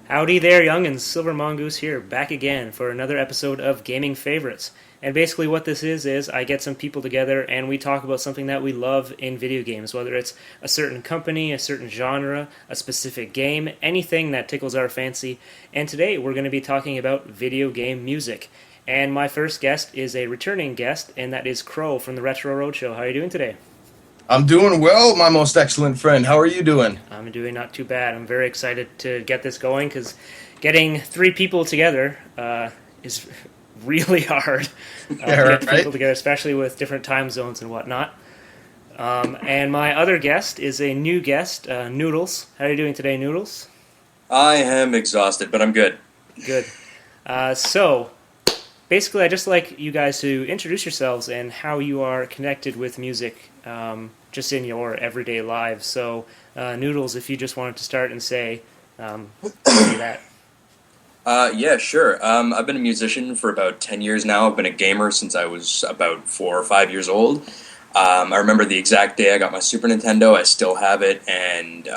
Howdy there, young'uns. Silver Mongoose here, back again for another episode of Gaming Favorites. And basically what this is I get some people together and we talk about something that we love in video games, whether it's a certain company, a certain genre, a specific game, anything that tickles our fancy. And today we're going to be talking about video game music. And my first guest is a returning guest, and that is Crow from the RetroRoadshow. How are you doing today? I'm doing well, my most excellent friend. How are you doing? I'm doing not too bad. I'm very excited to get this going because getting three people together is really hard. Yeah, get people together, especially with different time zones and whatnot. And my other guest is a new guest, Noodles. How are you doing today, Noodles? I am exhausted, but I'm good. Good. So, basically, I'd just like you guys to introduce yourselves and how you are connected with music just in your everyday lives. So, Noodles, if you just wanted to start and say that. Yeah, sure. I've been a musician for about 10 years now. I've been a gamer since I was about 4 or 5 years old. I remember the exact day I got my Super Nintendo. I still have it, and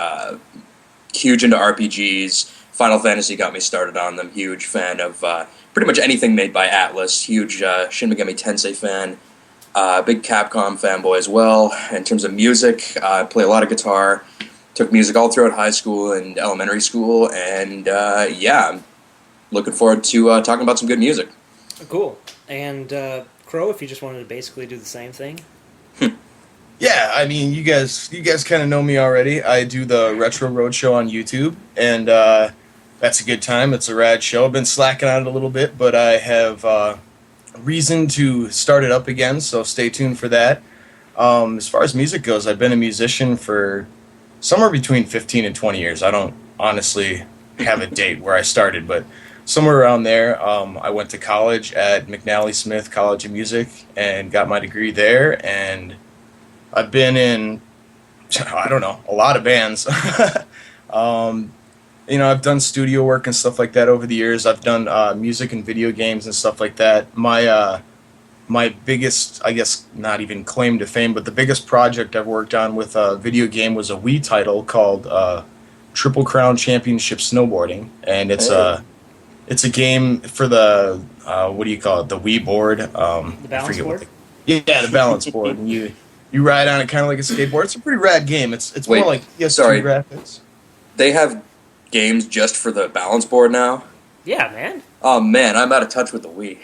huge into RPGs. Final Fantasy got me started on them. Huge fan of pretty much anything made by Atlas. Huge Shin Megami Tensei fan. Big Capcom fanboy as well. In terms of music, I play a lot of guitar. Took music all throughout high school and elementary school, and yeah, I'm looking forward to talking about some good music. Cool. And Crow, if you just wanted to basically do the same thing. Yeah, I mean, you guys kind of know me already. I do the Retro Roadshow on YouTube, and that's a good time. It's a rad show. I've been slacking on it a little bit, but I have reason to start it up again, so stay tuned for that. As far as music goes, I've been a musician for somewhere between 15 and 20 years. I don't honestly have a date where I started, but somewhere around there. I went to college at McNally Smith College of Music and got my degree there, and I've been in, I don't know, a lot of bands. I've done studio work and stuff like that over the years. I've done music and video games and stuff like that. My biggest, I guess, not even claim to fame, but the biggest project I've worked on with a video game was a Wii title called Triple Crown Championship Snowboarding, and it's a game for the what do you call it? The Wii board. The balance board. The balance board, and you ride on it kind of like a skateboard. It's a pretty rad game. It's Wait, more like PS2 sorry. graphics. They have games just for the balance board now? Yeah, man. Oh man, I'm out of touch with the Wii.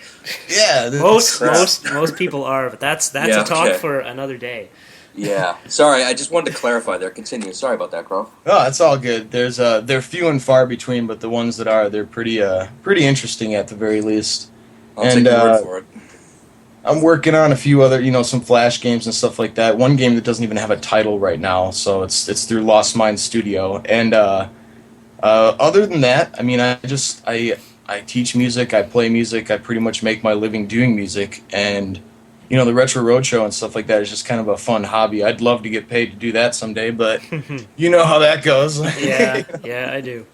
Yeah, most people are, but that's Yeah, a talk okay. for another day. Yeah. Sorry, I just wanted to clarify there. Continue. Sorry about that, Crow. Oh, it's all good. They're few and far between, but the ones that are, they're pretty interesting at the very least. I'll take your word for it. I'm working on a few other, some Flash games and stuff like that. One game that doesn't even have a title right now, so it's through Lost Mine Studio. And other than that, I mean, I teach music, I play music, I pretty much make my living doing music, and the Retro Roadshow and stuff like that is just kind of a fun hobby. I'd love to get paid to do that someday, but you know how that goes. Yeah, I do.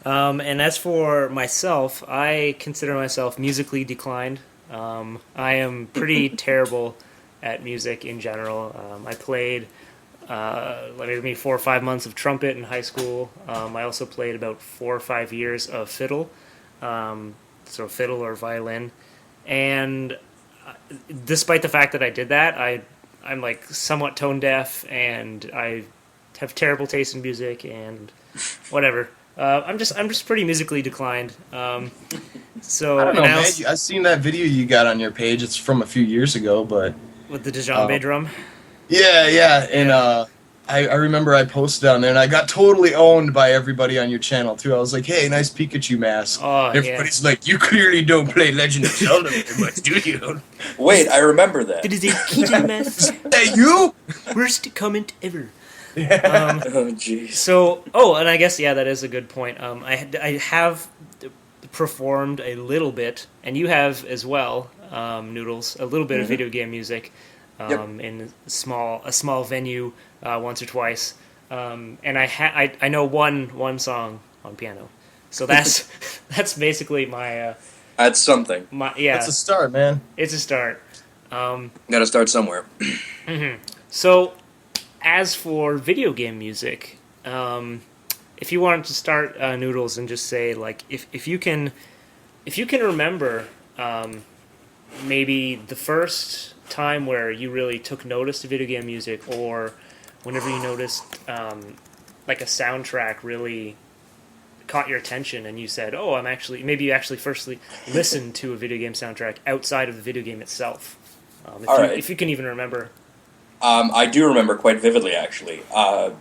And as for myself, I consider myself musically declined. I am pretty terrible at music in general. I played maybe 4 or 5 months of trumpet in high school. I also played about 4 or 5 years of fiddle, so fiddle or violin. And despite the fact that I did that, I'm like somewhat tone deaf, and I have terrible taste in music and whatever. I'm just pretty musically declined. So I don't know, and man. I've seen that video you got on your page. It's from a few years ago, but with the djembe drum. Yeah, and I remember I posted on there, and I got totally owned by everybody on your channel too. I was like, "Hey, nice Pikachu mask." Oh, everybody's like, "You clearly don't play Legend of Zelda very much, do you?" Wait, I remember that. It is a Pikachu mask. Hey, you! Worst comment ever. Oh, jeez. And I guess, that is a good point. I have performed a little bit, and you have as well, Noodles, a little bit of video game music in a small venue once or twice. And I know one song on piano. So that's basically my... That's something. That's a start, man. It's a start. Gotta start somewhere. So, as for video game music, if you wanted to start Noodles and just say like if you can remember maybe the first time where you really took notice to video game music, or whenever you noticed like a soundtrack really caught your attention and you said, oh, maybe you actually firstly listened to a video game soundtrack outside of the video game itself. If you can even remember. I do remember quite vividly, actually. A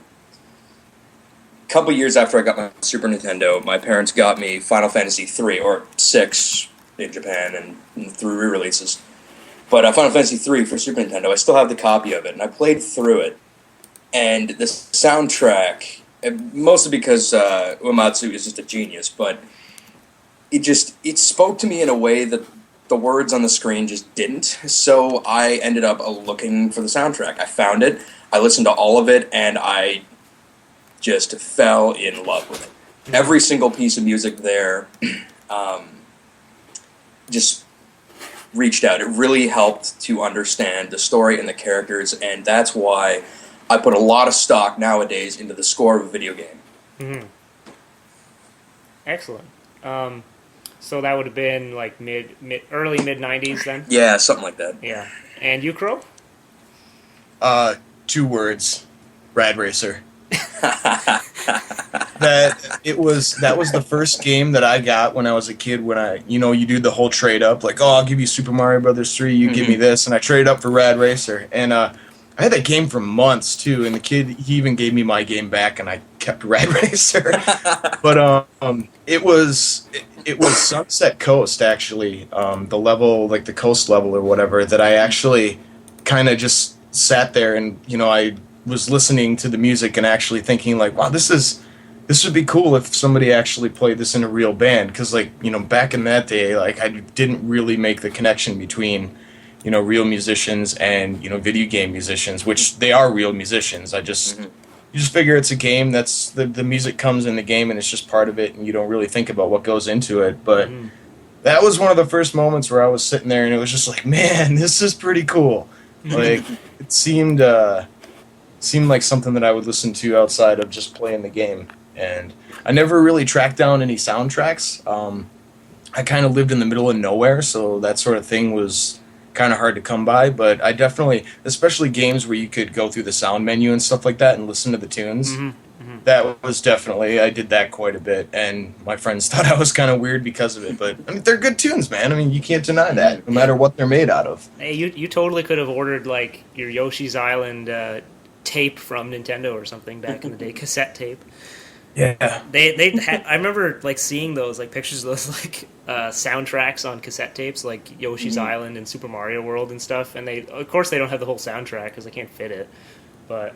couple years after I got my Super Nintendo, my parents got me Final Fantasy III, or 6 in Japan, and through re-releases. But Final Fantasy III for Super Nintendo, I still have the copy of it, and I played through it. And the soundtrack, mostly because Uematsu is just a genius, but it spoke to me in a way that the words on the screen just didn't. So I ended up looking for the soundtrack. I found it, I listened to all of it, and I just fell in love with it. Every single piece of music there just reached out. It really helped to understand the story and the characters, and that's why I put a lot of stock nowadays into the score of a video game. Mm-hmm. Excellent. So that would have been like early mid 90s then? Yeah, something like that. Yeah. And you, Crow? 2 words. Rad Racer. That was the first game that I got when I was a kid, when you do the whole trade up, like, oh, I'll give you Super Mario Brothers 3, you give me this, and I traded up for Rad Racer. And I had that game for months too, and the kid, he even gave me my game back, and I kept Rad Racer. But it was Sunset Coast, actually, the level, like the coast level or whatever, that I actually kind of just sat there and I was listening to the music and actually thinking like, wow, this would be cool if somebody actually played this in a real band, because back in that day, like, I didn't really make the connection between real musicians and video game musicians, which they are real musicians. You just figure it's a game, that's the music comes in the game and it's just part of it, and you don't really think about what goes into it. But that was one of the first moments where I was sitting there and it was just like, man, this is pretty cool. Like, it seemed like something that I would listen to outside of just playing the game. And I never really tracked down any soundtracks. I kind of lived in the middle of nowhere, so that sort of thing was kind of hard to come by. But I definitely, especially games where you could go through the sound menu and stuff like that and listen to the tunes, that was definitely, I did that quite a bit. And my friends thought I was kind of weird because of it. But I mean, they're good tunes, man. I mean, you can't deny that, no matter what they're made out of. Hey, you totally could have ordered like your Yoshi's Island tape from Nintendo or something back in the day, cassette tape. Yeah, they had, I remember like seeing those like pictures of those like soundtracks on cassette tapes, like Yoshi's Island and Super Mario World and stuff. And they, of course, they don't have the whole soundtrack because they can't fit it. But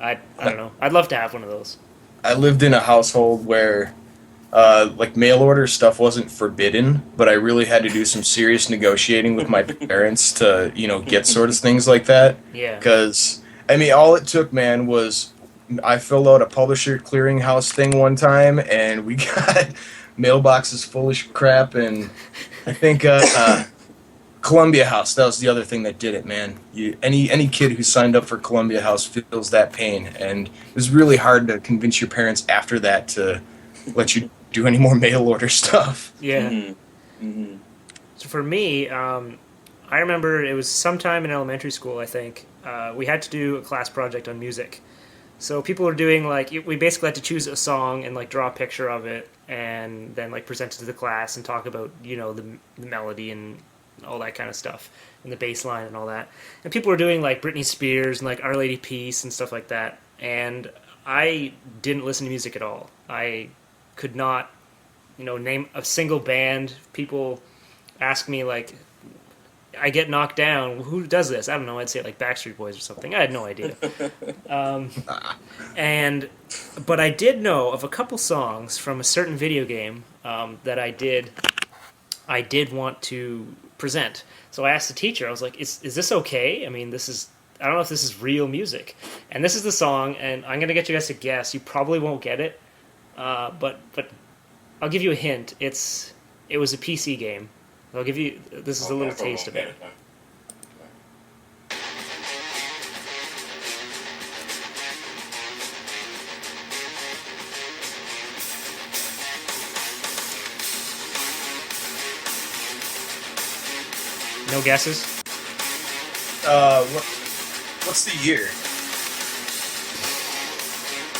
I don't know. I'd love to have one of those. I lived in a household where like mail order stuff wasn't forbidden, but I really had to do some serious negotiating with my parents to get sort of things like that. Yeah. Because I mean, all it took, man, was I filled out a publisher clearinghouse thing one time, and we got mailboxes full of crap, and I think Columbia House, that was the other thing that did it, man. Any kid who signed up for Columbia House feels that pain, and it was really hard to convince your parents after that to let you do any more mail order stuff. Yeah. So for me, I remember it was sometime in elementary school, I think, we had to do a class project on music. So people were doing, like, we basically had to choose a song and, like, draw a picture of it and then, like, present it to the class and talk about, the melody and all that kind of stuff and the bass line and all that. And people were doing, like, Britney Spears and, like, Our Lady Peace and stuff like that. And I didn't listen to music at all. I could not, name a single band. People ask me, like, I get knocked down. Who does this? I don't know. I'd say like Backstreet Boys or something. I had no idea. But I did know of a couple songs from a certain video game that I did want to present. So I asked the teacher. I was like, "Is this okay? I mean, I don't know if this is real music." And this is the song, and I'm gonna get you guys to guess. You probably won't get it, but I'll give you a hint. It was a PC game. I'll give you, this is a little taste of it. No guesses? What's the year?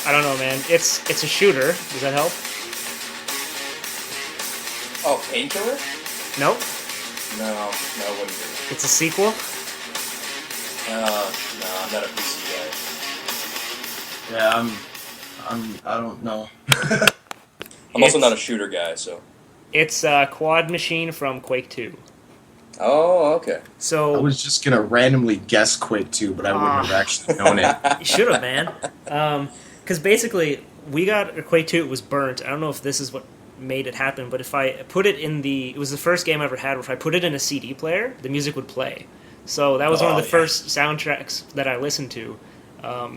I don't know, man. It's a shooter. Does that help? Oh, Painkiller? Nope. No, wouldn't be. It's a sequel. No, I'm not a PC guy. Yeah, I don't know. I'm also not a shooter guy, so. It's a quad machine from Quake 2. Oh, okay. I So was just gonna randomly guess Quake 2, but I wouldn't have actually known it. you should have, man. Because basically, we got a Quake 2. It was burnt. I don't know if this is what made it happen, but if I put it in it was the first game I ever had where if I put it in a CD player, the music would play. So that was one of the first soundtracks that I listened to.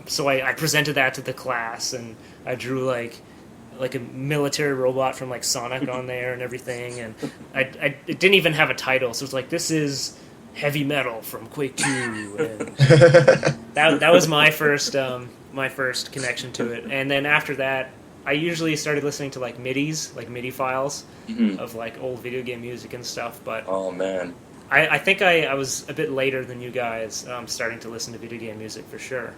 So I presented that to the class, and I drew like a military robot from like Sonic on there and everything, and it didn't even have a title, so it's like, this is heavy metal from Quake 2, and that was my first connection to it. And then after that, I usually started listening to like MIDIs, like MIDI files of like old video game music and stuff. But Oh, man. I think I was a bit later than you guys starting to listen to video game music for sure.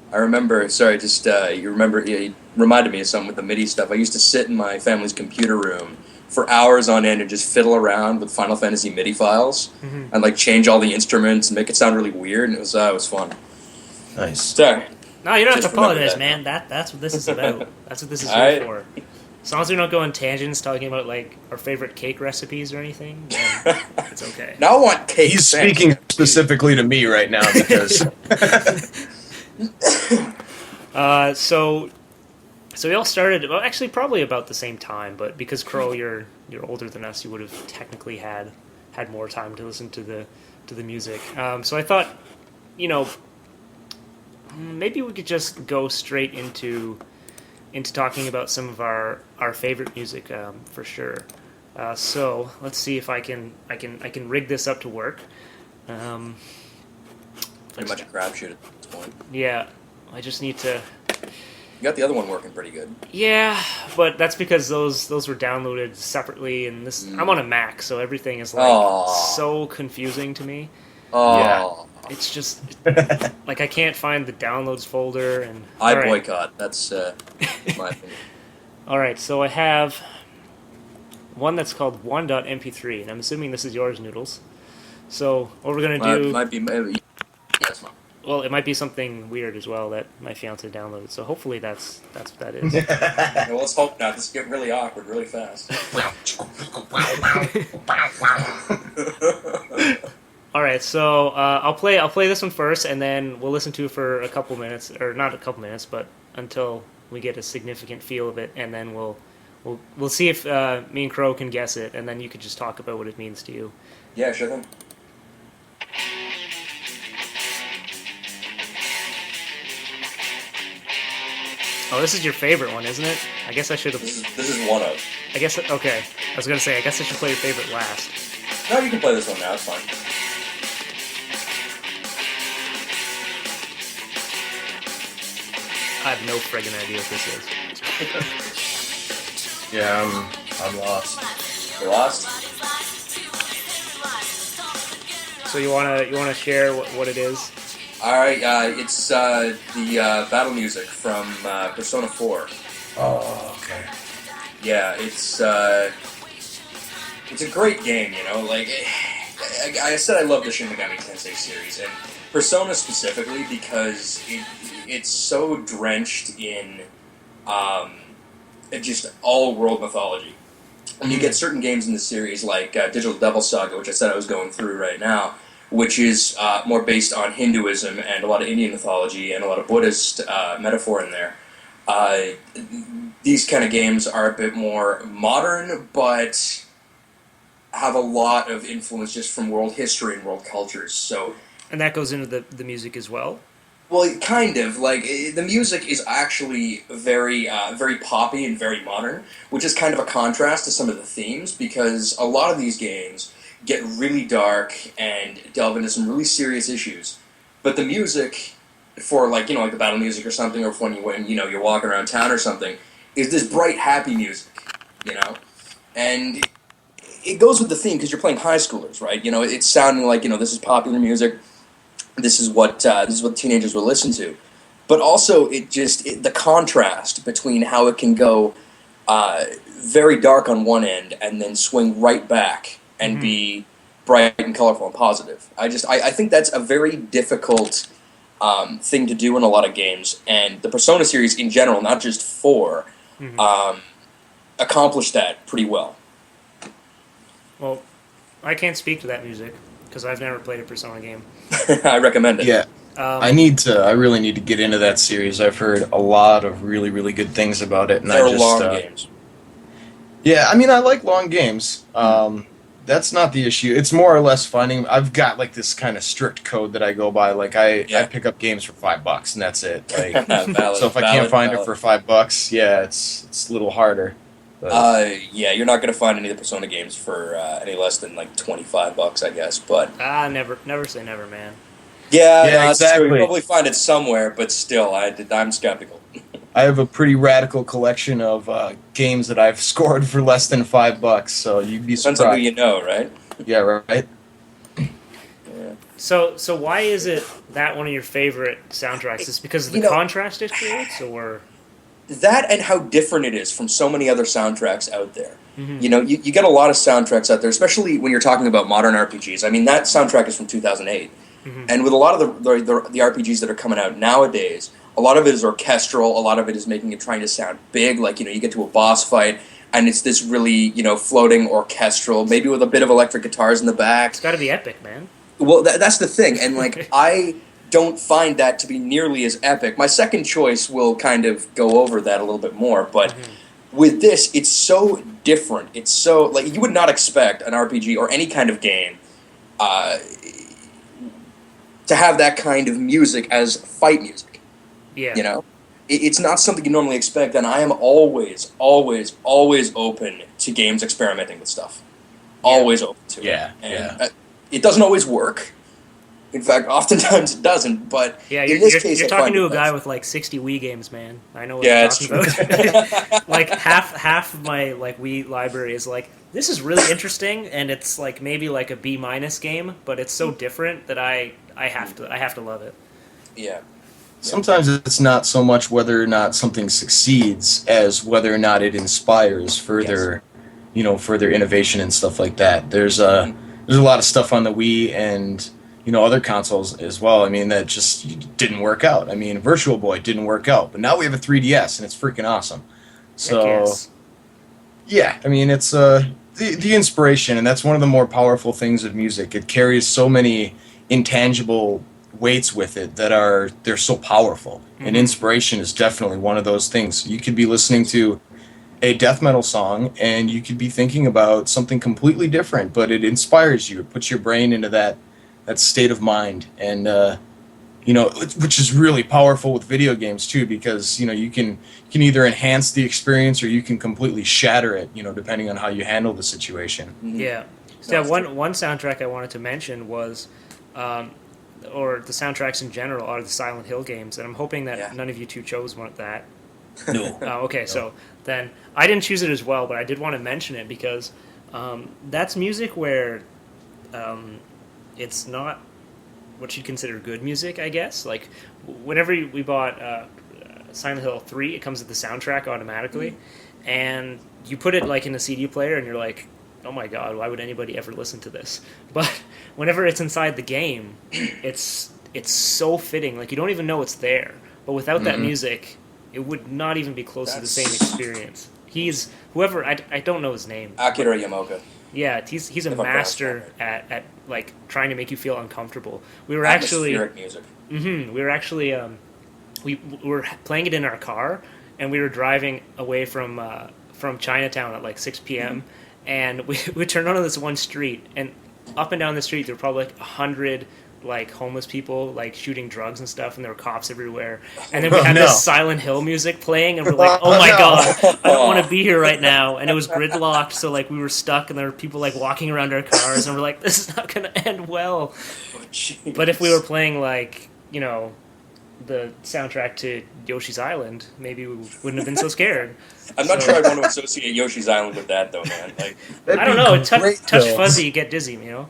I remember, sorry, just, you reminded me of something with the MIDI stuff. I used to sit in my family's computer room for hours on end and just fiddle around with Final Fantasy MIDI files and, like, change all the instruments and make it sound really weird, and it was fun. Nice. Sorry. No, you don't have Just to apologize, remember man. That's what this is about. That's what this is All here right. for. As long as we don't go on tangents talking about, like, our favorite cake recipes or anything, then it's okay. Now I want cake. He's speaking specifically to me right now because So we all started, well, actually probably about the same time, but because Crow, you're older than us, you would have technically had more time to listen to the music. So I thought, maybe we could just go straight into talking about some of our favorite music, for sure. So let's see if I can rig this up to work. Pretty much a crapshoot at this point. Yeah, I just need to. You got the other one working pretty good. Yeah, but that's because those were downloaded separately, and this I'm on a Mac, so everything is like so confusing to me. Oh. Yeah. It's just like I can't find the downloads folder, and I all right. boycott. That's my opinion. All right, so I have one that's called 1.mp3, and I'm assuming this is yours, Noodles. So what we're gonna do? Maybe. That's fine. Well, it might be something weird as well that my fiance downloaded. So hopefully that's what that is. Well, let's hope not. This get really awkward really fast. All right, so I'll play this one first, and then we'll listen to it for a couple minutes, or not a couple minutes, but until we get a significant feel of it, and then we'll see if me and Crow can guess it, and then you could just talk about what it means to you. Yeah, sure thing. Oh, this is your favorite one, isn't it? I guess I should have. This is one of. I guess okay. I was gonna say I guess I should play your favorite last. No, you can play this one now. It's fine. I have no friggin' idea what this is. yeah, I'm lost. You lost? So you wanna share what it is? Alright, it's the battle music from Persona 4. Oh, okay. Yeah, it's a great game, like, I said I love the Shin Megami Tensei series, and Persona specifically because it's so drenched in just all world mythology. And you get certain games in the series like Digital Devil Saga, which I said I was going through right now, which is more based on Hinduism and a lot of Indian mythology and a lot of Buddhist metaphor in there. These kind of games are a bit more modern, but have a lot of influence just from world history and world cultures. So, And that goes into the music as well? well, kind of. Like, the music is actually very poppy and very modern, which is kind of a contrast to some of the themes, because a lot of these games get really dark and delve into some really serious issues. But the music for, like the battle music or something, or when you're walking around town or something, is this bright, happy music, And it goes with the theme because you're playing high schoolers, right? You know, it's sounding like, you know, this is popular music. This is what teenagers will listen to. But also, the contrast between how it can go very dark on one end and then swing right back and be bright and colorful and positive. I think that's a very difficult thing to do in a lot of games, and the Persona series in general, not just 4, accomplished that pretty well. Well, I can't speak to that music because I've never played a Persona game. I recommend it. Yeah. I really need to get into that series. I've heard a lot of really, really good things about it. And They're long games. Yeah, I mean, I like long games. That's not the issue. It's more or less finding. I've got like this kind of strict code that I go by. Like I pick up games for $5 and that's it. Like, so if I can't find it for $5, yeah, it's a little harder. But. Yeah, you're not going to find any of the Persona games for any less than like $25, I guess. But never say never, man. Yeah, exactly. You'll probably find it somewhere, but still, I'm skeptical. I have a pretty radical collection of games that I've scored for less than $5, so you'd be surprised. Depends on who you know, right? Yeah, right. Yeah. So why is it that one of your favorite soundtracks? Is it because of the contrast it creates, or that and how different it is from so many other soundtracks out there? You know, you get a lot of soundtracks out there, especially when you're talking about modern RPGs. I mean, that soundtrack is from 2008. And with a lot of the RPGs that are coming out nowadays, a lot of it is orchestral, a lot of it is trying to sound big, like, you know, you get to a boss fight, and it's this really, you know, floating orchestral, maybe with a bit of electric guitars in the back. It's gotta be epic, man. Well, that's the thing, and, like, I don't find that to be nearly as epic. My second choice will kind of go over that a little bit more, but with this, it's so different. It's so, like, you would not expect an RPG or any kind of game to have that kind of music as fight music. Yeah. You know? It's not something you normally expect, and I am always, always, always open to games experimenting with stuff. Always open to it. And it doesn't always work. In fact, oftentimes it doesn't, but in this case... You're talking to a guy with like 60 Wii games, man. I know what you're talking about. Like, half of my like Wii library is like, this is really interesting, and it's like maybe like a B- game, but it's so different that I have to love it. Yeah. Sometimes it's not so much whether or not something succeeds as whether or not it inspires further, further innovation and stuff like that. There's a lot of stuff on the Wii and other consoles as well. I mean, that just didn't work out. I mean, Virtual Boy didn't work out, but now we have a 3DS and it's freaking awesome. So, yeah, I mean, it's the inspiration, and that's one of the more powerful things of music. It carries so many intangible weights with it that they're so powerful. And inspiration is definitely one of those things. You could be listening to a death metal song and you could be thinking about something completely different, but it inspires you. It puts your brain into that state of mind, and which is really powerful with video games too, because you can either enhance the experience or you can completely shatter it, depending on how you handle the situation. Yeah. So one soundtrack I wanted to mention was or the soundtracks in general are the Silent Hill games, and I'm hoping that none of you two chose one of that. No. Okay, no. So then I didn't choose it as well, but I did want to mention it because that's music where it's not what you'd consider good music, I guess. Like, whenever we bought Silent Hill 3, it comes with the soundtrack automatically, and you put it like in a CD player, and you're like, oh my god, why would anybody ever listen to this? But whenever it's inside the game, it's so fitting. Like, you don't even know it's there. But without that music, it would not even be close to the same experience. He's whoever I don't know his name. Akira Yamaoka. Yeah, he's a master at like trying to make you feel uncomfortable. We were atmospheric music. We were actually we were playing it in our car, and we were driving away from Chinatown at like 6 p.m. And we turned onto this one street, and up and down the street there were probably like 100 like homeless people like shooting drugs and stuff, and there were cops everywhere. And then we had this Silent Hill music playing, and we're like, oh my god, I don't want to be here right now. And it was gridlocked, so like we were stuck, and there were people like walking around our cars, and we're like, this is not going to end well. But if we were playing like the soundtrack to Yoshi's Island, maybe we wouldn't have been so scared. I'm not sure I'd want to associate Yoshi's Island with that, though, man. Like, That'd I don't be know. great, Touch though. fuzzy, you get dizzy. You know.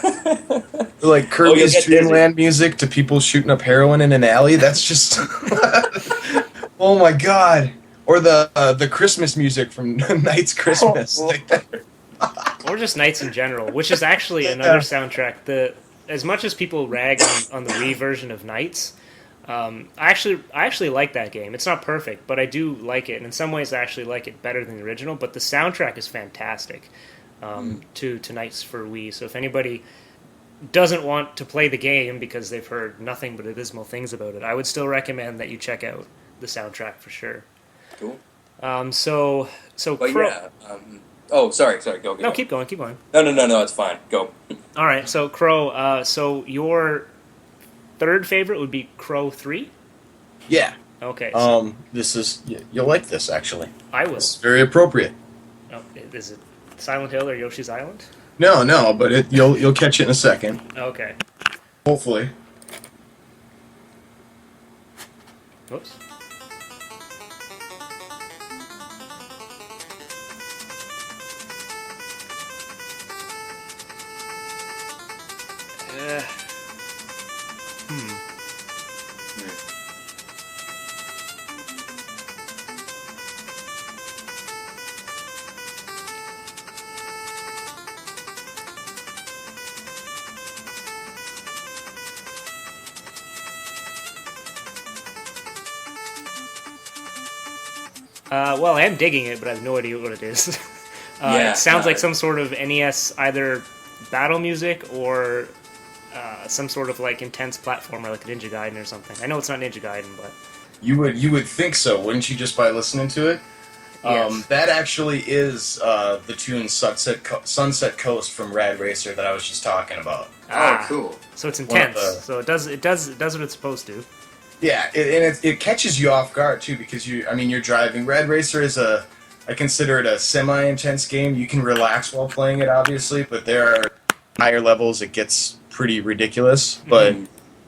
Like Oh, you'll Kirby's get Dream dizzy. Land music to people shooting up heroin in an alley. That's just, oh my god! Or the Christmas music from Night's Christmas. Like that. Or just Nights in general, which is actually another soundtrack. As much as people rag on the Wii version of Nights, I actually like that game. It's not perfect, but I do like it, and in some ways I actually like it better than the original. But the soundtrack is fantastic to Nights for Wii. So if anybody doesn't want to play the game because they've heard nothing but abysmal things about it, I would still recommend that you check out the soundtrack for sure. cool. So But Crow. yeah. Oh, sorry. Go. No, keep going. No, it's fine. Go. All right, so Crow. So your third favorite would be Crow 3? Yeah. Okay. So This is you'll like this actually. I will. It's very appropriate. Oh, is it Silent Hill or Yoshi's Island? No, but you'll catch it in a second. Okay. Hopefully. Whoops. Well, I am digging it, but I have no idea what it is. It sounds like some sort of NES, either battle music or some sort of like intense platformer, like Ninja Gaiden or something. I know it's not Ninja Gaiden, but You would think so, wouldn't you? Just by listening to it. Yes. That actually is the tune Sunset Coast from Rad Racer that I was just talking about. Oh, cool. So it's One of intense. the- So it does what it's supposed to. Yeah, it catches you off guard too because you're driving. Rad Racer is I consider it a semi-intense game. You can relax while playing it, obviously, but there are higher levels. It gets pretty ridiculous. But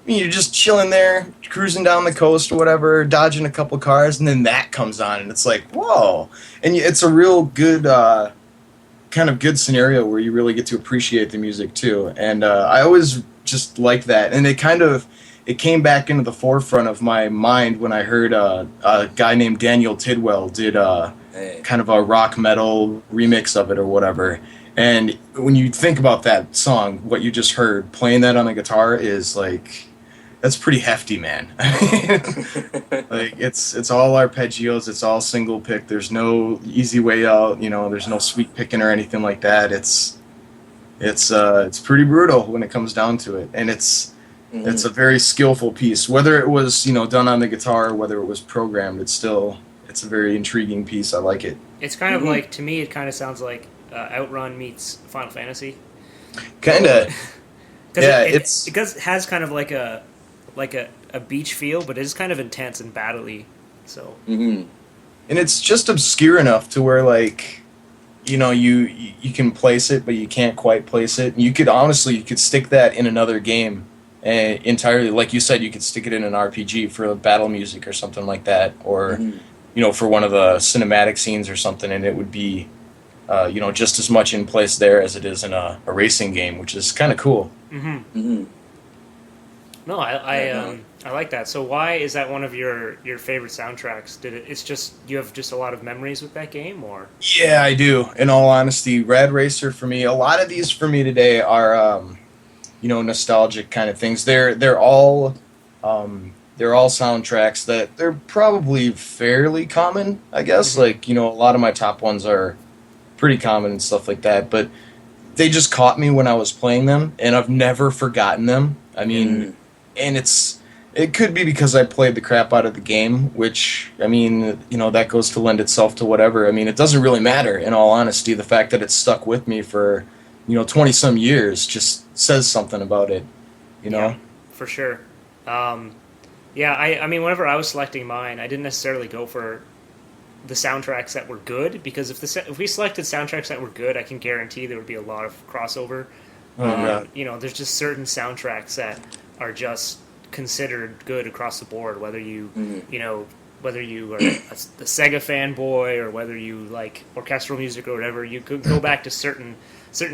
you're just chilling there, cruising down the coast or whatever, dodging a couple cars, and then that comes on, and it's like, whoa! And it's a real good, kind of good scenario where you really get to appreciate the music too. And I always just liked that, and it came back into the forefront of my mind when I heard a guy named Daniel Tidwell did kind of a rock metal remix of it or whatever. And when you think about that song, what you just heard, playing that on the guitar is like, that's pretty hefty, man. Like it's all arpeggios, it's all single pick. There's no easy way out, there's no sweet picking or anything like that. It's pretty brutal when it comes down to it, and it's a very skillful piece. Whether it was done on the guitar or whether it was programmed, it's a very intriguing piece. I like it. It's kind of like, to me, it kind of sounds like Outrun meets Final Fantasy. Kinda. Yeah, it has kind of like a beach feel, but it is kind of intense and battle-y. So. And it's just obscure enough to where like, you can place it, but you can't quite place it. You could stick that in another game entirely. Like you said, you could stick it in an RPG for battle music or something like that, or for one of the cinematic scenes or something, and it would be just as much in place there as it is in a racing game, which is kind of cool. No, I like that. So why is that one of your favorite soundtracks? It's just you have just a lot of memories with that game, or? Yeah, I do. In all honesty, Rad Racer for me, a lot of these for me today are nostalgic kind of things. They're all soundtracks that they're probably fairly common, I guess. Like, a lot of my top ones are pretty common and stuff like that, but they just caught me when I was playing them, and I've never forgotten them. I mean, and it could be because I played the crap out of the game, which, that goes to lend itself to whatever. I mean, it doesn't really matter, in all honesty. The fact that it stuck with me for, 20-some years just says something about it, Yeah, for sure. I mean, whenever I was selecting mine, I didn't necessarily go for the soundtracks that were good, because if we selected soundtracks that were good, I can guarantee there would be a lot of crossover. There's just certain soundtracks that are just considered good across the board, whether you whether you are a Sega fanboy or whether you like orchestral music or whatever. You could go back to certain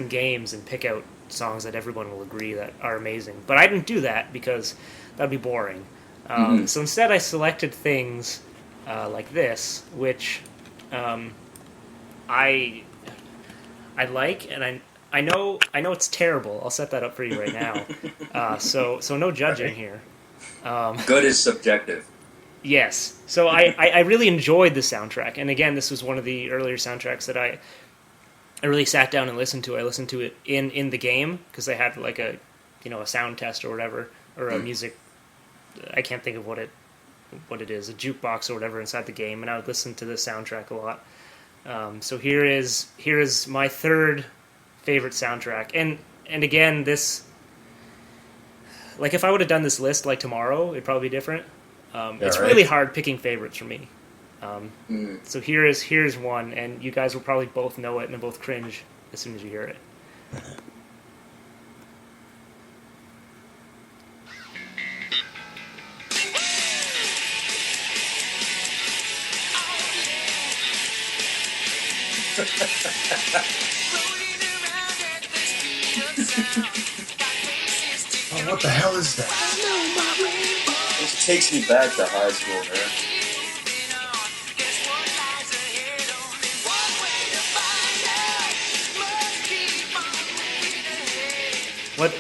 games and pick out songs that everyone will agree that are amazing. But I didn't do that because that'd be boring. So instead, I selected things like this, which I like, and I know it's terrible. I'll set that up for you right now. So no judging here. Good is subjective. Yes. So I really enjoyed the soundtrack, and again, this was one of the earlier soundtracks that I really sat down and listened to. I listened to it in the game because they had like a sound test or whatever, or a music. I can't think of what it is, a jukebox or whatever inside the game, and I would listen to the soundtrack a lot. So here is my third favorite soundtrack, and again, this, like, if I would have done this list like tomorrow, it'd probably be different. It's really hard picking favorites for me. So here's one, and you guys will probably both know it and both cringe as soon as you hear it. Oh, what the hell is that? This takes me back to high school, man.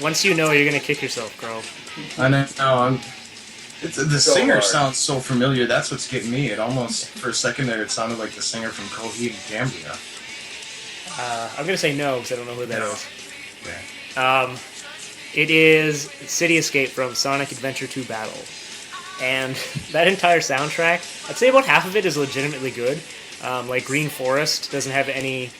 Once you know, you're gonna kick yourself, girl. I know. The So singer hard. sounds so familiar. That's what's getting me. It almost, for a second there, it sounded like the singer from Coheed and Cambria. I'm gonna say no because I don't know who that No. is. Yeah. It is City Escape from Sonic Adventure 2 Battle. And that entire soundtrack, I'd say about half of it is legitimately good. Like Green Forest doesn't have any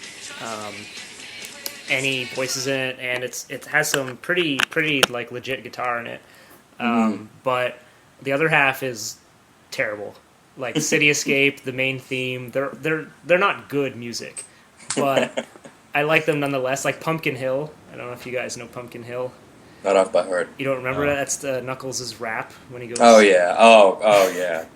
voices in it, and it has some pretty like legit guitar in it. But the other half is terrible. Like City Escape, the main theme, they're not good music, but I like them nonetheless. Like Pumpkin Hill. I don't know if you guys know Pumpkin Hill. Not off by heart. You don't remember that? That's the Knuckles' rap when he goes. Oh yeah. Oh yeah.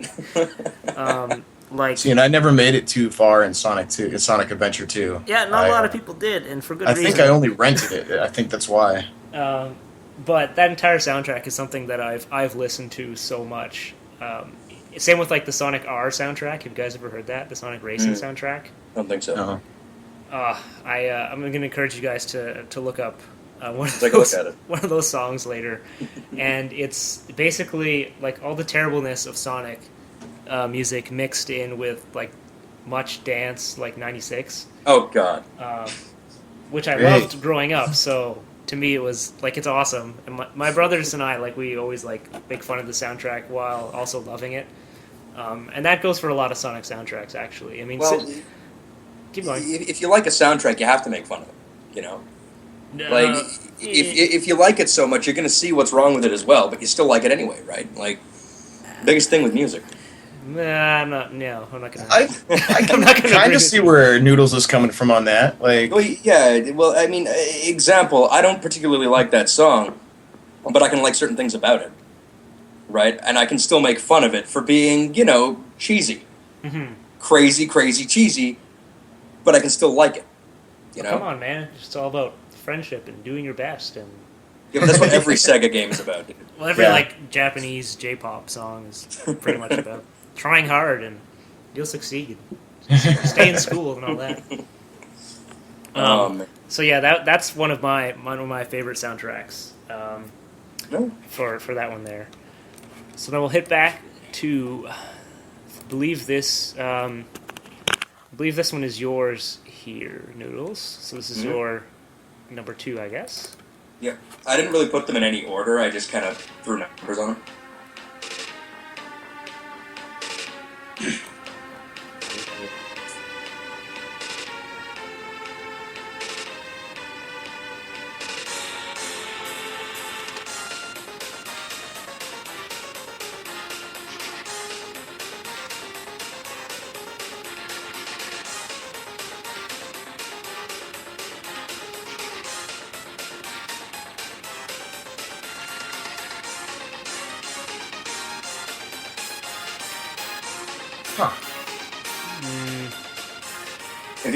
Like, See, and I never made it too far in Sonic Adventure 2. yeah, not a lot of people did, and for good I reason. think I only rented it. I think that's why. But that entire soundtrack is something that I've listened to so much. Same with like the Sonic R soundtrack. Have you guys ever heard that? The Sonic Racing soundtrack. Don't think so. No. I'm going to encourage you guys to look up one Take a look at it. one of those songs later, and it's basically like all the terribleness of Sonic music mixed in with like much dance, like '96. Oh god. Which I Great. loved growing up. So to me, it was like it's awesome. And my brothers and I, like, we always like make fun of the soundtrack while also loving it. And that goes for a lot of Sonic soundtracks, actually. I mean, Well, keep going. if you like a soundtrack, you have to make fun of it. You know, like Uh, if you like it so much, you're gonna see what's wrong with it as well, but you still like it anyway, right? Like, biggest thing with music. I'm not. No, I'm not gonna. I can not gonna kind agree of with see you. where Noodles is coming from on that. Like, Well, yeah. Well, I mean, example. I don't particularly like that song, but I can like certain things about it, right? And I can still make fun of it for being, cheesy, crazy cheesy, but I can still like it. You know? Come on, man. It's all about friendship and doing your best, and Yeah, but that's what every Sega game is about, dude. well, every Yeah. like Japanese J-pop song is pretty much about trying hard and you'll succeed. Stay in school and all that. So yeah, that's one of my favorite soundtracks. No. For that one there. So then we'll hit back to I believe this one is yours here, Noodles. So this is your number 2, I guess. Yeah, I didn't really put them in any order. I just kind of threw numbers on them.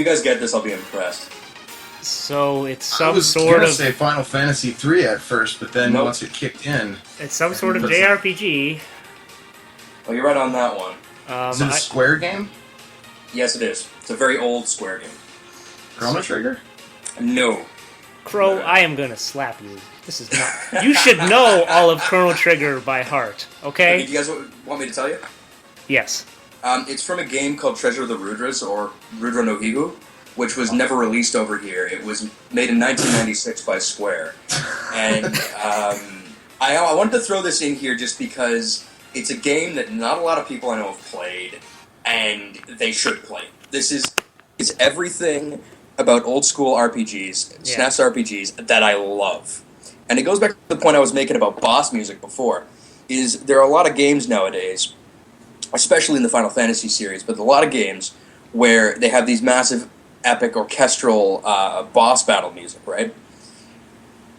you guys get this, I'll be impressed. So it's I some was sort gonna of say Final Fantasy 3 at first, but then Nope. once it kicked in, it's some sort of JRPG. Well, you're right on that one. is it a Square game? Yes, it is. It's a very old Square game. Chrono Trigger? No. Crow, I am gonna slap you. This is not. You should know all of Chrono Trigger by heart, okay? Do you guys want me to tell you? Yes. It's from a game called Treasure of the Rudras, or Rudra no Higu, which was never released over here. It was made in 1996 by Square. And I wanted to throw this in here just because it's a game that not a lot of people I know have played, and they should play. It's everything about old school RPGs, Yeah. SNES RPGs, that I love. And it goes back to the point I was making about boss music before, is there are a lot of games nowadays, especially in the Final Fantasy series, but a lot of games where they have these massive, epic, orchestral boss battle music, right?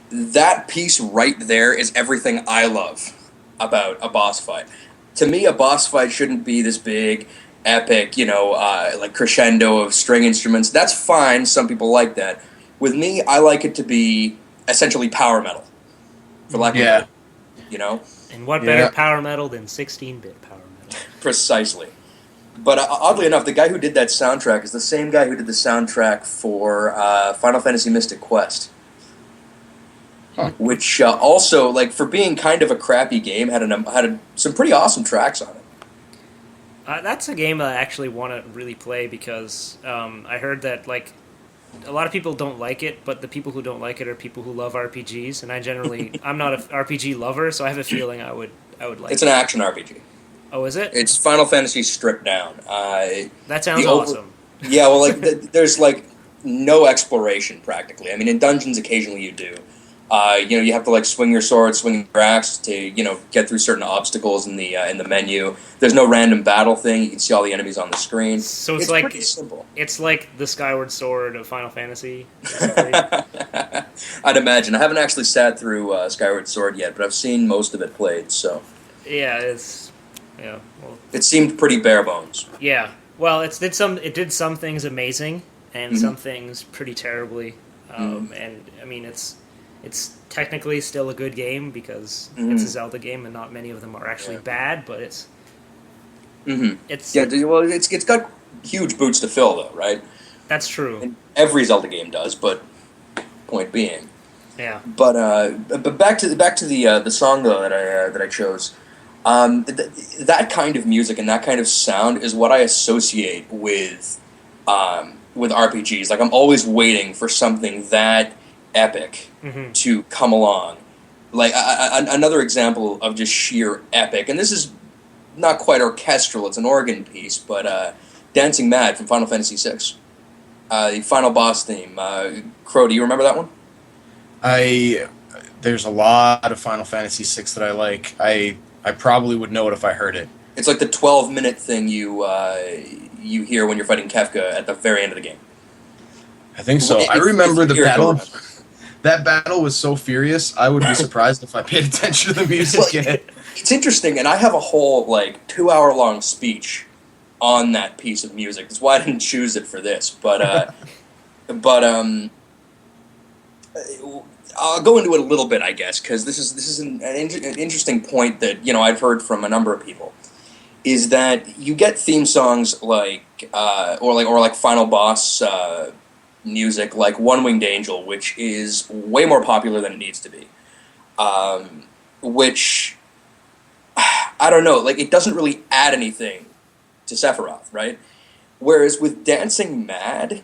That piece right there is everything I love about a boss fight. To me, a boss fight shouldn't be this big, epic, like crescendo of string instruments. That's fine, some people like that. With me, I like it to be essentially power metal, for lack of a better, And what better power metal than 16-bit power metal? Precisely. But oddly enough, the guy who did that soundtrack is the same guy who did the soundtrack for Final Fantasy Mystic Quest. Huh. Which also, like, for being kind of a crappy game, had some pretty awesome tracks on it. That's a game that I actually want to really play because I heard that, like, a lot of people don't like it, but the people who don't like it are people who love RPGs, and I'm not an RPG lover, so I have a feeling I would like It's an action RPG. Oh, is it? It's Final Fantasy stripped down. That sounds awesome. Yeah, well, like, there's, like, no exploration, practically. I mean, in dungeons, occasionally you do. You have to, like, swing your sword, swing your axe to, get through certain obstacles in the menu. There's no random battle thing. You can see all the enemies on the screen. So it's like pretty simple. It's like the Skyward Sword of Final Fantasy. Basically. I'd imagine. I haven't actually sat through Skyward Sword yet, but I've seen most of it played. So it seemed pretty bare bones. Yeah. Well, it did some things amazing and some things pretty terribly. And I mean, it's technically still a good game because it's a Zelda game, and not many of them are actually bad. But it's it's got huge boots to fill, though, right? That's true. And every Zelda game does, but point being, yeah. But back to the song though that I chose. That kind of music and that kind of sound is what I associate with RPGs. Like, I'm always waiting for something that epic to come along. Like, another example of just sheer epic, and this is not quite orchestral, it's an organ piece, but Dancing Mad from Final Fantasy VI. The final boss theme. Crow, do you remember that one? There's a lot of Final Fantasy VI that I like. I probably would know it if I heard it. It's like the 12-minute thing you hear when you're fighting Kefka at the very end of the game. I think so. I remember the battle. That battle was so furious, I would be surprised if I paid attention to the music in it. It's interesting, and I have a whole, 2-hour-long speech on that piece of music. That's why I didn't choose it for this. But I'll go into it a little bit, I guess, because this is an interesting point that I've heard from a number of people. Is that you get theme songs like final boss music, like One Winged Angel, which is way more popular than it needs to be. Which I don't know, it doesn't really add anything to Sephiroth, right? Whereas with Dancing Mad,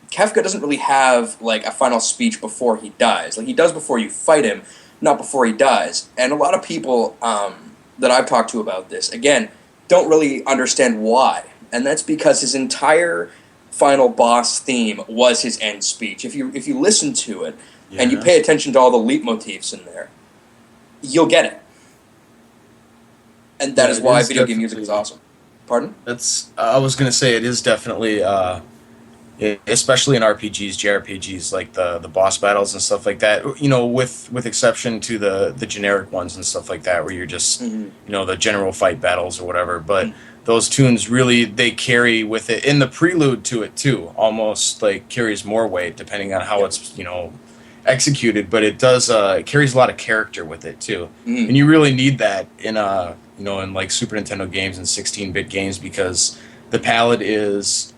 Kefka doesn't really have a final speech before he dies. He does before you fight him, not before he dies. And a lot of people that I've talked to about this, again, don't really understand why. And that's because his entire final boss theme was his end speech. If you listen to it and you pay attention to all the leitmotifs in there, you'll get it. And that is why video game music is awesome. Pardon? I was going to say it is definitely, especially in RPGs, JRPGs, like the boss battles and stuff like that. With exception to the generic ones and stuff like that, where you're just the general fight battles or whatever. But those tunes really, they carry with it, in the prelude to it too, almost like carries more weight depending on how it's, executed, but it does, it carries a lot of character with it too. Mm. And you really need that in in like Super Nintendo games and 16-bit games, because the palette is,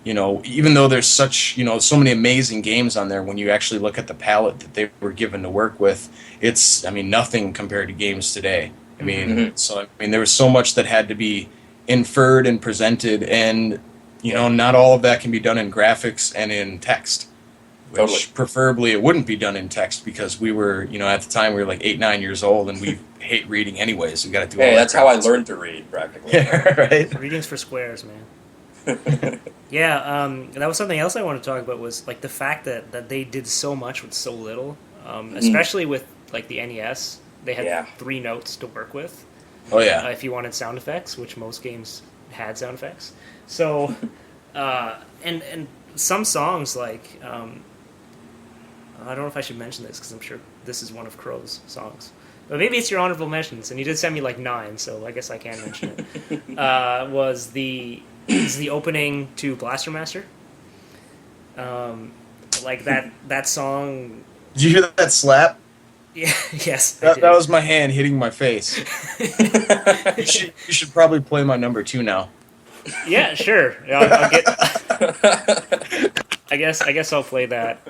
even though there's such, so many amazing games on there, when you actually look at the palette that they were given to work with, it's, I mean, nothing compared to games today. I mean, there was so much that had to be inferred and presented, and not all of that can be done in graphics and in text. Which Totally. preferably it wouldn't be done in text, because we were, at the time we were like 8, 9 years old, and we hate reading anyway, so we got to do. Hey, all that's how I graphics. learned to read, practically. Yeah, right. Reading's for squares, man. Yeah, that was something else I wanted to talk about, was like the fact that they did so much with so little, especially with like the NES. They had 3 notes to work with. Oh yeah. If you wanted sound effects, which most games had sound effects. So, and some songs like I don't know if I should mention this because I'm sure this is one of Crow's songs. But maybe it's your honorable mentions, and you did send me like 9, so I guess I can mention it. Is the opening to Blaster Master. Like that song. Did you hear that slap? Yeah, yes. That was my hand hitting my face. You should probably play my number 2 now. Yeah, sure. I'll get. I guess I'll play that.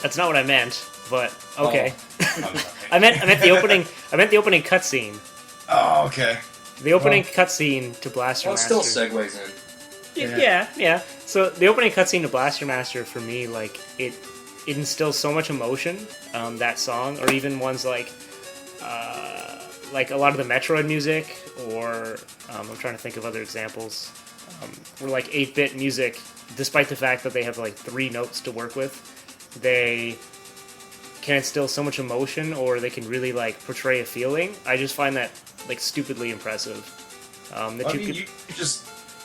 That's not what I meant, but okay. Oh. I meant the opening. I meant the opening cutscene. Oh, okay. The opening cutscene to Blaster Well, it Master. still segues in. Yeah. So the opening cutscene to Blaster Master, for me, like it instills so much emotion. That song, or even ones like a lot of the Metroid music, or I'm trying to think of other examples. Where like 8-bit music, despite the fact that they have like 3 notes to work with, they can instill so much emotion, or they can really like portray a feeling. I just find that like stupidly impressive.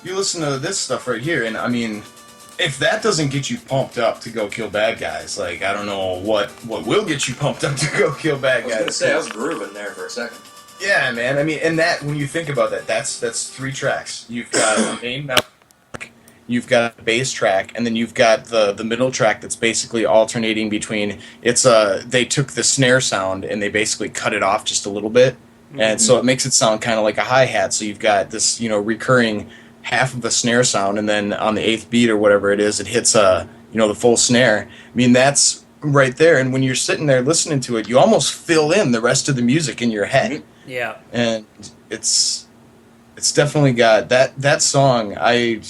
You listen to this stuff right here, and I mean, if that doesn't get you pumped up to go kill bad guys, like I don't know what will get you pumped up to go kill bad guys. I was gonna say I was grooving there for a second. Yeah, man. I mean, and that, when you think about that, that's 3 tracks. You've got the main melody, you've got a bass track, and then you've got the middle track that's basically alternating between, they took the snare sound and they basically cut it off just a little bit, and so it makes it sound kind of like a hi-hat. So you've got this, recurring half of a snare sound, and then on the 8th beat or whatever it is, it hits the full snare. I mean, that's right there, and when you're sitting there listening to it, you almost fill in the rest of the music in your head. Yeah. And it's definitely got that song. I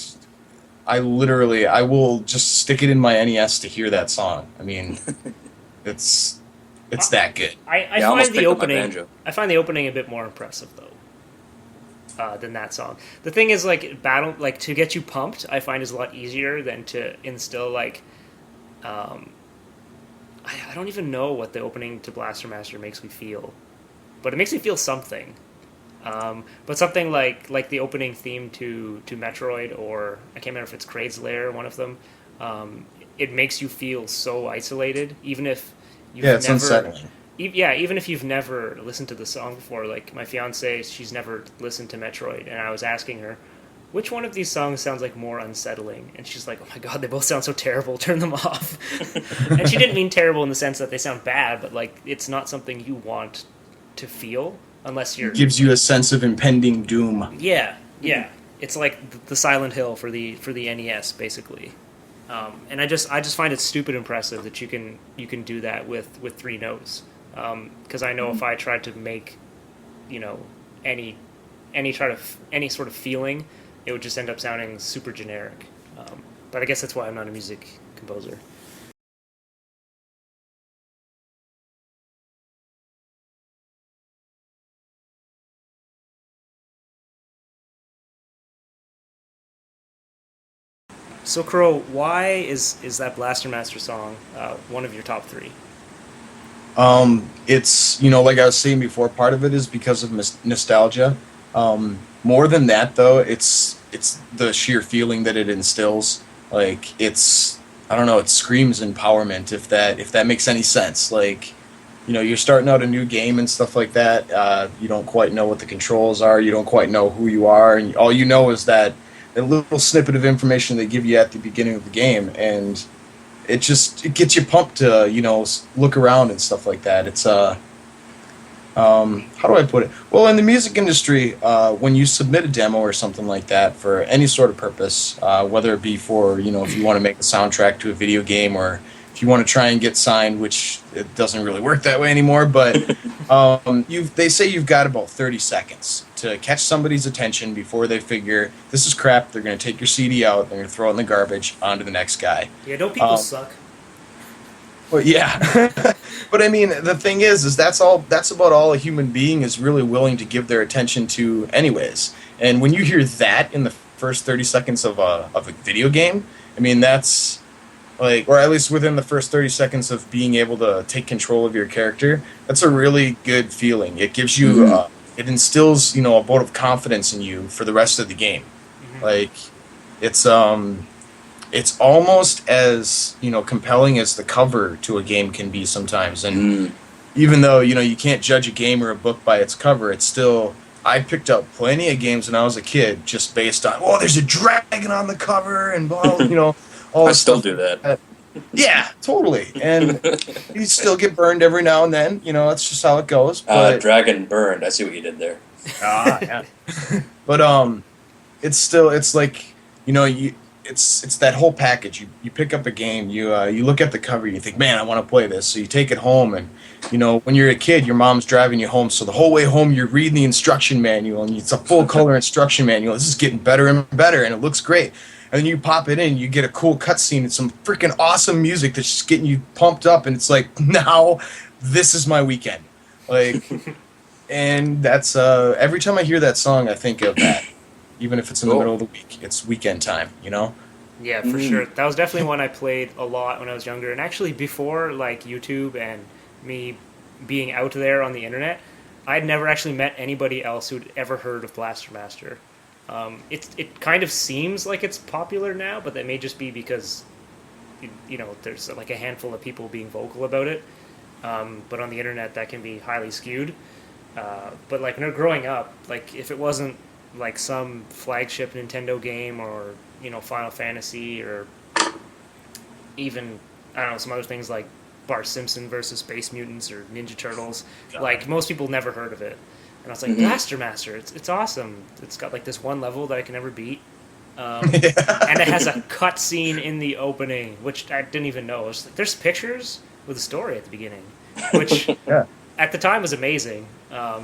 literally, I will just stick it in my NES to hear that song. I mean, it's that good. I find the opening a bit more impressive though than that song. The thing is, like, to get you pumped, I find is a lot easier than to instill like. I don't even know what the opening to Blaster Master makes me feel, but it makes me feel something. But something like the opening theme to Metroid, or I can't remember if it's Kraid's Lair, one of them. It makes you feel so isolated, even if you've it's never. unsettling. Even if you've never listened to the song before. Like my fiance, she's never listened to Metroid, and I was asking her, which one of these songs sounds like more unsettling? And she's like, oh my god, they both sound so terrible, turn them off. And she didn't mean terrible in the sense that they sound bad, but like it's not something you want to feel unless you're... It gives you a sense of impending doom. Yeah. It's like the Silent Hill for the NES, basically. And I just find it stupid impressive that you can do that with 3 notes. Because I know if I tried to make, any sort of feeling, it would just end up sounding super generic. But I guess that's why I'm not a music composer. So, Crow, why is that Blaster Master song one of your top three? It's, like I was saying before, part of it is because of nostalgia. More than that, though, it's the sheer feeling that it instills. Like I don't know, it screams empowerment. If that makes any sense. Like, you're starting out a new game and stuff like that. You don't quite know what the controls are. You don't quite know who you are, and all you know is that a little snippet of information they give you at the beginning of the game, and it gets you pumped to look around and stuff like that. It's how do I put it? Well, in the music industry, when you submit a demo or something like that for any sort of purpose, whether it be for if you want to make a soundtrack to a video game, or if you want to try and get signed, which it doesn't really work that way anymore, but they say you've got about 30 seconds to catch somebody's attention before they figure this is crap. They're going to take your CD out, they're going to throw it in the garbage, on to the next guy. Yeah, don't people suck? Well, yeah, but I mean, the thing is that's about all a human being is really willing to give their attention to, anyways. And when you hear that in the first 30 seconds of a video game, I mean, that's like, or at least within the first 30 seconds of being able to take control of your character, that's a really good feeling. It gives you, it instills, a vote of confidence in you for the rest of the game. Mm-hmm. Like, it's almost as compelling as the cover to a game can be sometimes. And even though you can't judge a game or a book by its cover, it's still, I picked up plenty of games when I was a kid just based on, there's a dragon on the cover and blah, all I this still stuff. do that. Yeah, totally. And you still get burned every now and then. That's just how it goes. But Dragon burned. I see what you did there. yeah. But it's like it's that whole package. You pick up a game, you look at the cover, you think, man, I want to play this. So you take it home, and when you're a kid, your mom's driving you home, so the whole way home you're reading the instruction manual, and it's a full color instruction manual. This is getting better and better, and it looks great. And then you pop it in, you get a cool cutscene and some freaking awesome music that's just getting you pumped up, and it's like, now this is my weekend. Like, and that's every time I hear that song, I think of that. Even if it's in the middle of the week, it's weekend time, Yeah, for sure. That was definitely one I played a lot when I was younger, and actually before like YouTube and me being out there on the internet, I'd never actually met anybody else who'd ever heard of Blaster Master. It kind of seems like it's popular now, but that may just be because there's like a handful of people being vocal about it. But on the internet, that can be highly skewed. But like when you're growing up, like if it wasn't like some flagship Nintendo game or Final Fantasy or even I don't know some other things like Bart Simpson versus Space Mutants or Ninja Turtles, like most people never heard of it. And I was like, Blaster Master, it's awesome. It's got like this one level that I can never beat. And it has a cutscene in the opening, which I didn't even know. Like, there's pictures with a story at the beginning, which at the time was amazing.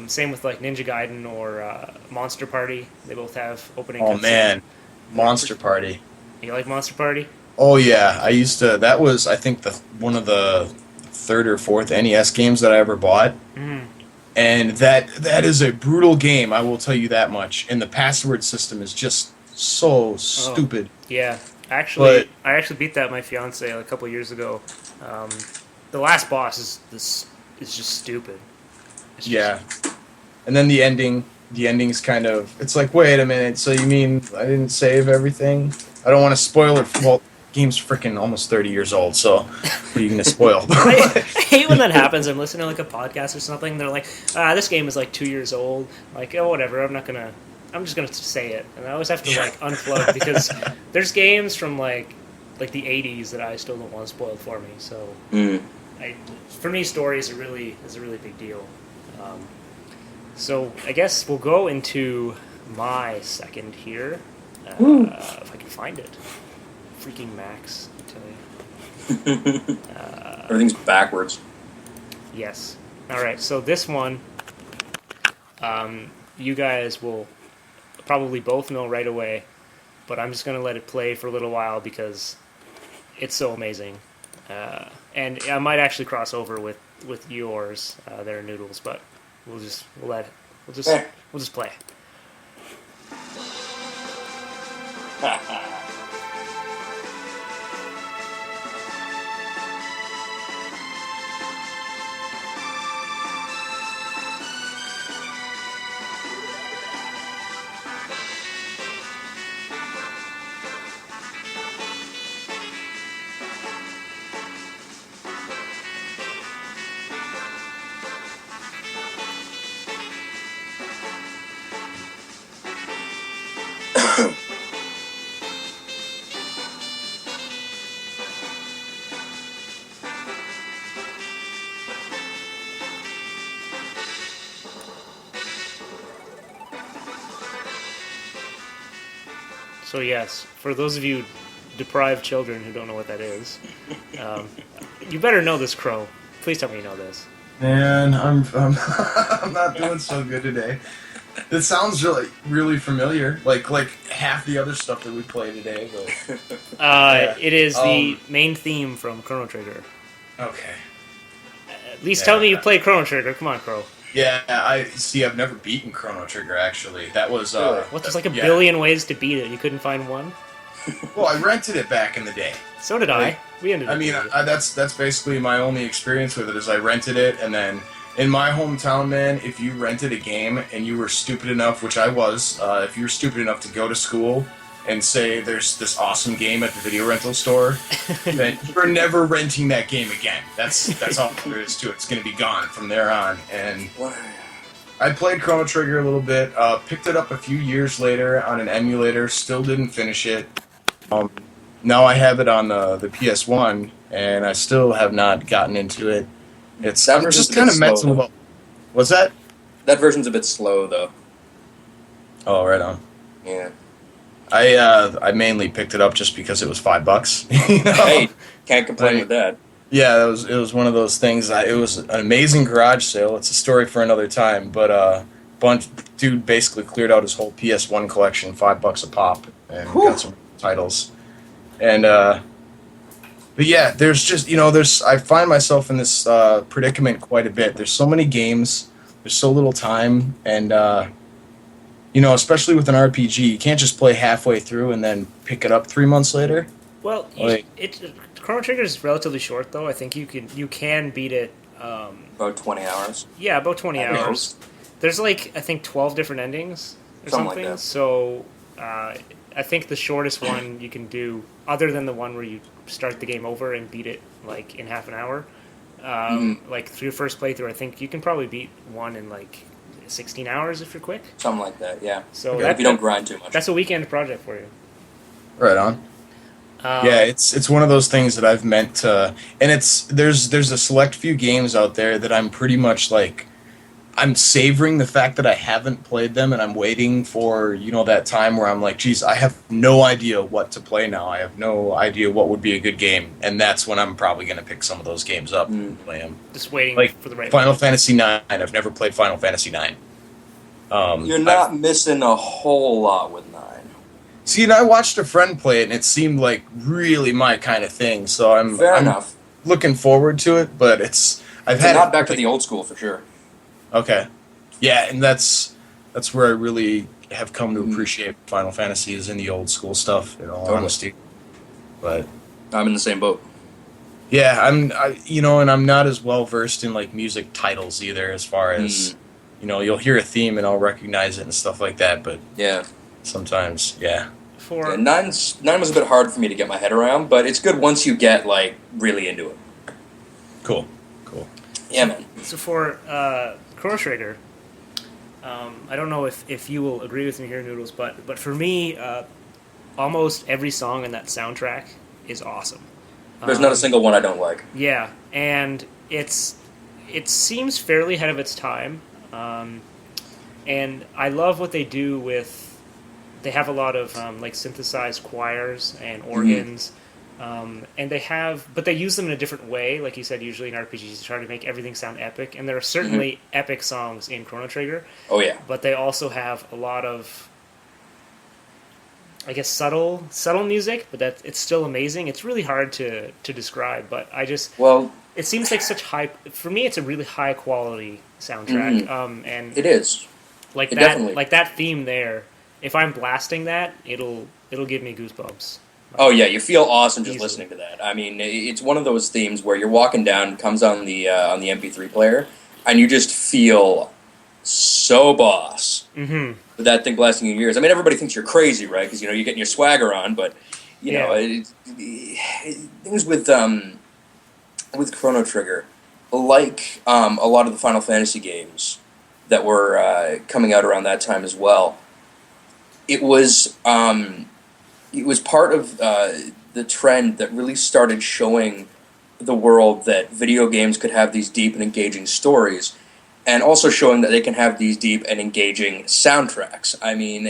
Same with like Ninja Gaiden or Monster Party. They both have opening cutscenes. Oh man, Monster Party. You like Monster Party? Oh yeah, I used to. That was, I think, one of the third or fourth NES games that I ever bought. And that is a brutal game, I will tell you that much. And the password system is just so stupid. Yeah, I actually beat that with my fiance a couple years ago. The last boss is just stupid. And then the ending's kind of, it's like, wait a minute, so you mean I didn't save everything? I don't want to spoil it. Well, the game's freaking almost 30 years old, so what are you going to spoil? I hate when that happens. I'm listening to like a podcast or something. They're like, this game is like 2 years old. Like, oh, whatever. I'm just gonna say it. And I always have to like unplug because there's games from like the 80s that I still don't want spoiled for me. So for me, story is a really big deal. So I guess we'll go into my second here, if I can find it. Freaking Max, I tell you. Everything's backwards. Yes. All right. So this one, you guys will probably both know right away, but I'm just gonna let it play for a little while because it's so amazing, and I might actually cross over with yours there, Noodles, but we'll just play. So yes, for those of you deprived children who don't know what that is, um, you better know this, Crow. Please tell me you know this. Man, I'm not doing so good today. It sounds really familiar, like half the other stuff that we play today. But yeah. It is the main theme from Chrono Trigger. Okay. At least tell me you played Chrono Trigger. Come on, Crow. Yeah, I see. I've never beaten Chrono Trigger actually. That was What? There's like a billion ways to beat it. You couldn't find one. Well, I rented it back in the day. So did I. We ended up. I mean, that's basically my only experience with it. Is I rented it, and then in my hometown, man, if you rented a game and you were stupid enough, which I was, if you were stupid enough to go to school and say there's this awesome game at the video rental store, then you're never renting that game again. That's all there is to it. It's going to be gone from there on. And I played Chrono Trigger a little bit, picked it up a few years later on an emulator, still didn't finish it. Now I have it on the PS1, and I still have not gotten into it. It's just kind of messing about. What's that? That version's a bit slow, though. Oh, right on. Yeah. I mainly picked it up just because it was $5. You know? Hey, can't complain with that. Yeah, it was one of those things. It was an amazing garage sale. It's a story for another time. But dude basically cleared out his whole PS1 collection, $5 a pop, and got some titles. And but yeah, there's just I find myself in this predicament quite a bit. There's so many games, there's so little time, and especially with an RPG, you can't just play halfway through and then pick it up 3 months later. Well, Chrono Trigger is relatively short, though. I think you can beat it. About 20 hours. Yeah, about 20 hours. There's I think 12 different endings or something. Like that. So I think the shortest one you can do, other than the one where you start the game over and beat it in half an hour, through your first playthrough, I think you can probably beat one in 16 hours if you're quick. Something like that, yeah. So if you don't grind too much. That's a weekend project for you. Right on. Yeah, it's one of those things that I've meant to, and there's a select few games out there that I'm pretty much I'm savoring the fact that I haven't played them, and I'm waiting for that time where I'm like, geez, I have no idea what to play now. I have no idea what would be a good game, and that's when I'm probably going to pick some of those games up and play them. Just waiting for the right Final Fantasy IX. I've never played Final Fantasy IX. You're not missing a whole lot with 9. See, and I watched a friend play it, and it seemed like really my kind of thing. So I'm looking forward to it, but it's not back to the old school for sure. Okay, yeah, and that's where I really have come to appreciate Final Fantasy is in the old school stuff. In all honesty, but I'm in the same boat. Yeah, and I'm not as well versed in music titles either. As far as you'll hear a theme and I'll recognize it and stuff like that. But yeah, sometimes, yeah. 9 was a bit hard for me to get my head around, but it's good once you get really into it. Cool. Yeah, man. So for Chrono Trigger, I don't know if you will agree with me here, Noodles, but for me, almost every song in that soundtrack is awesome. There's not a single one I don't like. Yeah, and it seems fairly ahead of its time, and I love what they do with. They have a lot of synthesized choirs and organs. And but they use them in a different way, like you said, usually in RPGs, to try to make everything sound epic. And there are certainly epic songs in Chrono Trigger. Oh, yeah. But they also have a lot of, I guess, subtle music, but it's still amazing. It's really hard to describe, but it seems like for me, it's a really high quality soundtrack. And it is. That theme there, if I'm blasting that, it'll give me goosebumps. Oh yeah, you feel awesome just listening to that. I mean, it's one of those themes where you're walking down, comes on the MP3 player, and you just feel so boss with that thing blasting in your ears. I mean, everybody thinks you're crazy, right? Because you're getting your swagger on, but things with Chrono Trigger, like a lot of the Final Fantasy games that were coming out around that time as well. it was part of the trend that really started showing the world that video games could have these deep and engaging stories, and also showing that they can have these deep and engaging soundtracks. I mean,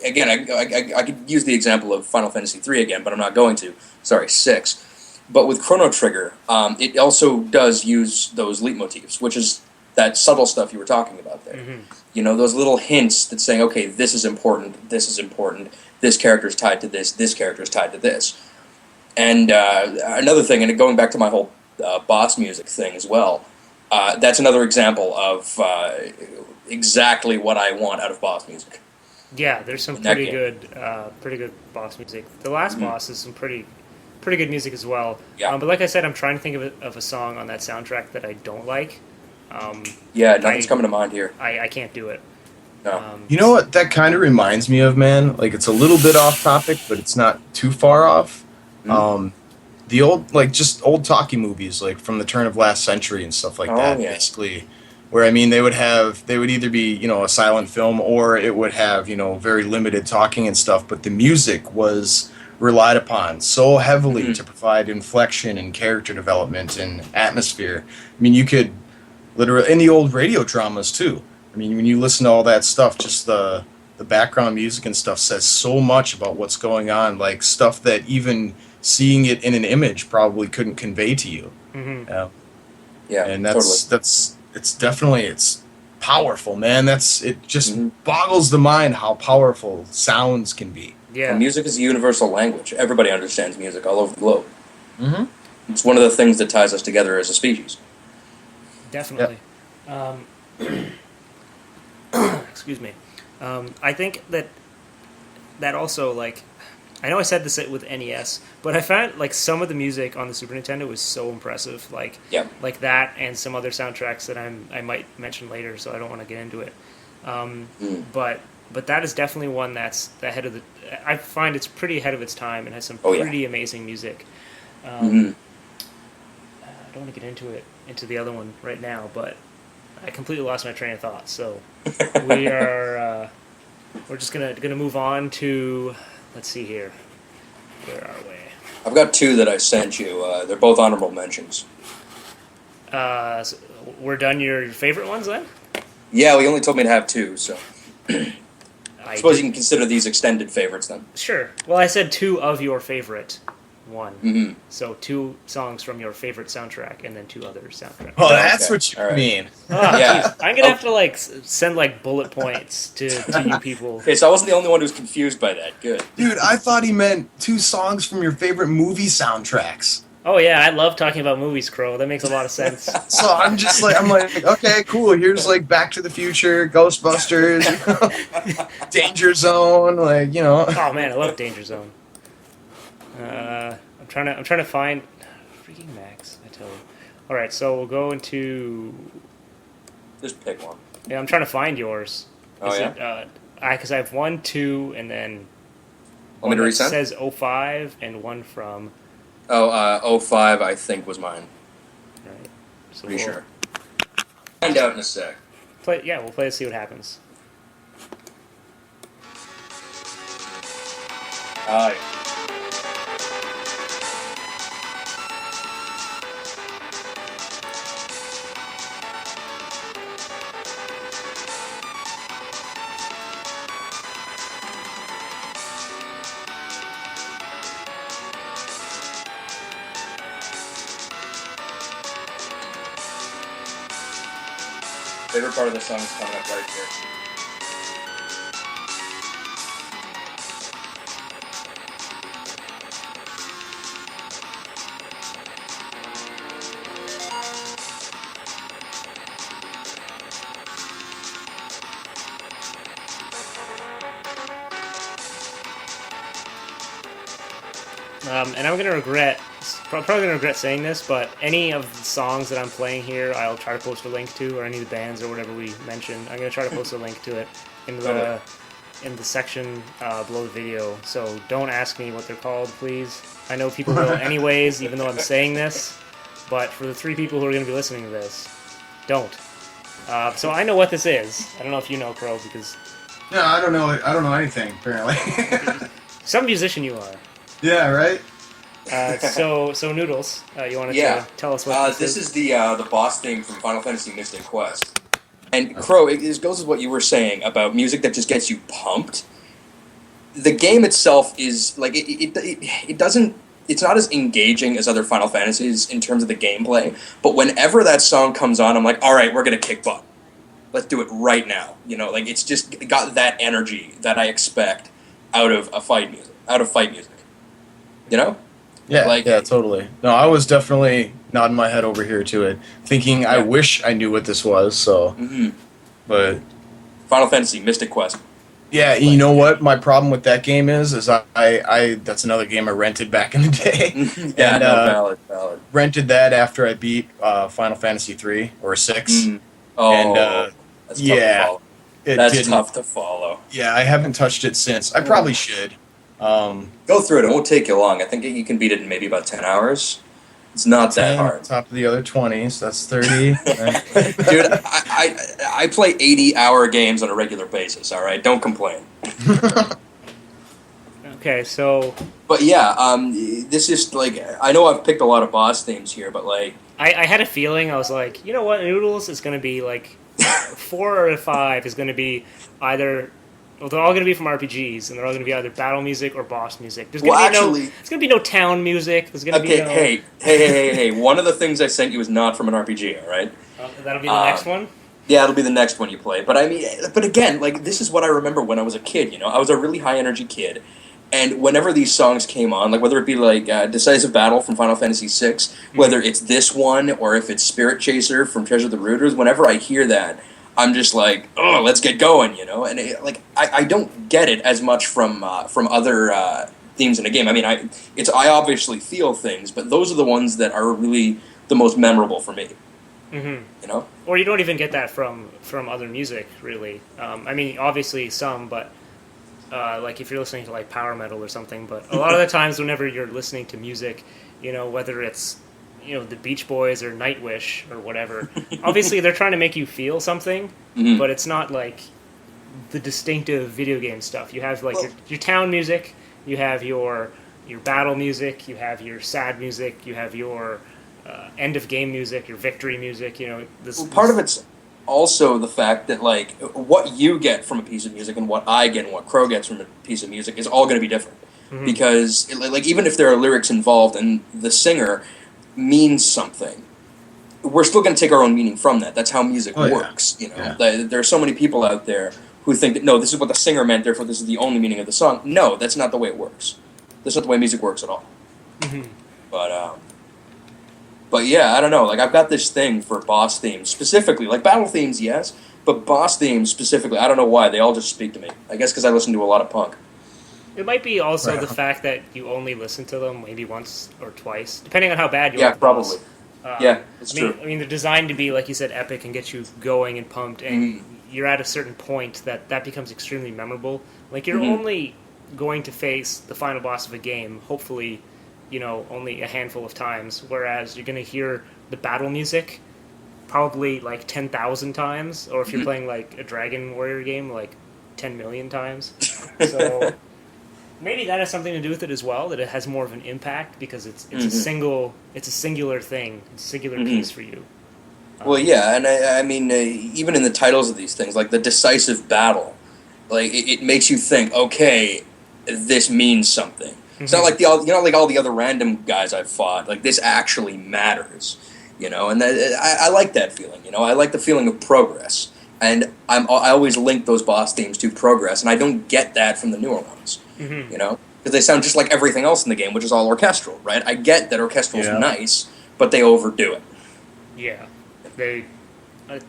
again, I could use the example of Final Fantasy III again, but I'm not going to. Sorry, 6. But with Chrono Trigger, it also does use those leitmotifs, which is that subtle stuff you were talking about there. Mm-hmm. You know, those little hints that saying, okay, this is important, this character's tied to this character's tied to this. And another thing, and going back to my whole boss music thing as well, that's another example of exactly what I want out of boss music. Yeah, there's some pretty good boss music. The last boss is some pretty good music as well. Yeah. But like I said, I'm trying to think of a song on that soundtrack that I don't like. Yeah, nothing's coming to mind here. I can't do it. No. You know what that kind of reminds me of, man? Like, it's a little bit off topic, but it's not too far off. The old, like, just old talkie movies, like, from the turn of last century and stuff like that, basically. Where, I mean, they would either be, you know, a silent film, or it would have, you know, very limited talking and stuff, but the music was relied upon so heavily to provide inflection and character development and atmosphere. I mean, you could literally, in the old radio dramas, too. I mean, when you listen to all that stuff, just the background music and stuff says so much about what's going on, like stuff that even seeing it in an image probably couldn't convey to you. Mm-hmm. Yeah, and totally. it's powerful, man. It just boggles the mind how powerful sounds can be. Yeah, well, music is a universal language. Everybody understands music all over the globe. Mm-hmm. It's one of the things that ties us together as a species. Definitely. Yep. Excuse me. I think that also, like, I know I said this with NES, but I found, like, some of the music on the Super Nintendo was so impressive. Like, like that and some other soundtracks that I might mention later, so I don't want to get into it. But that is definitely one that's ahead of the... I find it's pretty ahead of its time and has some pretty amazing music. I don't want to get into the other one right now, but I completely lost my train of thought. So we're just gonna move on to, let's see here. Where are we? I've got 2 that I sent you. They're both honorable mentions. So we're done. Your favorite ones then? Yeah, well, you only told me to have 2, so I suppose you can consider these extended favorites then. Sure. Well, I said 2 of your favorite one. Mm-hmm. So 2 songs from your favorite soundtrack, and then 2 other soundtracks. Oh, that's what you mean. Yeah. I'm gonna have to, like, send, like, bullet points to you people. Okay, so I wasn't the only one who was confused by that. Good. Dude, I thought he meant 2 songs from your favorite movie soundtracks. Oh yeah, I love talking about movies, Crow. That makes a lot of sense. So I'm like, okay, cool. Here's, like, Back to the Future, Ghostbusters, Danger Zone, like, you know. Oh man, I love Danger Zone. I'm trying to find freaking Max. I tell you. All right, so we'll go into. Just pick one. Yeah, I'm trying to find yours. Oh yeah. Because I have 1, 2, and then. Want me to resend? It says 05 and one from. 05 I think was mine. Right. So Pretty sure. Find out in a sec. We'll play to see what happens. Aye. Favorite part of the song is coming up right here. And I'm probably gonna regret saying this, but any of the songs that I'm playing here, I'll try to post a link to, or any of the bands or whatever we mentioned. I'm gonna try to post a link to it in the section below the video. So don't ask me what they're called, please. I know people will anyways, even though I'm saying this. But for the 3 people who are gonna be listening to this, don't. So I know what this is. I don't know if you know, Crow, because No, I don't know. I don't know anything apparently. Some musician you are. Yeah, right. So Noodles, you wanted Yeah. to tell us what This is the boss theme from Final Fantasy Mystic Quest. And Crow, it goes with what you were saying about music that just gets you pumped. The game itself is like it doesn't. It's not as engaging as other Final Fantasies in terms of the gameplay. But whenever that song comes on, I'm like, all right, we're gonna kick butt. Let's do it right now. You know, like it's just got that energy that I expect out of fight music. You know? Yeah, Like, yeah, totally. No, I was definitely nodding my head over here to it, thinking I Yeah. wish I knew what this was. So, hmm but Final Fantasy Mystic Quest. yeah, you know what? My problem with that game is I that's another game I rented back in the day, Yeah, and no, valid. rented that after I beat Final Fantasy 3 or 6, Mm. Oh, and that's tough to yeah, follow. it That's didn't. tough to follow. Yeah, I haven't touched it since. I probably should. Go through it. It won't take you long. I think you can beat it in maybe about 10 hours. It's not that 10 hard. top of the other 20s. That's 30. Dude, I play 80-hour games on a regular basis, all right? Don't complain. Okay, so But yeah, this is like, I know I've picked a lot of boss themes here, but like, I had a feeling. I was like, you know what, Noodles is going to be like 4 or 5 is going to be either. Well, they're all going to be from RPGs, and they're all going to be either battle music or boss music. There's going to be there's going to be no town music. There's going to be no. Hey. One of the things I sent you is not from an RPG, all right? That'll be the next one. Yeah, it'll be the next one you play. But I mean, but again, like this is what I remember when I was a kid. You know, I was a really high energy kid, and whenever these songs came on, like whether it be like Decisive Battle from Final Fantasy VI, whether it's this one or if it's Spirit Chaser from Treasure of the Rooters, whenever I hear that, I'm just like, oh, let's get going, you know. And I don't get it as much from other themes in a game. I mean, I obviously feel things, but those are the ones that are really the most memorable for me. Mm-hmm. You know, or you don't even get that from other music, really. I mean, obviously some, but like if you're listening to like power metal or something. But a lot of the times, whenever you're listening to music, you know, whether it's the Beach Boys or Nightwish or whatever, obviously they're trying to make you feel something, but it's not like the distinctive video game stuff. You have like your town music, you have your battle music, you have your sad music, you have your end of game music, your victory music. You know, part of it's also the fact that like what you get from a piece of music and what I get and what Crow gets from a piece of music is all going to be different because like even if there are lyrics involved and the singer means something, we're still going to take our own meaning from that. That's how music works. You know, there are so many people out there who think that no, this is what the singer meant, therefore this is the only meaning of the song. No, that's not the way it works. That's not the way music works at all. But yeah, I don't know. Like I've got this thing for boss themes specifically, like battle themes, yes, but boss themes specifically. I don't know why they all just speak to me. I guess because I listen to a lot of punk. It might be also the fact that you only listen to them maybe once or twice, depending on how bad you are. Yeah, probably. It's true. I mean, they're designed to be, like you said, epic and get you going and pumped, and you're at a certain point that becomes extremely memorable. Like, you're only going to face the final boss of a game, hopefully, only a handful of times, whereas you're going to hear the battle music probably, like, 10,000 times, or if you're playing, like, a Dragon Warrior game, like, 10 million times. So maybe that has something to do with it as well, that it has more of an impact because it's a singular thing, it's a singular piece for you. Well, yeah, and I mean, even in the titles of these things, like the decisive battle, like it makes you think, okay, this means something. It's not like like all the other random guys I've fought. Like this actually matters, and I like that feeling. I like the feeling of progress, and I always link those boss themes to progress, and I don't get that from the newer ones. Because they sound just like everything else in the game, which is all orchestral, right? I get that orchestral's nice, but they overdo it. Yeah,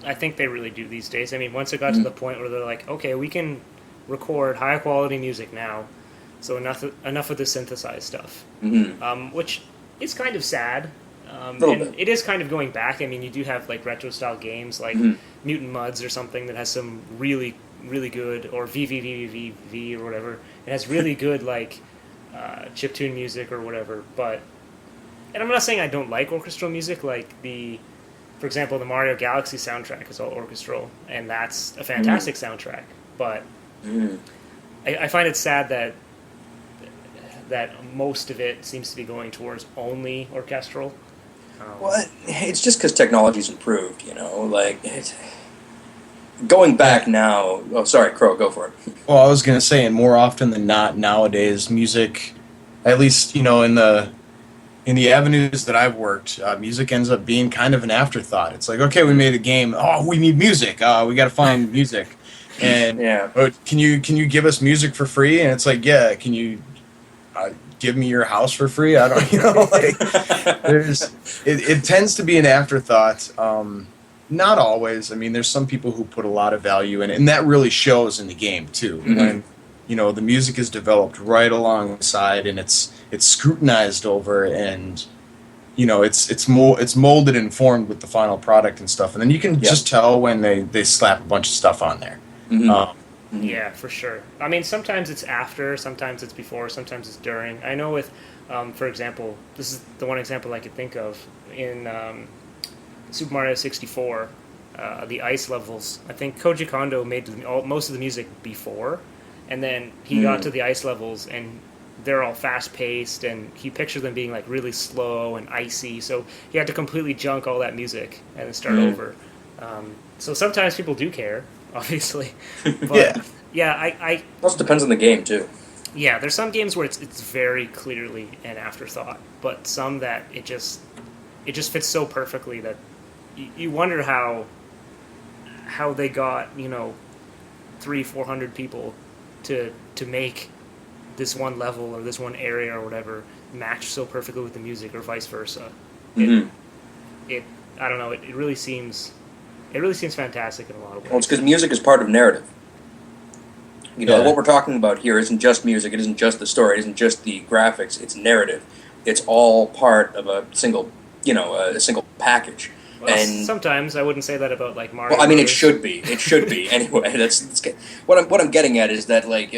I think they really do these days. I mean, once it got to the point where they're like, okay, we can record high quality music now, so enough of the synthesized stuff, which is kind of sad. And it is kind of going back. I mean, you do have like retro style games like Mutant Mudds or something that has some really, really good, or VVVVV or whatever. It has really good like chiptune music or whatever. And I'm not saying I don't like orchestral music. Like for example, the Mario Galaxy soundtrack is all orchestral, and that's a fantastic soundtrack. But Mm. I find it sad that most of it seems to be going towards only orchestral. Well, it's just because technology's improved, like going back now. Oh, sorry, Crow, go for it. Well, I was going to say, and more often than not nowadays, music, at least in the avenues that I've worked, music ends up being kind of an afterthought. It's like, okay, we made a game. Oh, we need music. We got to find music. And Yeah. can you give us music for free? And it's like, yeah. Can you give me your house for free? I don't, like it tends to be an afterthought. Not always. I mean, there's some people who put a lot of value in it, and that really shows in the game too. When the music is developed right alongside, and it's scrutinized over, and it's molded and formed with the final product and stuff. And then you can just tell when they slap a bunch of stuff on there. Yeah, for sure. I mean, sometimes it's after, sometimes it's before, sometimes it's during. I know with, for example, this is the one example I could think of in Super Mario 64, the ice levels. I think Koji Kondo made most of the music before, and then he got to the ice levels, and they're all fast-paced, and he pictured them being like really slow and icy, so he had to completely junk all that music and then start over. So sometimes people do care, obviously. But I also depends on the game too. Yeah, there's some games where it's very clearly an afterthought, but some that it just fits so perfectly that you wonder how they got 300-400 people to make this one level or this one area or whatever match so perfectly with the music, or vice versa. It I don't know. It really seems fantastic in a lot of ways. Well, it's because music is part of narrative. What we're talking about here isn't just music. It isn't just the story. It isn't just the graphics. It's narrative. It's all part of a single, a single package. Well, and sometimes I wouldn't say that about like Mario. Well, I mean, Brothers. it should be. It should be anyway. That's what I'm getting at is that like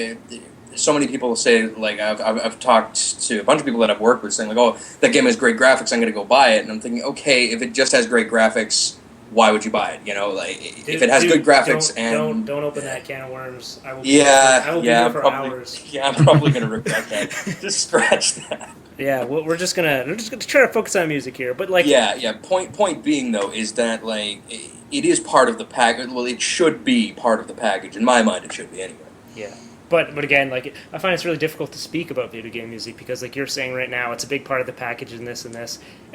so many people say, like I've talked to a bunch of people that I've worked with saying like, oh, that game has great graphics, I'm going to go buy it. And I'm thinking, okay, if it just has great graphics, why would you buy it? If it has good graphics don't open that can of worms. I will be there for hours. Yeah, I'm probably going to regret that. Just scratch that. Yeah, well, we're just gonna try to focus on music here, but like Point being though is that like it is part of the package. Well, it should be part of the package. In my mind, it should be anyway. Yeah, but again, like I find it's really difficult to speak about video game music because, like you're saying right now, it's a big part of the package and this, and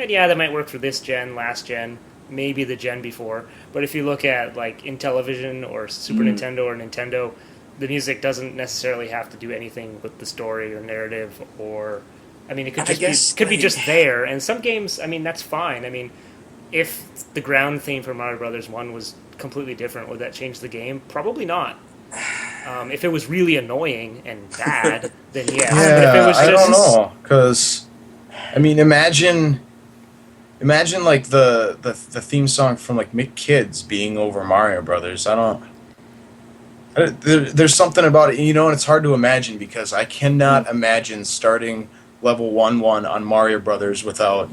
yeah, that might work for this gen, last gen, maybe the gen before. But if you look at like in television or Super Nintendo or Nintendo, the music doesn't necessarily have to do anything with the story or narrative or. I mean, it could just be just there. And some games, I mean, that's fine. I mean, if the ground theme for Mario Brothers 1 was completely different, would that change the game? Probably not. If it was really annoying and bad, then yes. Yeah, but if it was I don't know, because I mean, imagine like the theme song from like McKids being over Mario Brothers. There's something about it, and it's hard to imagine because I cannot imagine starting level 1-1 on Mario Brothers without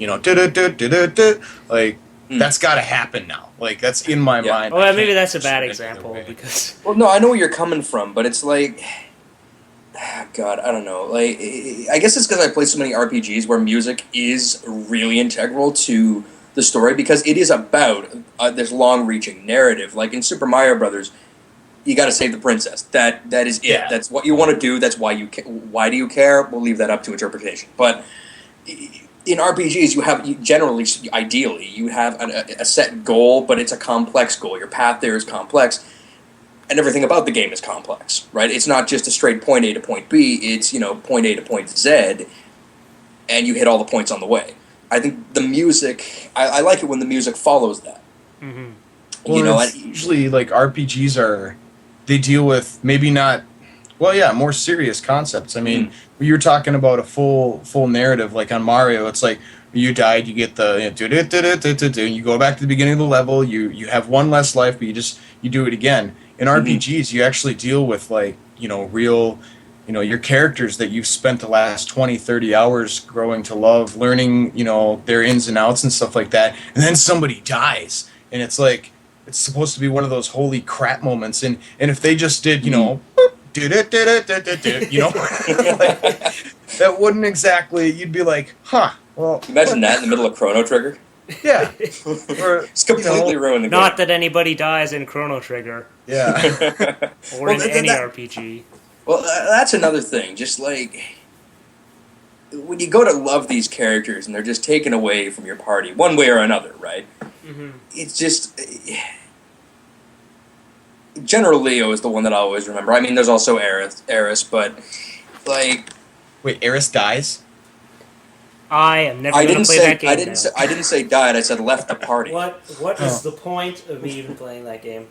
like that's got to happen now. Like that's in my mind. Well, maybe that's a bad example because. Well, no, I know where you're coming from, but it's like, God, I don't know. Like, I guess it's because I play so many RPGs where music is really integral to the story because it is about this long-reaching narrative. Like in Super Mario Brothers. You got to save the princess. That is it. Yeah. That's what you want to do. That's why you. Why do you care? We'll leave that up to interpretation. But in RPGs, ideally, you have a set goal, but it's a complex goal. Your path there is complex, and everything about the game is complex, right? It's not just a straight point A to point B. It's point A to point Z, and you hit all the points on the way. I think the music. I like it when the music follows that. Mm-hmm. Well, usually like RPGs they deal with maybe not, more serious concepts. I mean, you're talking about a full narrative, like on Mario, it's like you died, you get the and you go back to the beginning of the level, you have one less life, but you do it again. In RPGs, you actually deal with like, real, your characters that you've spent the last 20, 30 hours growing to love, learning, their ins and outs and stuff like that, and then somebody dies, and it's like, it's supposed to be one of those holy crap moments, and if they just did, you know, like, that wouldn't exactly. You'd be like, huh? Well, Imagine that in the middle of Chrono Trigger. yeah, or It's completely ruined the game. Not that anybody dies in Chrono Trigger yeah. or in any RPG. Well, that's another thing. Just like when you go to love these characters and they're just taken away from your party one way or another, right? Mm-hmm. It's just General Leo is the one that I always remember. I mean, there's also Eris, but like, Wait, Eris dies? I am never going to play that game. I didn't say died. I said left the party. What is the point of me even playing that game?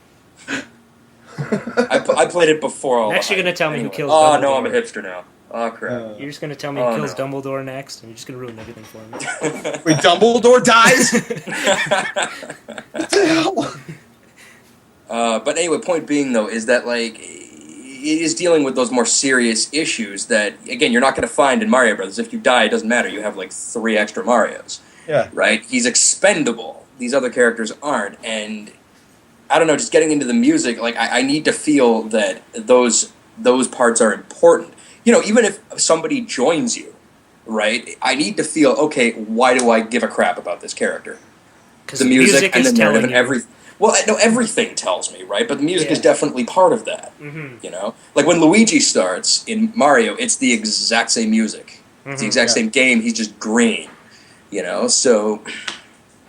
I played it before. Next, you're going to tell me who kills Oh Dumbledore. no, I'm a hipster now. Oh crap! You're just going to tell me who kills Dumbledore next, and you're just going to ruin everything for me. Wait, Dumbledore dies? What the hell? But anyway, point being though is that like it is dealing with those more serious issues that again you're not going to find in Mario Brothers. If you die, it doesn't matter. You have like 3 extra Marios. Yeah. Right. He's expendable. These other characters aren't, and I don't know. Just getting into the music, like I need to feel that those parts are important. You know, even if somebody joins you, right? I need to feel okay. Why do I give a crap about this character? Because the music and is the narrative telling and you. Well, no, everything tells me, right? But the music is definitely part of that. Mm-hmm. You know, like when Luigi starts in Mario, it's the exact same music. It's the exact same game. He's just green. You know, so.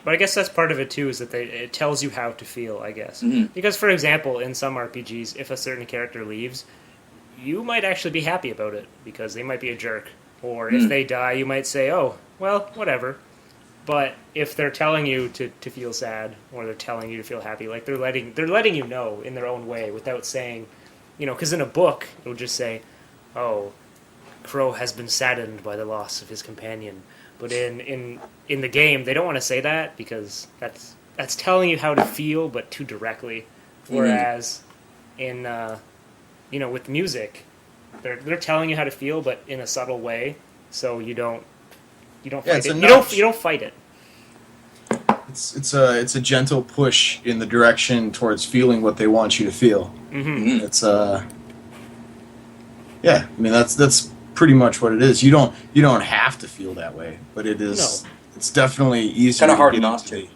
But I guess that's part of it too, is that it tells you how to feel, I guess. Mm-hmm. Because, for example, in some RPGs, if a certain character leaves, you might actually be happy about it, because they might be a jerk. Or if they die, you might say, oh, well, whatever. But if they're telling you to feel sad, or they're telling you to feel happy, like they're letting you know in their own way without saying, you know, because in a book, it'll just say, oh, Crow has been saddened by the loss of his companion. But in the game, they don't want to say that because that's telling you how to feel, but too directly. Whereas in you know, with music, they're telling you how to feel, but in a subtle way, so you don't fight it. You don't fight it. It's a gentle push in the direction towards feeling what they want you to feel. Mm-hmm. It's yeah. I mean that's pretty much what it is. You don't have to feel that way, but it is. No. It's definitely easier. Kind of hard not to.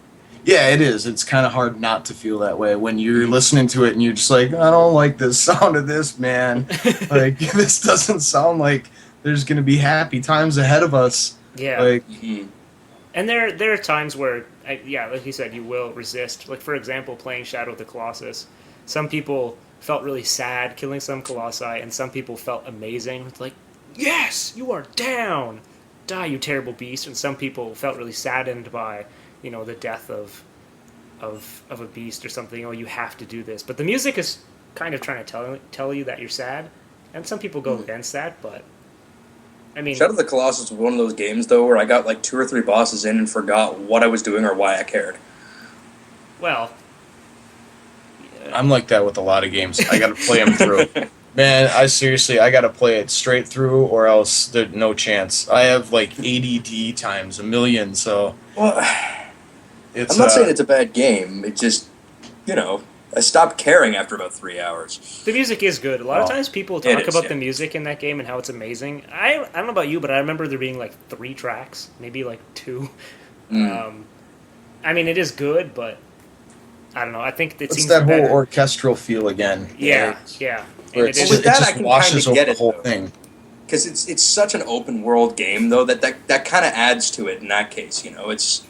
Yeah, it is. It's kind of hard not to feel that way when you're listening to it and you're just like, I don't like the sound of this, man. Like, this doesn't sound like there's going to be happy times ahead of us. Yeah. Like, and there are times where, like you said, you will resist. Like, for example, playing Shadow of the Colossus. Some people felt really sad killing some Colossi, and some people felt amazing. It's like, yes, you are down. Die, you terrible beast. And some people felt really saddened by, you know, the death of a beast or something. Oh, you have to do this. But the music is kind of trying to tell you that you're sad, and some people go against that. But I mean, Shadow of the Colossus was one of those games though where I got like 2 or 3 bosses in and forgot what I was doing or why I cared. Well, I'm like that with a lot of games. I got to play them through. Man, I got to play it straight through, or else there's no chance. I have like ADD times a million, so. Well, I'm not saying it's a bad game. It just, you know, I stopped caring after about 3 hours. The music is good. A lot of times people talk about the music in that game and how it's amazing. I don't know about you, but I remember there being like 3 tracks, maybe like 2. I mean, it is good, but I don't know. I think it seems that better. whole orchestral feel again. Yeah. Where it just washes over the whole thing. Because it's such an open world game, though, that kind of adds to it in that case. You know, it's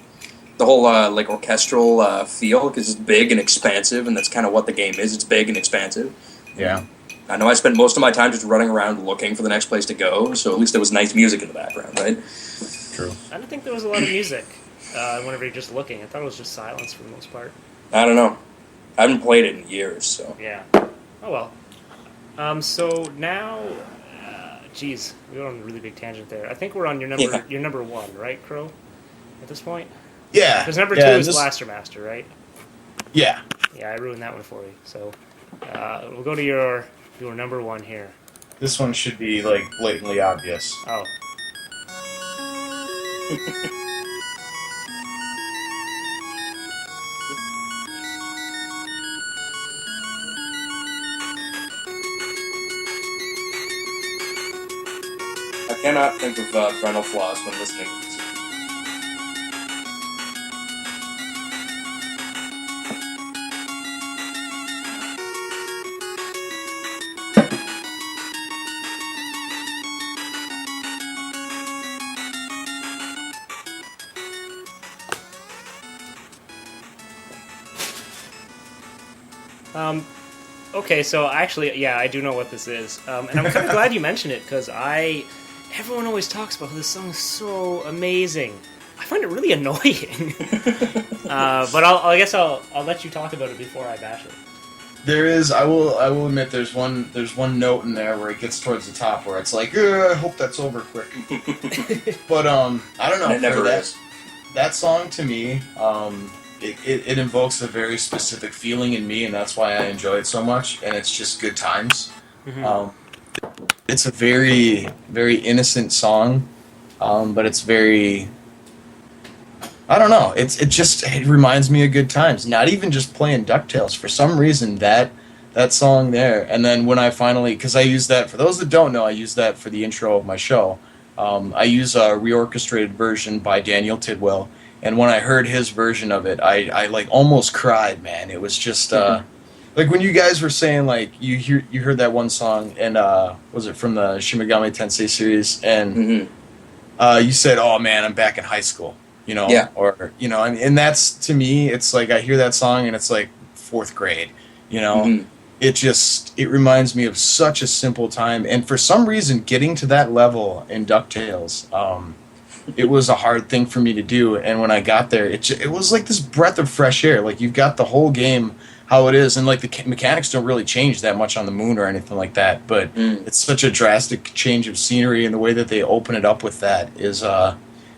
the whole like orchestral feel, because it's big and expansive, and that's kind of what the game is. It's big and expansive. Yeah. I know I spent most of my time just running around looking for the next place to go, so at least there was nice music in the background, right? True. I don't think there was a lot of music whenever you're just looking. I thought it was just silence for the most part. I don't know. I haven't played it in years, so. Yeah. Oh, well. So now, geez, we went on a really big tangent there. I think we're on your number 1, right, Crow? At this point? Yeah. Because number 2 is Blaster Master, right? Yeah. Yeah, I ruined that one for you. So we'll go to your number 1 here. This one should be like blatantly obvious. Oh. cannot think of parental flaws when listening to this. Okay, so actually, yeah, I do know what this is, and I'm kind of glad you mentioned it because everyone always talks about how this song is so amazing. I find it really annoying, but I guess I'll let you talk about it before I bash it. There is. I will admit. There's one note in there where it gets towards the top where it's like, I hope that's over quick. But I don't know. And it never is. That song to me, it invokes a very specific feeling in me, and that's why I enjoy it so much. And it's just good times. Mm-hmm. It's a very, very innocent song, but it's very. I don't know. It reminds me of good times. Not even just playing DuckTales. For some reason, that song there, and then when I finally, because I use that for those that don't know, I use that for the intro of my show. I use a reorchestrated version by Daniel Tidwell, and when I heard his version of it, I like almost cried, man. It was just like when you guys were saying like you heard that one song, and was it from the Shin Megami Tensei series, and you said, "Oh man, I'm back in high school." You know, yeah. Or you know, and that's to me, it's like I hear that song and it's like 4th grade. You know, it reminds me of such a simple time, and for some reason, getting to that level in DuckTales, it was a hard thing for me to do. And when I got there, it was like this breath of fresh air. Like you've got the whole game how it is, and like the mechanics don't really change that much on the moon or anything like that. But it's such a drastic change of scenery, and the way that they open it up with that is.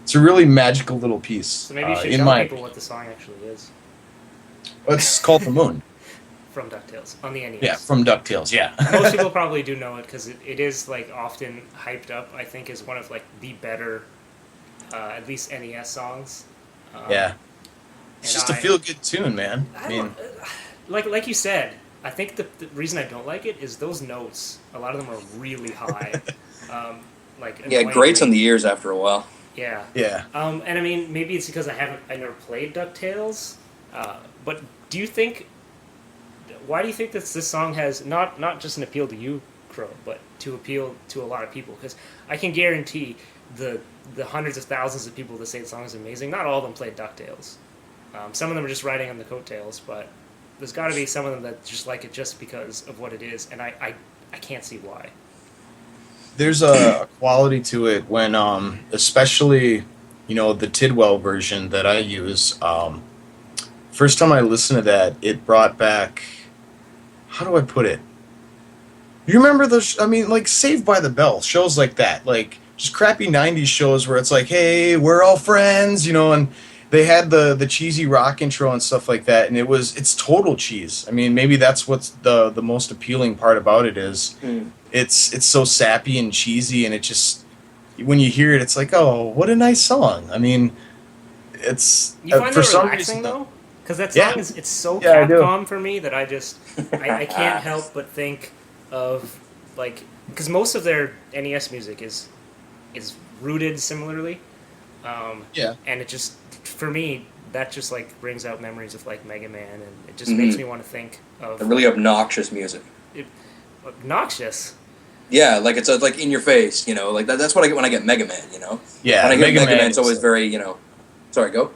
It's a really magical little piece. So maybe you should tell people what the song actually is. It's called The Moon. From DuckTales, on the NES. Yeah, from DuckTales, yeah. Most people probably do know it, because it is like often hyped up, I think, as one of like the better, at least NES songs. Yeah. It's just a feel-good tune, man. I mean, like you said, I think the reason I don't like it is those notes, a lot of them are really high. It grates on the ears after a while. Yeah. Yeah. And I mean, maybe it's because I never played DuckTales. But why do you think that this song has not just an appeal to you, Crow, but to appeal to a lot of people? Because I can guarantee the hundreds of thousands of people that say the song is amazing, not all of them played DuckTales. Some of them are just riding on the coattails, but there's got to be some of them that just like it just because of what it is, and I can't see why. There's a quality to it when, especially, you know, the Tidwell version that I use. First time I listened to that, it brought back. How do I put it? You remember those? I mean, like Saved by the Bell shows like that, like just crappy '90s shows where it's like, hey, we're all friends, you know, and they had the cheesy rock intro and stuff like that, and it's total cheese. I mean, maybe that's what's the most appealing part about it is. It's so sappy and cheesy, and it just when you hear it, it's like, oh, what a nice song. I mean, it's you find for that some relaxing reason, though, because that song it's so I Capcom for me that I can't help but think of like because most of their NES music is rooted similarly, and it just for me that just like brings out memories of like Mega Man, and it just makes me want to think of the really obnoxious music. Obnoxious. Yeah, like it's like in your face, you know, like that's what I get when I get Mega Man, you know. Yeah, when I get Mega Man, it's always very, you know. Sorry, go.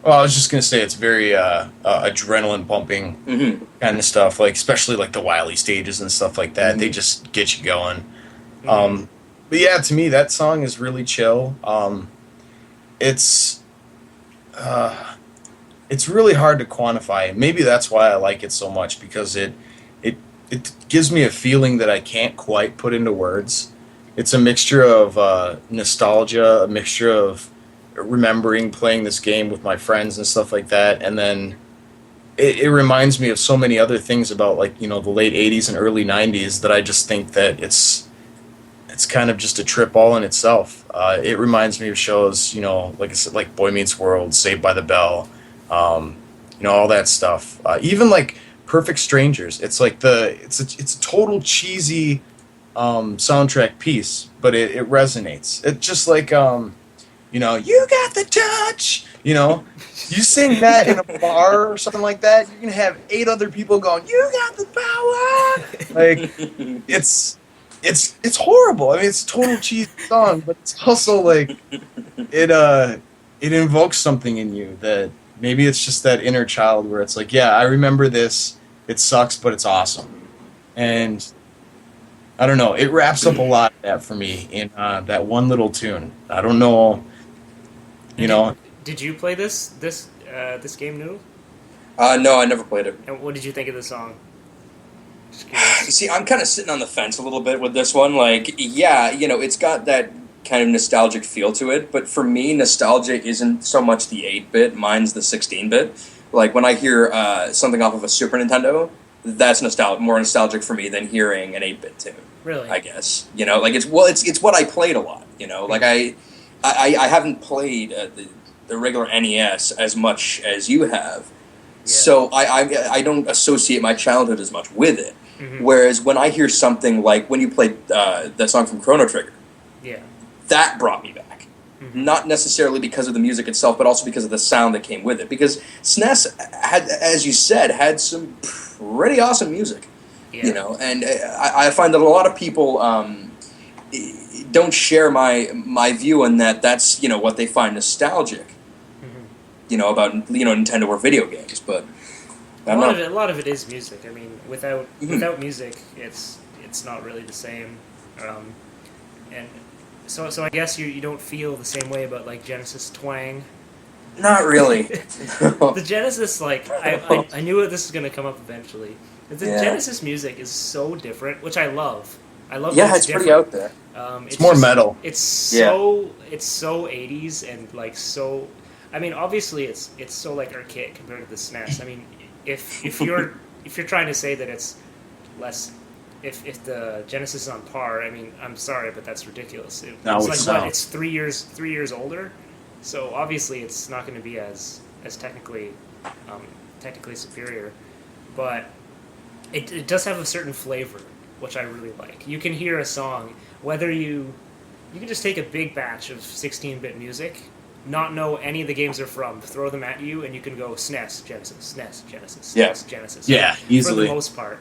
Well, I was just gonna say it's very adrenaline pumping kind of stuff, like especially like the Wily stages and stuff like that. They just get you going. But yeah, to me that song is really chill. It's really hard to quantify. Maybe that's why I like it so much, because it gives me a feeling that I can't quite put into words. It's a mixture of nostalgia, a mixture of remembering playing this game with my friends and stuff like that, and then it reminds me of so many other things about, like, you know, the late 80s and early 90s that I just think that it's kind of just a trip all in itself. It reminds me of shows, you know, like I said, like Boy Meets World, Saved by the Bell, you know, all that stuff. Even like Perfect Strangers. It's like it's a total cheesy soundtrack piece, but it resonates. It's just like you know, you got the touch. You know, you sing that in a bar or something like that, you're gonna have 8 other people going, "You got the power!" Like it's horrible. I mean, it's a total cheesy song, but it's also like it invokes something in you that maybe it's just that inner child where it's like, yeah, I remember this. It sucks, but it's awesome, and I don't know. It wraps up a lot of that for me in that one little tune. I don't know, you know. Did you play this game, Noodle? No, I never played it. And what did you think of the song? You see, I'm kind of sitting on the fence a little bit with this one. Like, yeah, you know, it's got that kind of nostalgic feel to it, but for me, nostalgia isn't so much the 8-bit, mine's the 16-bit. Like, when I hear something off of a Super Nintendo, that's more nostalgic for me than hearing an 8-bit tune. Really? I guess. You know, like, it's what I played a lot, you know? Like, I haven't played the regular NES as much as you have, so I don't associate my childhood as much with it. Mm-hmm. Whereas when I hear something like when you played that song from Chrono Trigger, that brought me back. Mm-hmm. Not necessarily because of the music itself, but also because of the sound that came with it. Because SNES had, as you said, had some pretty awesome music. Yeah. You know, and I find that a lot of people don't share my view on that. That's, you know, what they find nostalgic. You know, about, you know, Nintendo or video games, but a lot of it is music. I mean, without music, it's not really the same. And so I guess you don't feel the same way about like Genesis twang. Not really. The Genesis, like I knew this was going to come up eventually. The Genesis music is so different, which I love. Yeah, it's pretty out there. It's more metal. It's so 80s and like so. I mean, obviously, it's so like archaic compared to the SNES. I mean, if you're trying to say that it's less, if the Genesis is on par, I mean, I'm sorry, but that's ridiculous. It's like what? It's 3 years older, so obviously it's not going to be as technically superior, but it does have a certain flavor which I really like. You can hear a song whether you can just take a big batch of 16-bit music. Not know any of the games they're from, throw them at you, and you can go SNES, Genesis, SNES, Genesis, SNES, Genesis. Yeah, easily. For the most part.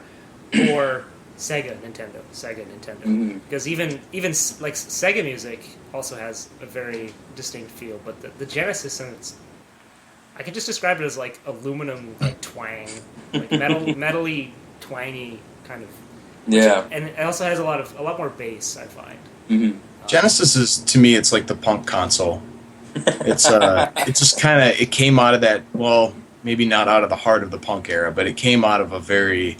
Or Sega, Nintendo. Mm-hmm. Because even like Sega music also has a very distinct feel, but the Genesis, and I can just describe it as like aluminum like twang, like metally twangy kind of. Yeah. And it also has a lot more bass, I find. Mm-hmm. Genesis is, to me, it's like the punk console. It's it just kind of, it came out of that, well, maybe not out of the heart of the punk era, but it came out of a very,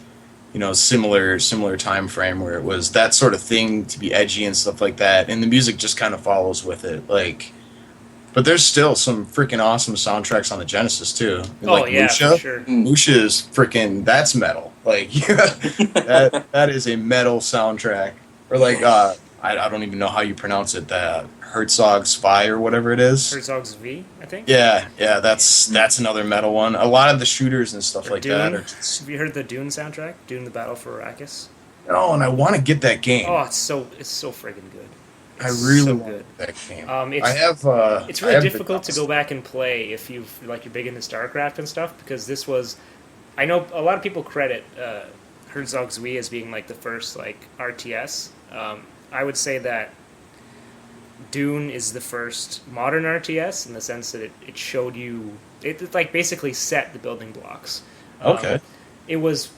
you know, similar time frame where it was that sort of thing to be edgy and stuff like that, and the music just kind of follows with it. Like, but there's still some freaking awesome soundtracks on the Genesis too. Like Musha, for sure. Musha is freaking, that's metal. Like that is a metal soundtrack. Or like I don't even know how you pronounce it. The Herzog's V or whatever it is. Herzog's V, I think. Yeah, that's another metal one. A lot of the shooters and stuff like Dune. that. Have you heard the Dune soundtrack? Dune: The Battle for Arrakis. No, and I want to get that game. Oh, it's so friggin' good. I really want that game. It's really difficult to go back and play if you're big into StarCraft and stuff, because this was. I know a lot of people credit Herzog's V as being like the first like RTS. I would say that Dune is the first modern RTS in the sense that it showed you, it like basically set the building blocks. Okay. It was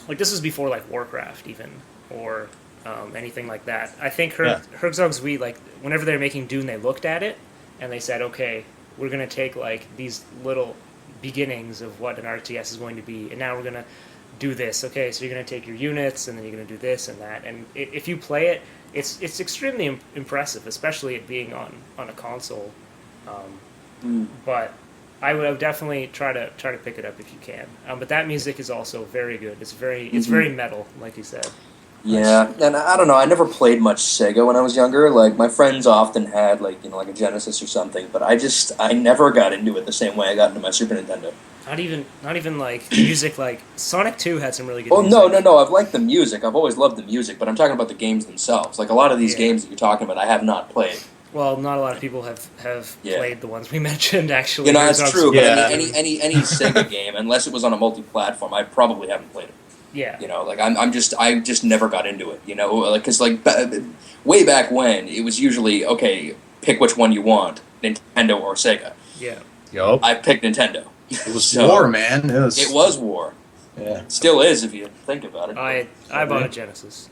like, this was before like Warcraft even, or anything like that. I think Herzog's V, like whenever they're making Dune, they looked at it and they said, okay, we're going to take like these little beginnings of what an RTS is going to be, and now we're going to do this. Okay, so you're going to take your units and then you're going to do this and that, and if you play it, it's extremely impressive, especially it being on a console. But I would definitely try to pick it up if you can. But that music is also very good. It's very metal, like you said. Yeah, and I don't know. I never played much Sega when I was younger. Like my friends often had like a Genesis or something, but I never got into it the same way I got into my Super Nintendo. Not even like music. Like Sonic 2 had some really good. Oh music. no! I've liked the music. I've always loved the music, but I'm talking about the games themselves. Like a lot of these Yeah. games that you're talking about, I have not played. Well, not a lot of people have Yeah. played the ones we mentioned. Actually, You know, There's that's not- true. But Yeah. I mean, any Sega game, unless it was on a multi-platform, I probably haven't played it. Yeah. You know, like I just never got into it. You know, like because like way back when it was usually okay, pick which one you want, Nintendo or Sega. Yeah. Yup. I picked Nintendo. It was So- war, man. It was war. Yeah. Still is if you think about it. I bought a Genesis.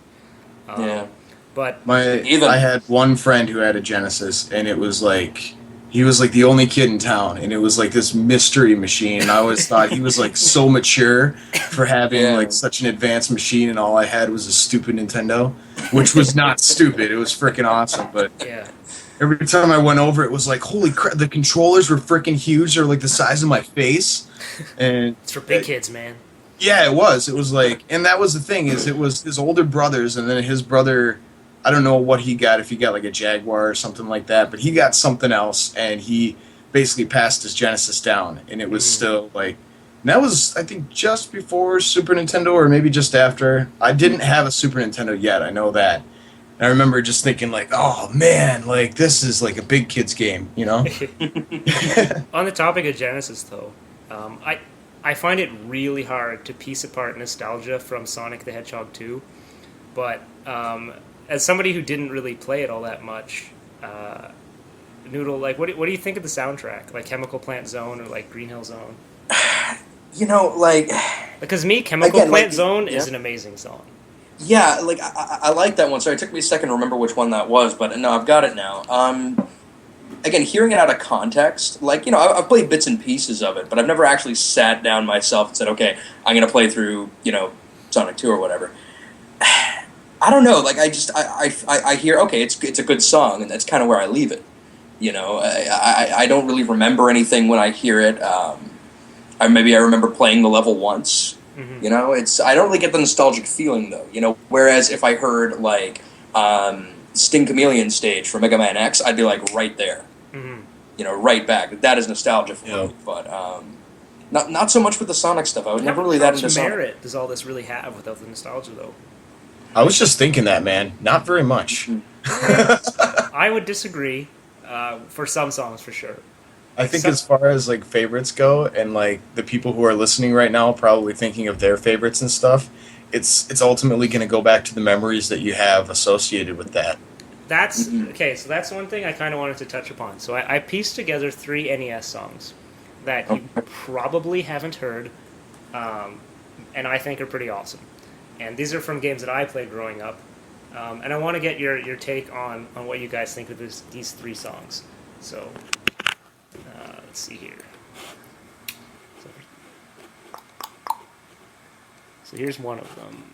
Yeah. But Even- I had one friend who had a Genesis, and it was like he was like the only kid in town, and it was like this mystery machine. And I always thought he was like so mature for having Yeah. like such an advanced machine, and all I had was a stupid Nintendo, which was not stupid. It was freaking awesome. But yeah. every time I went over, it was like, holy crap! The controllers were freaking huge. They're like the size of my face, and It's for big kids, man. yeah, it was. It was like, and that was the thing is, it was his older brothers, and then his brother. I don't know what he got, if he got like a Jaguar or something like that, but he got something else, and he basically passed his Genesis down, and it was still like. And that was, I think, just before Super Nintendo, or maybe just after. I didn't have a Super Nintendo yet. I know that. And I remember just thinking like, oh man, like this is like a big kid's game, you know? On the topic of Genesis, though, I find it really hard to piece apart nostalgia from Sonic the Hedgehog 2. But as somebody who didn't really play it all that much, Noodle, like, what do you think of the soundtrack? Like Chemical Plant Zone or like Green Hill Zone? You know, like Because me, Chemical Again, Plant like, Zone is yeah. an amazing song. yeah, like I like that one. Sorry, it took me a second to remember which one that was, but no, I've got it now. Again, hearing it out of context, like, you know, I've played bits and pieces of it, but I've never actually sat down myself and said, okay, I'm going to play through, you know, Sonic 2 or whatever. I don't know, like, I hear, okay, it's a good song, and that's kind of where I leave it. You know, I don't really remember anything when I hear it. Maybe I remember playing the level once. Mhm. You know, I don't really get the nostalgic feeling, though. You know, whereas if I heard, like, Sting Chameleon stage for Mega Man X, I'd be, like, right there. Mhm. You know, right back. That is nostalgia for Yeah. me. But not so much with the Sonic stuff. I was never really that How into much Sonic. merit does all this really have without the nostalgia, though? I was just thinking that, man. Not very much. I would disagree for some songs, for sure. I think So- as far as like favorites go, and like the people who are listening right now probably thinking of their favorites and stuff, it's ultimately going to go back to the memories that you have associated with that. That's okay. So that's one thing I kind of wanted to touch upon. So I pieced together 3 NES songs that you probably haven't heard, and I think are pretty awesome. And these are from games that I played growing up, and I want to get your take on what you guys think of these 3 songs. So let's see here. So here's one of them.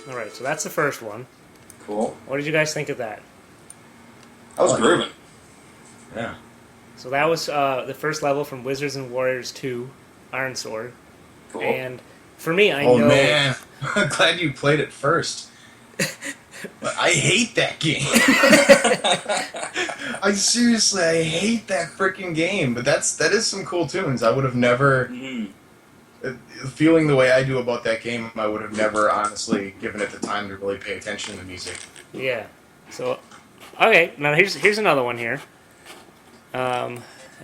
All right, so that's the first one. Cool. What did you guys think of that? I was grooving. Yeah. So that was the first level from Wizards and Warriors 2, Iron Sword. Cool. And for me, I Oh know... man, I'm glad you played it first. But I hate that game. I hate that freaking game. But that is some cool tunes. I would have never, feeling the way I do about that game, I would have never honestly given it the time to really pay attention to the music. Yeah. So Okay, now here's another one here. And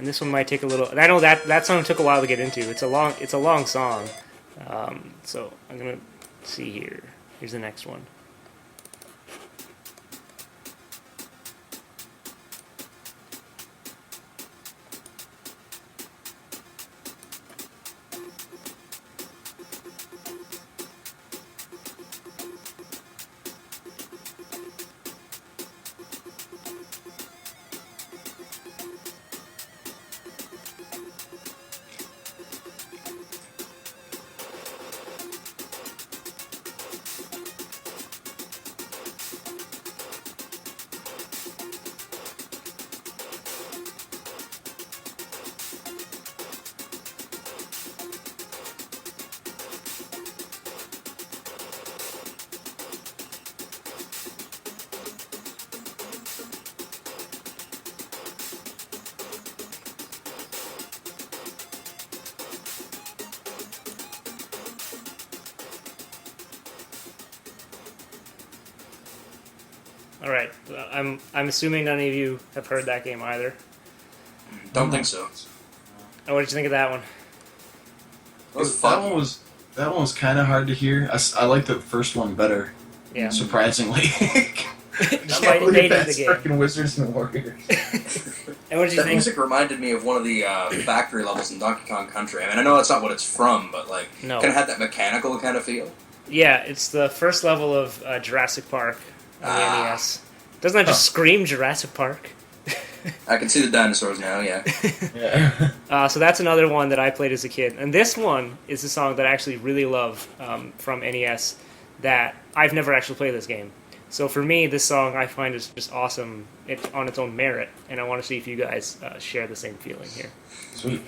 this one might take a little. I know that song took a while to get into. It's a long song. So I'm gonna see here. Here's the next one. All right, I'm assuming none of you have heard that game either. Don't think so. Oh, what did you think of that one? That one was kind of hard to hear. I like the first one better. Yeah. Surprisingly. Despite dating the game. Freaking Wizards and Warriors. And what did you That think? music reminded me of one of the factory levels in Donkey Kong Country. I mean, I know that's not what it's from, but like, No. kind of had that mechanical kind of feel. Yeah, it's the first level of Jurassic Park on the NES. Doesn't that just scream Jurassic Park? I can see the dinosaurs now. Yeah. Yeah. So that's another one that I played as a kid. And this one is a song that I actually really love from NES that I've never actually played this game. So for me, this song I find is just awesome on its own merit. And I want to see if you guys share the same feeling here. Sweet.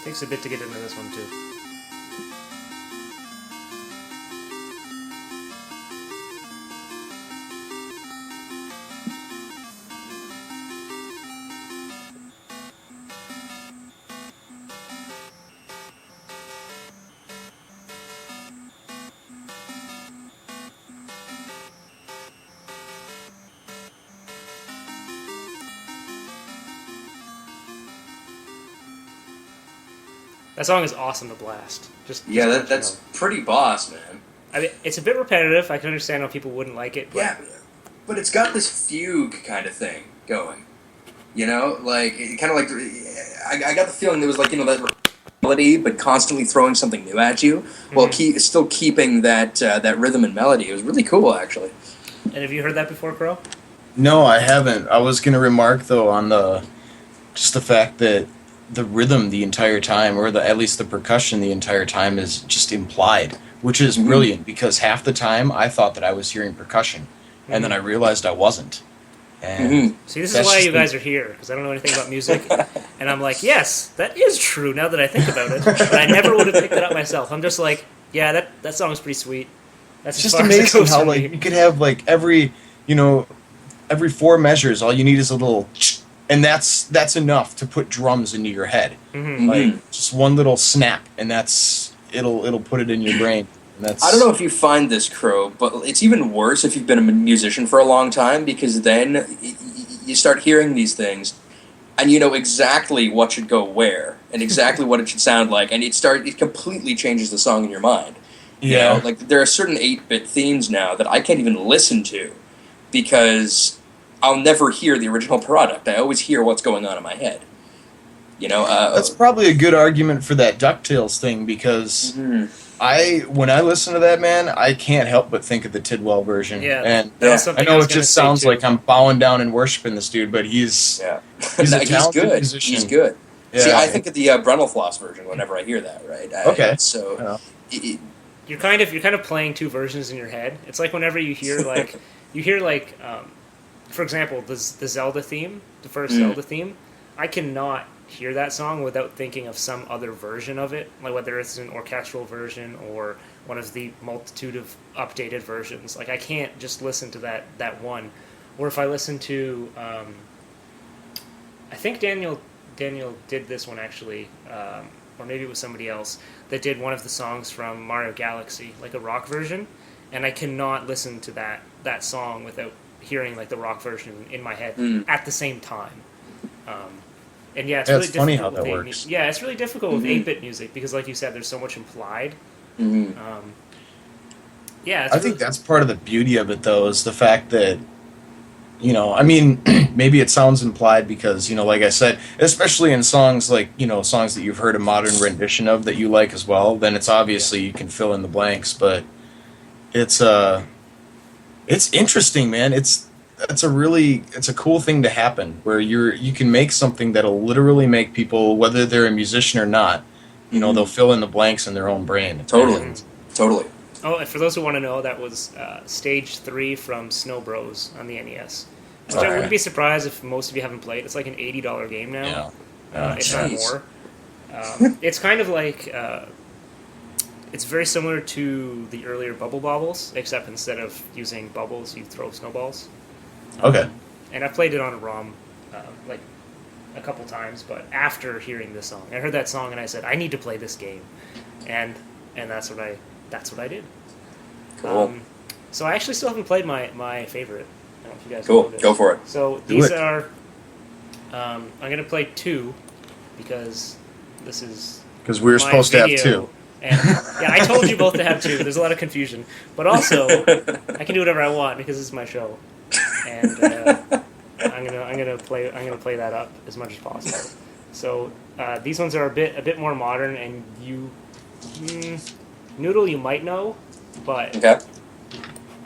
Takes a bit to get into this one too. That song is awesome to blast. Yeah, just that's pretty boss, man. I mean, it's a bit repetitive. I can understand how people wouldn't like it. But Yeah, but it's got this fugue kind of thing going. You know, like it kind of like I got the feeling there was like that melody, but constantly throwing something new at you while still keeping that that rhythm and melody. It was really cool, actually. And have you heard that before, Crow? No, I haven't. I was gonna remark though on the fact that the rhythm the entire time, or at least the percussion the entire time, is just implied, which is brilliant because half the time I thought that I was hearing percussion, and then I realized I wasn't. And See, this is why you guys are here, because I don't know anything about music. And I'm like, yes, that is true now that I think about it. But I never would have picked it up myself. I'm just like, yeah, that song is pretty sweet. That's It's as just far as it amazing goes how for like me. you could have like every 4 measures, all you need is a little, and that's enough to put drums into your head. Like just one little snap, and it'll put it in your brain. And that's, I don't know if you find this, Crow, but it's even worse if you've been a musician for a long time, because then you start hearing these things, and you know exactly what should go where, and exactly what it should sound like, and it completely changes the song in your mind. Yeah. You know, like there are certain 8-bit themes now that I can't even listen to, because I'll never hear the original product. I always hear what's going on in my head. You know, that's probably a good argument for that DuckTales thing, because when I listen to that, man, I can't help but think of the Tidwell version. Yeah, and that was something I know was it gonna just say, sounds too. like I'm bowing down and worshiping this dude, but he's yeah, he's a he's talented good. musician. He's good. Yeah. See, I think of the Brennelfloss version whenever I hear that. Right? Okay. So. Yeah. You're kind of playing two versions in your head. It's like whenever you hear for example, the Zelda theme, the first Zelda theme. I cannot hear that song without thinking of some other version of it, like whether it's an orchestral version or one of the multitude of updated versions. Like I can't just listen to that one. Or if I listen to, I think Daniel did this one actually, or maybe it was somebody else that did one of the songs from Mario Galaxy, like a rock version, and I cannot listen to that song without hearing like the rock version in my head at the same time. And yeah, it's really difficult. Funny how that works. Yeah, it's really difficult with 8-bit music because, like you said, there's so much implied. Yeah, I think that's part of the beauty of it, though, is the fact that, you know, I mean, maybe it sounds implied because, you know, like I said, especially in songs like, you know, songs that you've heard a modern rendition of that you like as well, then it's obviously you can fill in the blanks. But it's interesting, man. It's a cool thing to happen where you can make something that'll literally make people, whether they're a musician or not, you know, they'll fill in the blanks in their own brain. Totally. Oh, and for those who want to know, that was Stage 3 from Snow Bros on the NES. Which I wouldn't be surprised if most of you haven't played. It's like an $80 game now. Yeah. If not more. It's kind of like... it's very similar to the earlier Bubble Bobbles, except instead of using bubbles, you throw snowballs. Okay. And I played it on a ROM like a couple times, but after hearing this song. I heard that song and I said, I need to play this game. And that's what I did. Cool. So I actually still haven't played my favorite. I don't know if you guys Cool. know this. Go for it. So these are... I'm going to play 2 because this is... Because we were supposed to have 2. And, yeah, I told you both to have 2. There's a lot of confusion. But also, I can do whatever I want because this is my show. And I'm gonna play that up as much as possible. So these ones are a bit more modern, and Noodle you might know, but Okay.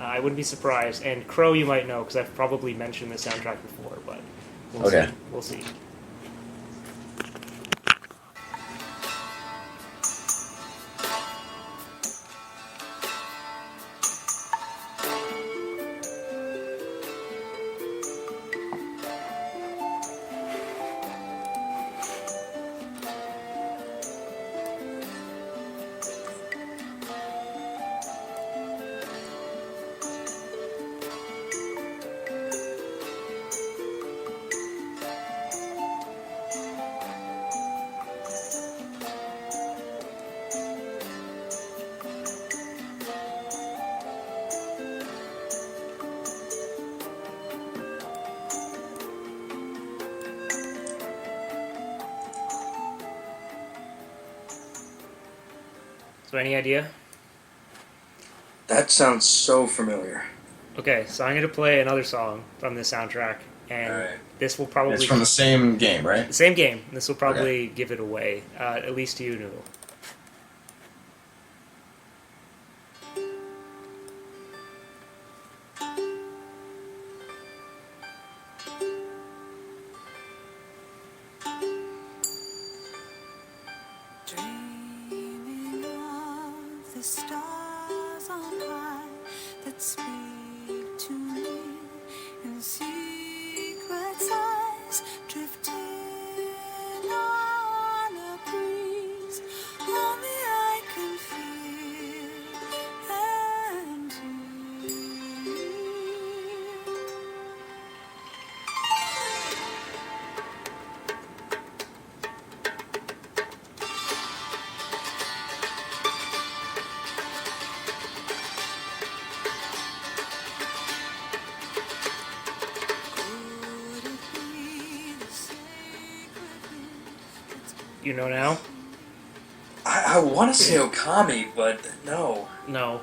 I wouldn't be surprised. And Crow you might know because I've probably mentioned this soundtrack before, but we'll see. So any idea? That sounds so familiar. Okay, so I'm going to play another song from the soundtrack, and this will probably... It's from the same game, right? Same game. This will probably give it away, at least to you, Noodle. Dreaming of the stars on high that speak to me in secret sighs, drifting on a breeze. Only I can feel and hear. Could it be the sacred wind that's You know now? I want to say Okami, but no. No.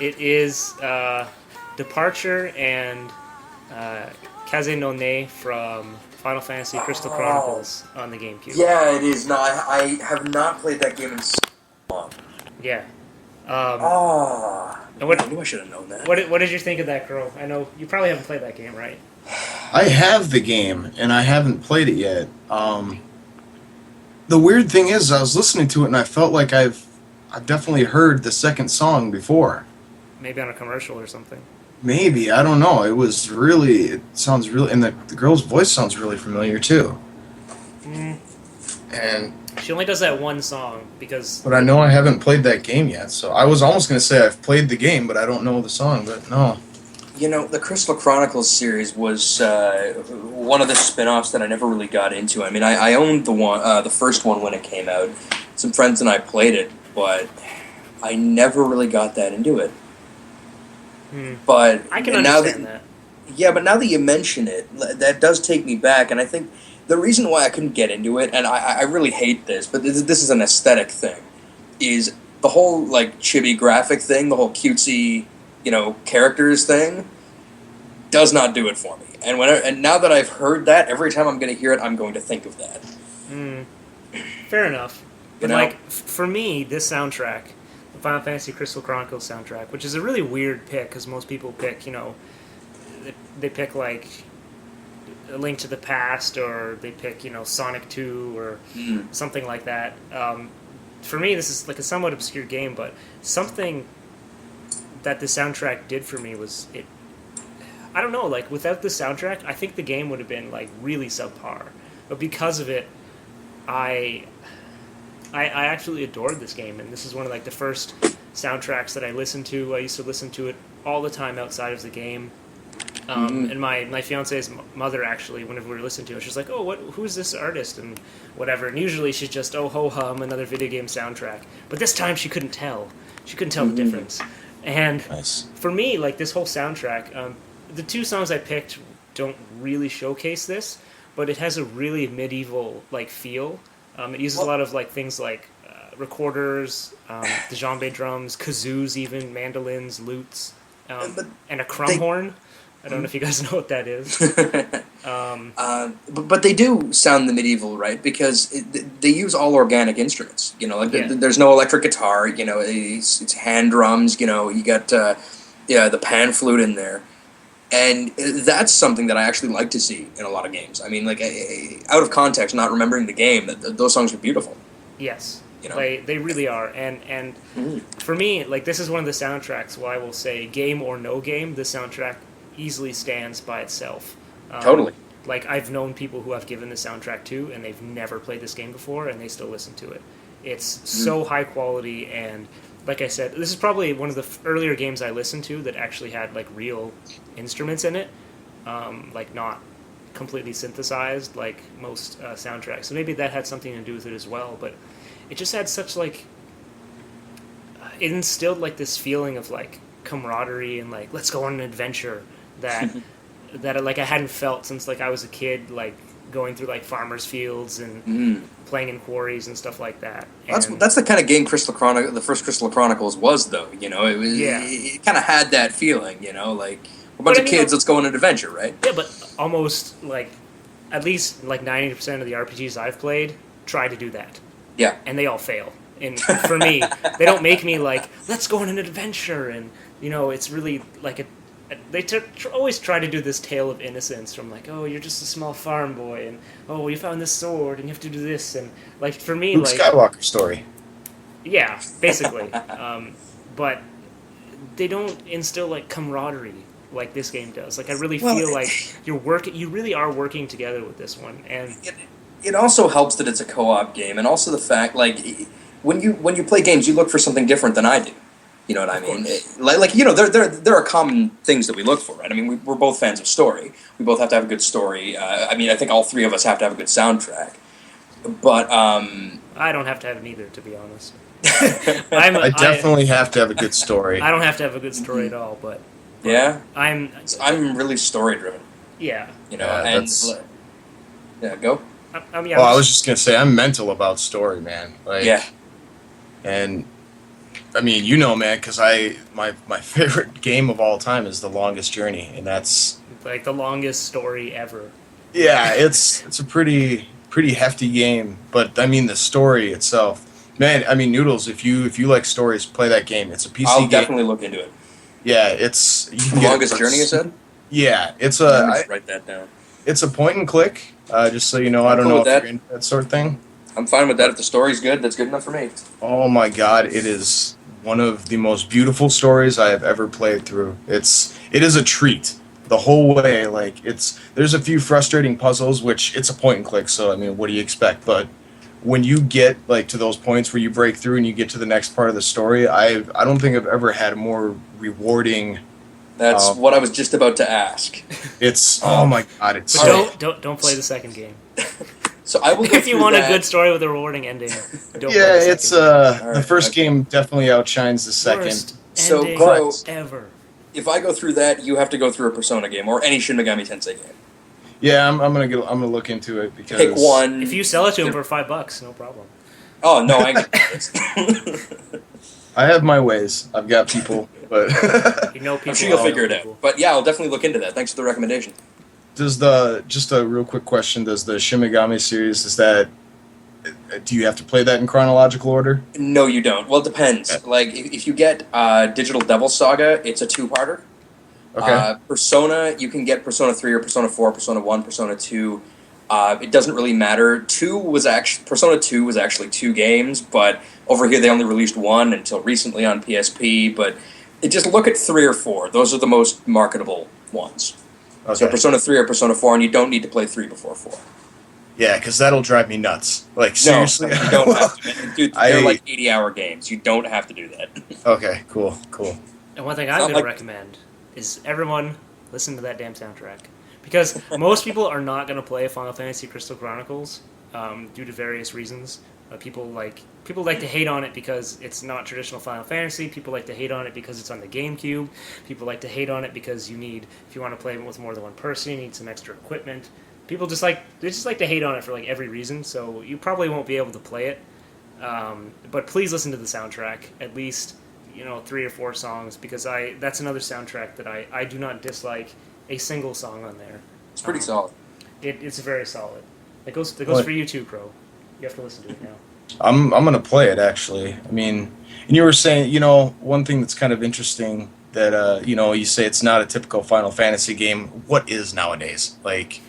It is Departure and Kaze no Ne from Final Fantasy Crystal Chronicles on the GameCube. Yeah, it is. No, I have not played that game in so long. Yeah. And what- I knew I should have known that. What did you think of that, Crow? I know you probably haven't played that game, right? I have the game, and I haven't played it yet. The weird thing is, I was listening to it, and I felt like I've definitely heard the second song before. Maybe on a commercial or something. Maybe, I don't know. It sounds really, and the girl's voice sounds really familiar, too. And She only does that one song because. but I know I haven't played that game yet, so I was almost gonna say I've played the game, but I don't know the song. But no. You know, the Crystal Chronicles series was one of the spin-offs that I never really got into. I mean, I owned the first one when it came out. Some friends and I played it, but I never really got that into it. But I can understand that. Yeah, but now that you mention it, that does take me back, and I think the reason why I couldn't get into it, and I really hate this, but this is an aesthetic thing, is the whole, like, chibi graphic thing, the whole cutesy, characters thing, does not do it for me. And now that I've heard that, every time I'm going to hear it, I'm going to think of that. Fair enough. But, You know? for me, this soundtrack, the Final Fantasy Crystal Chronicles soundtrack, which is a really weird pick, because most people pick, they pick, like, A Link to the Past, or they pick, Sonic 2, or something like that. For me, this is, like, a somewhat obscure game, but something that the soundtrack did for me was, I don't know, like, without the soundtrack, I think the game would have been, like, really subpar. But because of it, I absolutely adored this game, and this is one of, like, the first soundtracks that I listened to. I used to listen to it all the time outside of the game. And my fiance's mother, actually, whenever we were listening to it, she's like, "Oh, who's this artist?" and whatever. And usually she's just, "Oh, ho hum, another video game soundtrack." But this time she couldn't tell. She couldn't tell the difference. And Nice. for me, like, this whole soundtrack, the two songs I picked don't really showcase this, but it has a really medieval, like, feel. It uses a lot of, like, things like recorders, the djembe drums, kazoos, even mandolins, lutes, and a crumhorn. I don't know if you guys know what that is. But they do sound the medieval, right? Because they use all organic instruments. There's no electric guitar. It's hand drums. You got the pan flute in there, and that's something that I actually like to see in a lot of games. I mean, like, out of context, not remembering the game, those songs are beautiful. Yes. They really are, and for me, like, this is one of the soundtracks where I will say, game or no game, the soundtrack easily stands by itself. Totally. Like, I've known people who I've given the soundtrack to, and they've never played this game before, and they still listen to it. It's so high quality, and like I said, this is probably one of the earlier games I listened to that actually had, like, real instruments in it, like, not completely synthesized like most soundtracks. So maybe that had something to do with it as well, but it just had such, like, it instilled, like, this feeling of, like, camaraderie and, like, let's go on an adventure that like I hadn't felt since, like, I was a kid, like, going through, like, farmers' fields and playing in quarries and stuff like that. And That's the kind of game the first Crystal Chronicles was, though. It kind of had that feeling. Like, a bunch of kids, let's go on an adventure, right? Yeah, but almost, like, at least, like, 90% of the RPGs I've played try to do that. Yeah. And they all fail. And for me, they don't make me, like, let's go on an adventure, and, it's really, like, they always try to do this tale of innocence from, like, oh, you're just a small farm boy, and, oh, you found this sword, and you have to do this, and, like, for me, Luke like... Skywalker story. Yeah, basically. But they don't instill, like, camaraderie like this game does. Like, I really feel like you really are working together with this one, and... It also helps that it's a co-op game, and also the fact, like, when you play games, you look for something different than I do. You know what I mean? There are common things that we look for, right? I mean, we're both fans of story. We both have to have a good story. I think all three of us have to have a good soundtrack. But I don't have to have neither, to be honest. I definitely have to have a good story. I don't have to have a good story at all, but yeah, I'm really story driven. Yeah. Yeah, go. I was just gonna say I'm mental about story, man. Like, yeah. And I mean, man, because my favorite game of all time is The Longest Journey, and that's like the longest story ever. Yeah, it's a pretty hefty game, but I mean the story itself, man. I mean, Noodles, if you like stories, play that game. It's a PC game. I'll definitely look into it. Yeah, it's The Longest Journey, you said? Yeah, it's write that down. It's a point and click. Just so you know, I don't know if you're into that sort of thing. I'm fine with that. If the story's good, that's good enough for me. Oh my god, it is one of the most beautiful stories I have ever played through. It is a treat the whole way. Like, there's a few frustrating puzzles, which it's a point and click, so I mean, what do you expect? But when you get like to those points where you break through and you get to the next part of the story, I don't think I've ever had a more rewarding. That's what I was just about to ask. It's oh my god, it's But so don't play the second game. So I will go If you through want that. a good story with a rewarding ending, don't play yeah. the It's second game. All the right, first okay. game definitely outshines the second. Worst So, ending Crow, ever. if I go through that, you have to go through a Persona game or any Shin Megami Tensei game. Yeah, I'm gonna look into it because Pick one. If you sell it to him for $5, no problem. Oh no, I ain't gonna do this. I have my ways. I've got people, but You know people. I'm sure you'll know figure it people. out. But yeah, I'll definitely look into that. Thanks for the recommendation. just a real quick question: does the Shin Megami series do you have to play that in chronological order? No, you don't. Well, it depends. Okay. Like, if you get Digital Devil Saga, it's a two-parter. Okay. Persona, you can get Persona 3 or Persona 4, Persona 1, Persona 2. It doesn't really matter. Persona 2 was actually 2 games, but over here they only released 1 until recently on PSP. But just look at 3 or 4. Those are the most marketable ones. Okay. So Persona 3 or Persona 4, and you don't need to play 3 before 4. Yeah, because that'll drive me nuts. Like, No, seriously? you don't have to. Dude, they're like 80-hour games. You don't have to do that. Okay, cool. And one thing It's I'm not going to like- recommend is everyone listen to that damn soundtrack. Because most people are not going to play Final Fantasy Crystal Chronicles due to various reasons. People like to hate on it because it's not traditional Final Fantasy. People like to hate on it because it's on the GameCube. People like to hate on it because if you want to play it with more than one person, you need some extra equipment. People just like to hate on it for like every reason. So you probably won't be able to play it. But please listen to the soundtrack, at least 3 or 4 songs, because that's another soundtrack that I do not dislike a single song on there. It's pretty solid. It's very solid. That goes for you too, Crow. You have to listen to it now. I'm gonna play it actually. I mean, and you were saying, one thing that's kind of interesting that you say it's not a typical Final Fantasy game. What is nowadays? Like,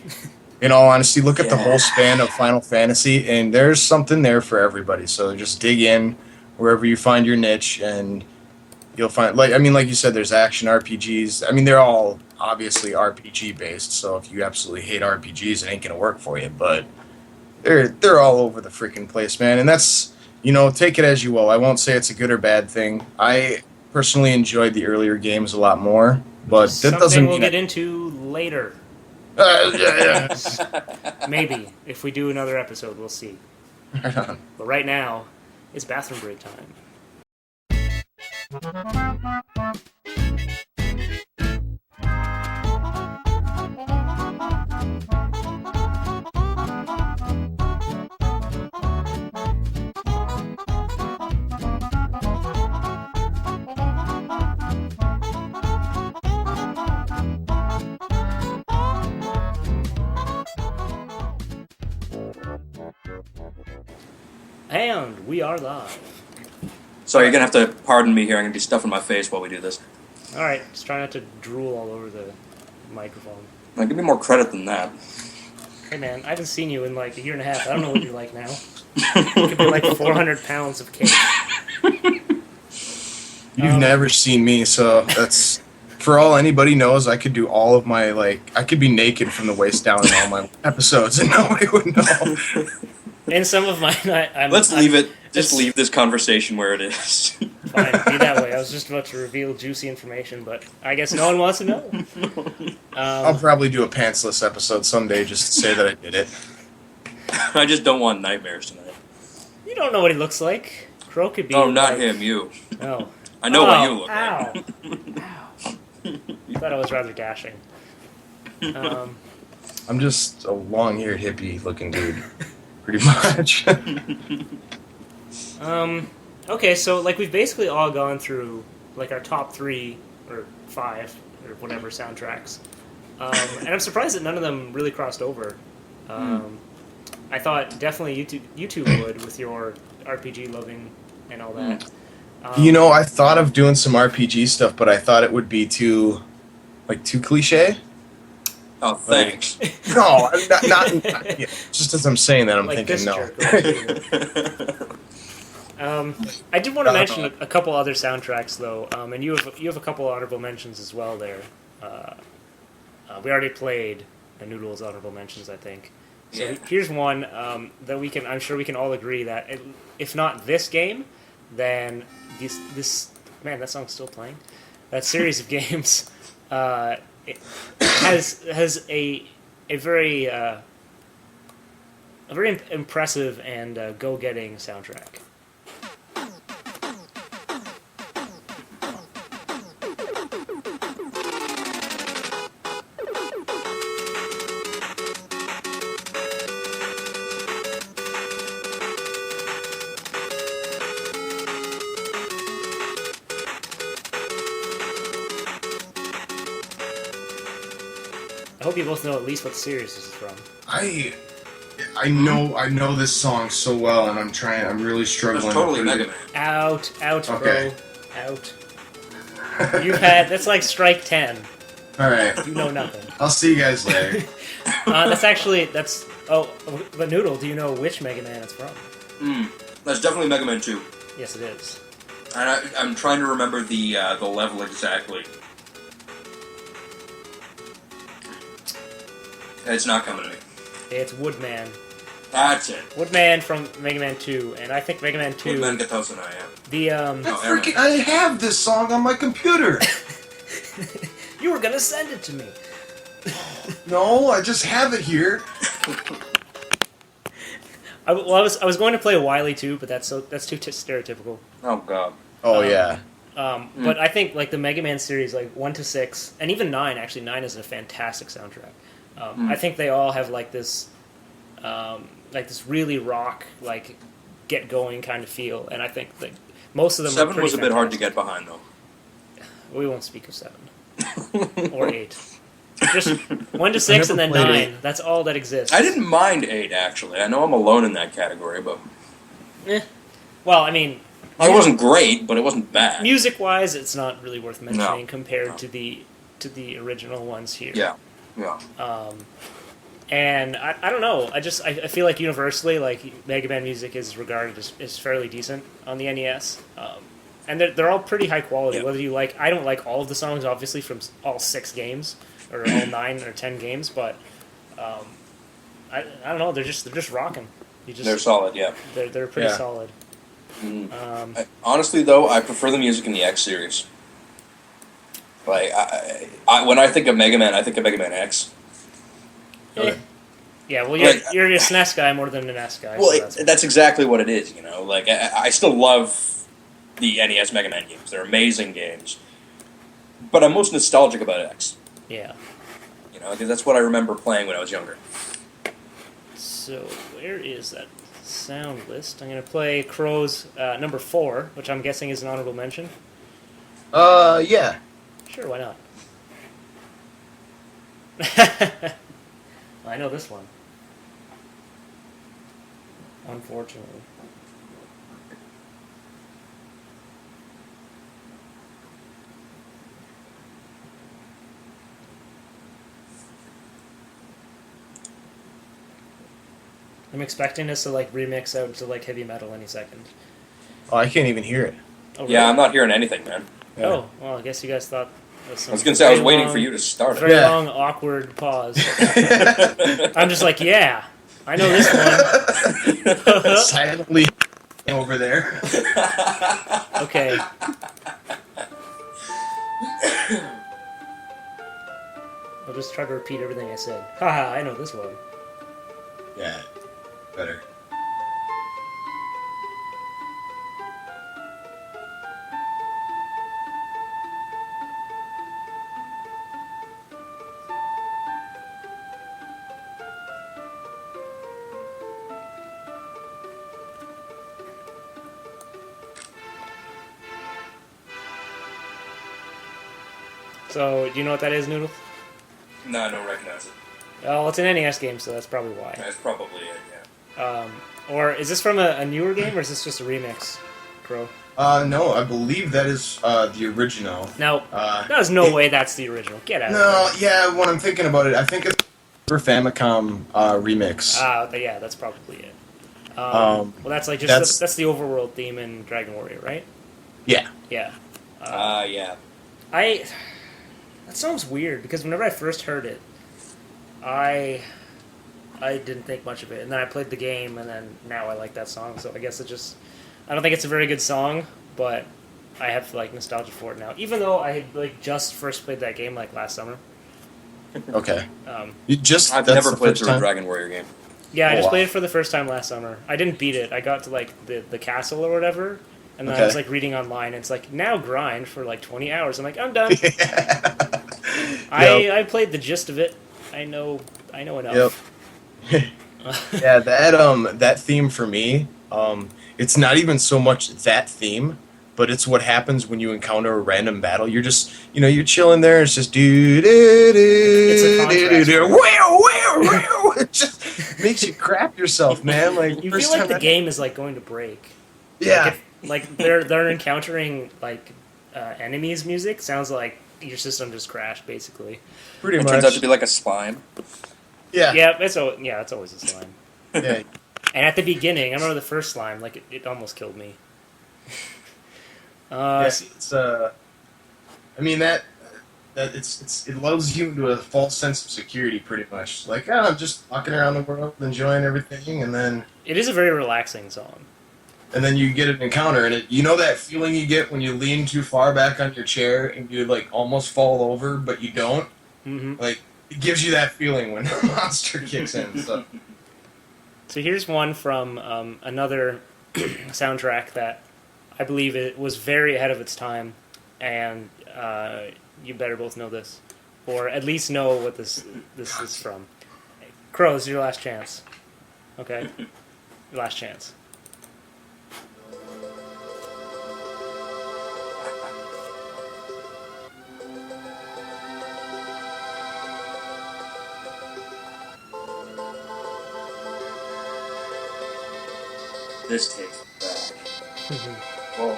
in all honesty, look at the whole span of Final Fantasy, and there's something there for everybody. So just dig in wherever you find your niche, and you'll find, like you said, there's action RPGs. I mean, they're all obviously RPG based. So if you absolutely hate RPGs, it ain't gonna work for you. But they're all over the freaking place, man. And that's, take it as you will. I won't say it's a good or bad thing. I personally enjoyed the earlier games a lot more, but that Something doesn't we'll mean get into later. yeah. Maybe if we do another episode, we'll see. Right on. But right now, it's bathroom break time. And we are live. So you're going to have to pardon me here. I'm going to be stuffing my face while we do this. All right, just try not to drool all over the microphone. Now, give me more credit than that. Hey man, I haven't seen you in like a year and a half. I don't know what you're like now. You could be like 400 pounds of cake. You've never seen me, so that's, for all anybody knows, I could do all of my, I could be naked from the waist down in all my episodes and nobody would know. In some of mine, Let's leave it. Just Just leave this conversation where it is. Fine, be that way. I was just about to reveal juicy information, but I guess no one wants to know. I'll probably do a pantsless episode someday just to say that I did it. I just don't want nightmares tonight. You don't know what he looks like. Crow could be. Oh, not like, him, you. No. I know what you look ow. like. Ow. You thought I was rather dashing. I'm just a long-haired hippie looking dude. Pretty much. Okay, so we've basically all gone through our top 3 or 5 or whatever soundtracks, and I'm surprised that none of them really crossed over. I thought definitely you two would with your RPG loving and all that. I thought of doing some RPG stuff, but I thought it would be too cliche. Oh, thanks. No, not yeah, just as I'm saying that, I'm Like thinking this no. jerk over here. I did want to mention a couple other soundtracks though, and you have a couple honorable mentions as well there. We already played the Noodles honorable mentions, I think. So Yeah. here's one that I'm sure we can all agree that if not this game, then this man, that song's still playing. That series of games it has a very impressive and go-getting soundtrack. I hope you both know at least what series this is from. I know this song so well, and I'm really It struggling. was totally to Mega put it- Man. Out, Okay. bro, out. That's like strike 10. All right, You know nothing. I'll see you guys later. But Noodle, do you know which Mega Man it's from? That's definitely Mega Man 2. Yes, it is. And I'm trying to remember the level exactly. It's not coming to me. It's Woodman. That's it. Woodman from Mega Man 2, and I think Mega Man 2... Woodman Gathosa, yeah. The, I have this song on my computer. You were gonna send it to me! No, I just have it here. I was going to play Wily 2, but that's too stereotypical. Oh, God. Oh yeah. But I think like the Mega Man series, like 1 to 6, and even 9. Actually, 9 is a fantastic soundtrack. I think they all have like this really rock, like get going kind of feel, and I think like most of them. 7 are was a bit hard to fantastic. get behind, though. We won't speak of 7 or 8. Just 1 to 6 and then played 9. 8. That's all that exists. I didn't mind 8, actually. I know I'm alone in that category, but... Well, I mean, It wasn't great, but it wasn't bad. music-wise, it's not really worth mentioning compared No. to the original ones here. Yeah. And I don't know. I feel like universally, like Mega Man music is regarded as fairly decent on the NES, and they're all pretty high quality. Yeah. Whether you like, I don't like all of the songs, obviously from all 6 games or all 9 or 10 games, but I don't know. They're just rocking. They're solid, yeah. They're pretty Yeah. solid. Honestly, though, I prefer the music in the X series. Like, when I think of Mega Man, I think of Mega Man X. Eh. Yeah, well, Like- you're a SNES guy more than an NES guy. Well, so that's exactly what it is, you know? Like, I still love the NES Mega Man games. They're amazing games. But I'm most nostalgic about X. yeah. You know, because that's what I remember playing when I was younger. So where is that sound list? I'm gonna play Crow's number 4, which I'm guessing is an honorable mention. Yeah. Sure, why not? I know this one. Unfortunately. I'm expecting this to like remix out to like heavy metal any second. Oh, I can't even hear it. Oh, Yeah, really? I'm not hearing anything, man. Yeah. Oh, well, I guess you guys thought there was some I was going to say, I was very waiting long- for you to start it. Very Yeah. long, awkward pause. I'm just like, yeah, I know this one. Silently over there. Okay. I'll just try to repeat everything I said. Haha, I know this one. Yeah. Better. So, do you know what that is, Noodle? No, I don't recognize it. Oh, it's an NES game, so that's probably why. That's probably it, yeah. Or is this from a newer game, or is this just a remix, Crow? No, I believe that is the original. Now, Uh, there's no way that's the original. Get out No, of here. yeah, when I'm thinking about it, I think it's Super Famicom remix. Yeah, that's probably it. Um, Well, that's like that's- that's the overworld theme in Dragon Warrior, right? Yeah. Yeah. Yeah. That sounds weird because whenever I first heard it, I I didn't think much of it, and then I played the game, and then now I like that song. So I guess I don't think it's a very good song, but I have like nostalgia for it now. Even though I like just first played that game like last summer. Okay. Um, I've never played through a Dragon Warrior game. Yeah, I just wow. played it for the first time last summer. I didn't beat it. I got to like the castle or whatever, and then I was like reading online. And it's like now grind for like 20 hours. I'm like, I'm done. I played the gist of it. I know enough. Yep. Yeah, that theme for me, it's not even so much that theme, but it's what happens when you encounter a random battle. You're just, you're chilling there. It's just do do do do do. Wow. It just makes you crap yourself, man. Like You feel like the game is like going to break. Yeah. Like they're encountering like enemies. Music sounds like your system just crashed basically. Pretty It much. turns out to be like a slime. Yeah. Yeah, it's always a slime. Yeah. And at the beginning, I remember the first slime, like it almost killed me. It's I mean that it lulls you into a false sense of security, pretty much. Like, I'm just walking around the world, enjoying everything, and then It is a very relaxing song. you get an encounter, and that feeling you get when you lean too far back on your chair and you like almost fall over, but you don't. Mm-hmm. Like, it gives you that feeling when a monster kicks in. So. So here's one from another soundtrack that I believe it was very ahead of its time, and you better both know this, or at least know what this is from. Crow, this is your last chance. Okay, your last chance. This takes me back. Whoa.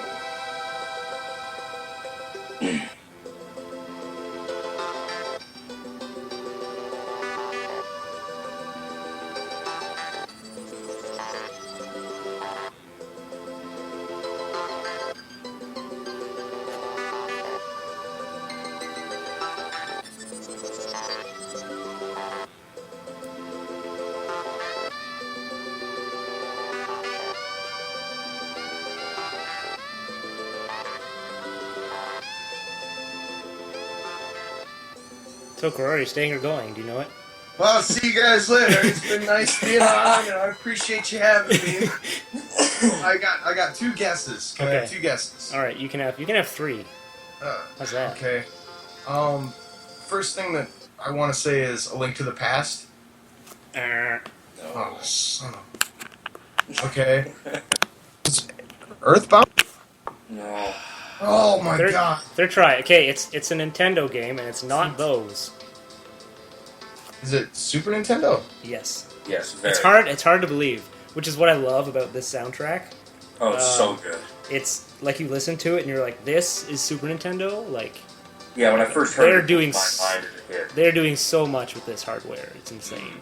So, Crow, are you staying or going? Do you know it? Well, I'll see you guys later. It's been nice being on, and I appreciate you having me. I got two guesses. Can I have two guesses? All right, you can have three. How's that? Okay. First thing that I want to say is A Link to the Past. Oh, son of... Okay. Earthbound? No. Oh my god. They're trying. Okay, it's a Nintendo game, and it's not those. Is it Super Nintendo? Yes. Yes, very. It's hard to believe, which is what I love about this soundtrack. Oh, it's so good. It's like you listen to it and you're like, this is Super Nintendo. Like, Yeah, when I first heard they're it, doing my mind hit. they're doing so much with this hardware. It's insane.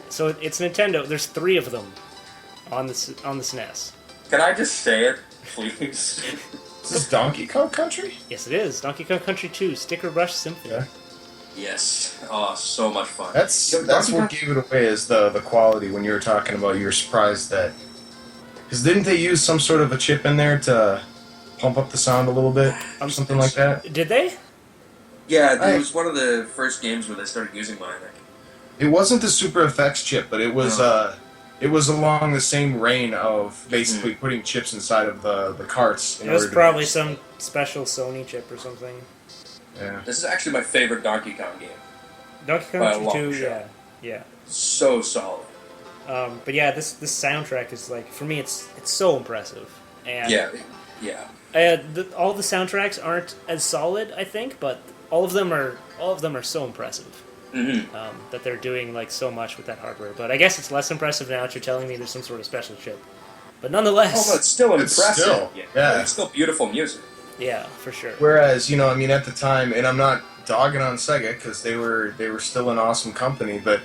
So it's Nintendo. There's 3 of them on the SNES. Can I just say it, please? Is this Donkey Kong Country? Yes, it is. Donkey Kong Country 2, Sticker Brush Symphony. Yeah. Yes. Oh, so much fun. That's what gave it away, is the quality. When you were talking about, you were surprised that... Because didn't they use some sort of a chip in there to pump up the sound a little bit? Or something like that? Did they? Yeah, it was one of the first games where they started using mine, I think. It wasn't the Super FX chip, but it was it was along the same reign of basically putting chips inside of the carts. It was probably some special Sony chip or something. Yeah. This is actually my favorite Donkey Kong game. Donkey By a Kong long 2, shot. yeah. So solid. But yeah, this soundtrack is like, for me, it's so impressive. And Yeah. all the soundtracks aren't as solid, I think, but all of them are so impressive. Mm-hmm. That they're doing like so much with that hardware. But I guess it's less impressive now that you're telling me there's some sort of special chip. But nonetheless, Oh, no, it's still It's impressive. still- yeah. It's still beautiful music. yeah, for sure. Whereas, I mean, at the time, and I'm not dogging on Sega because they were still an awesome company, but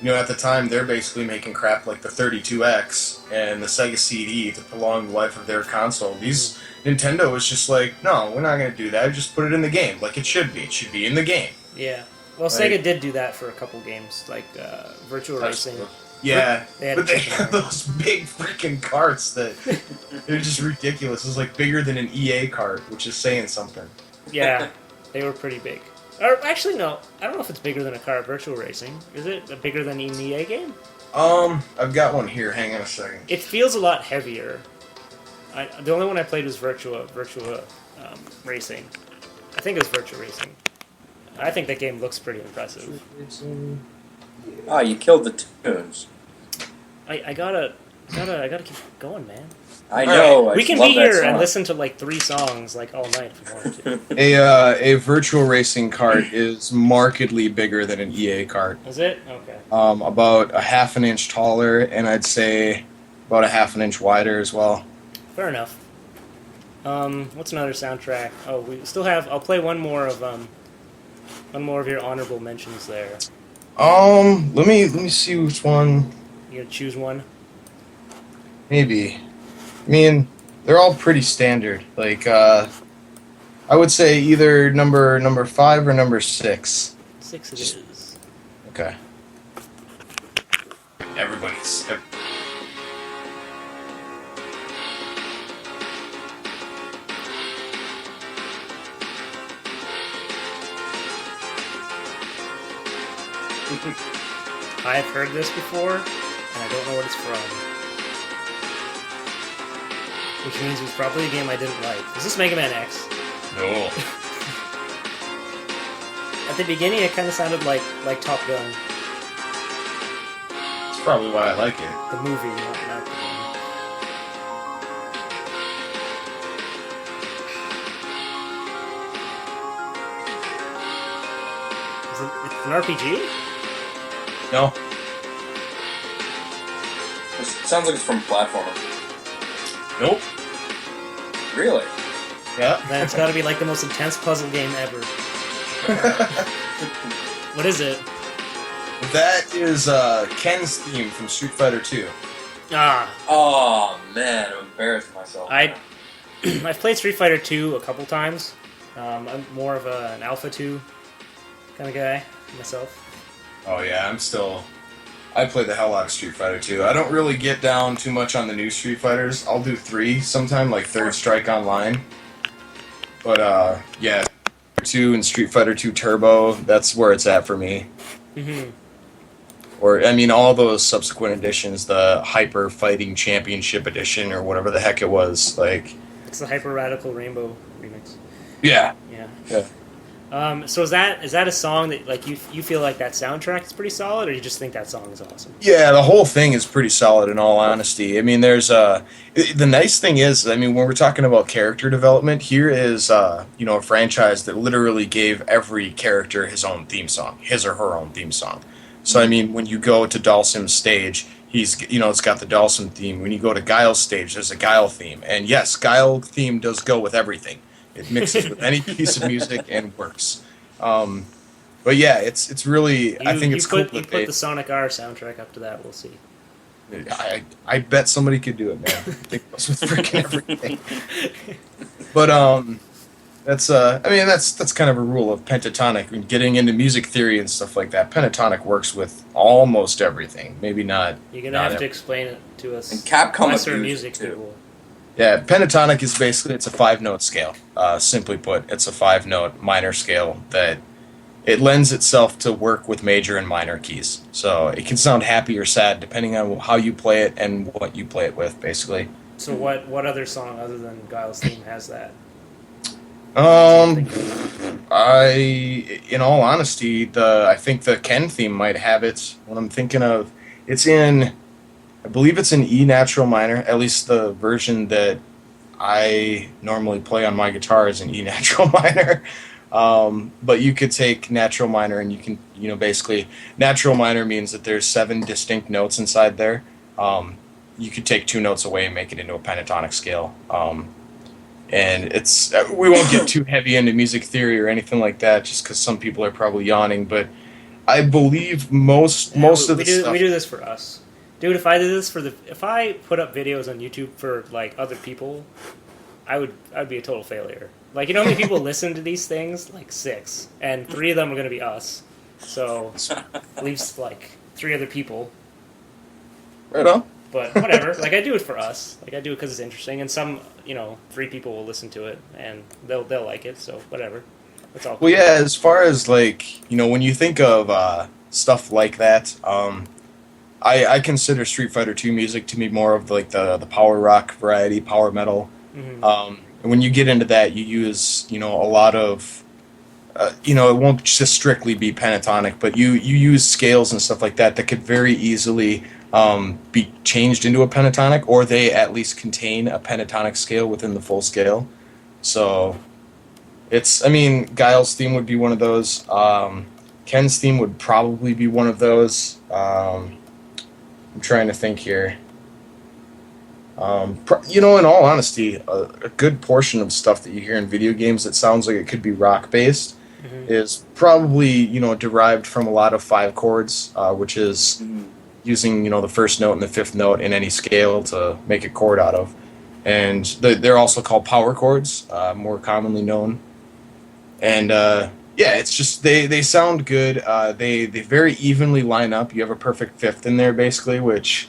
at the time they're basically making crap like the 32X and the Sega CD to prolong the life of their console. These Nintendo was just like, no, we're not going to do that. Just put it in the game like it should be. It should be in the game. Yeah. Well, Like- Sega did do that for a couple games, like Virtual Racing. Yeah, They had but they chicken have there. those big freaking carts that they're just ridiculous. It's like bigger than an EA cart, which is saying something. Yeah, they were pretty big. Or actually, no, I don't know if it's bigger than a car. Virtual Racing, is it bigger than an EA game? I've got one here. Hang on a second. It feels a lot heavier. The only one I played was Virtua Racing. I think it was Virtua Racing. I think that game looks pretty impressive. Oh, you killed the tunes. I gotta keep going, man. I know. I We can love be that here and song. listen to like 3 songs like all night if we wanted to. A virtual racing cart is markedly bigger than an EA cart. Is it? Okay. About a half an inch taller, and I'd say about a half an inch wider as well. Fair enough. What's another soundtrack? Oh, we still have. I'll play one more of your honorable mentions there. Let me see which one. You gonna choose one? Maybe. I mean, they're all pretty standard. Like, I would say either number 5 or number 6. 6 it is. Okay. Everybody's. I've heard this before, and I don't know what it's from. Which means it's probably a game I didn't like. Is this Mega Man X? No. At the beginning, it kind of sounded like Top Gun, That's probably why I like it. the movie, not the game. It's an RPG? No. It sounds like it's from platformer. Nope. Really? Yeah. Then it's got to be like the most intense puzzle game ever. What is it? That is Ken's theme from Street Fighter 2. Ah, Oh man, I'm embarrassed myself. I've played Street Fighter 2 a couple times. I'm more of an Alpha 2 kind of guy myself. Oh yeah, I play the hell out of Street Fighter 2. I don't really get down too much on the new Street Fighters. I'll do 3 sometime, like Third Strike Online. But yeah, 2 and Street Fighter 2 Turbo, that's where it's at for me. Mm-hmm. Or, I mean, all those subsequent editions, the Hyper Fighting Championship Edition, or whatever the heck it was, like... It's the Hyper Radical Rainbow remix. Yeah. Yeah. So is that a song that like you feel like that soundtrack is pretty solid, or you just think that song is awesome? Yeah, the whole thing is pretty solid in all honesty. I mean, there's the nice thing is, I mean, when we're talking about character development, here is a franchise that literally gave every character his own theme song, his or her own theme song. So I mean, when you go to Dalsim's stage, it's got the Dalsim theme. When you go to Guile's stage, there's a Guile theme. And yes, Guile theme does go with everything. It mixes with any piece of music and works. But yeah, it's really. I think it's cool. You put the Sonic R soundtrack up to that. We'll see. I bet somebody could do it, man. It goes with freaking everything. But that's kind of a rule of pentatonic. When getting into music theory and stuff like that, pentatonic works with almost everything. Maybe not. You're gonna have to explain it to us. And Capcom lesser abused music it, too. people. Yeah, pentatonic is basically it's a 5-note scale. Simply put, it's a 5-note minor scale that it lends itself to work with major and minor keys. So it can sound happy or sad depending on how you play it and what you play it with, basically. So what other song other than Guile's theme has that? In all honesty, I think the Ken theme might have it. What I'm thinking of, I believe it's in E natural minor. At least the version that I normally play on my guitar is in E natural minor. But you could take natural minor and you can, basically natural minor means that there's 7 distinct notes inside there. You could take 2 notes away and make it into a pentatonic scale. And we won't get too heavy into music theory or anything like that, just because some people are probably yawning. But I believe most of the stuff. We do this for us, dude. If I put up videos on YouTube for like other people, I'd be a total failure. Like, how many people listen to these things? Like 6, and 3 of them are gonna be us. So leaves like 3 other people. Right on. But whatever. Like I do it for us. Like I do it because it's interesting, and some 3 people will listen to it and they'll like it. So whatever. That's all. Well, Cool. yeah. As far as like when you think of stuff like that, I consider Street Fighter 2 music to be more of like the power rock variety, power metal. Mm-hmm. And when you get into that, you use a lot of it won't just strictly be pentatonic, but you use scales and stuff like that could very easily be changed into a pentatonic, or they at least contain a pentatonic scale within the full scale. So Guile's theme would be one of those. Ken's theme would probably be one of those. I'm trying to think here. In all honesty, a good portion of stuff that you hear in video games that sounds like it could be rock based is probably derived from a lot of 5 chords, which is using the first note and the 5th note in any scale to make a chord out of, and they're also called power chords, more commonly known. And it's just they sound good. They very evenly line up. You have a perfect 5th in there basically, which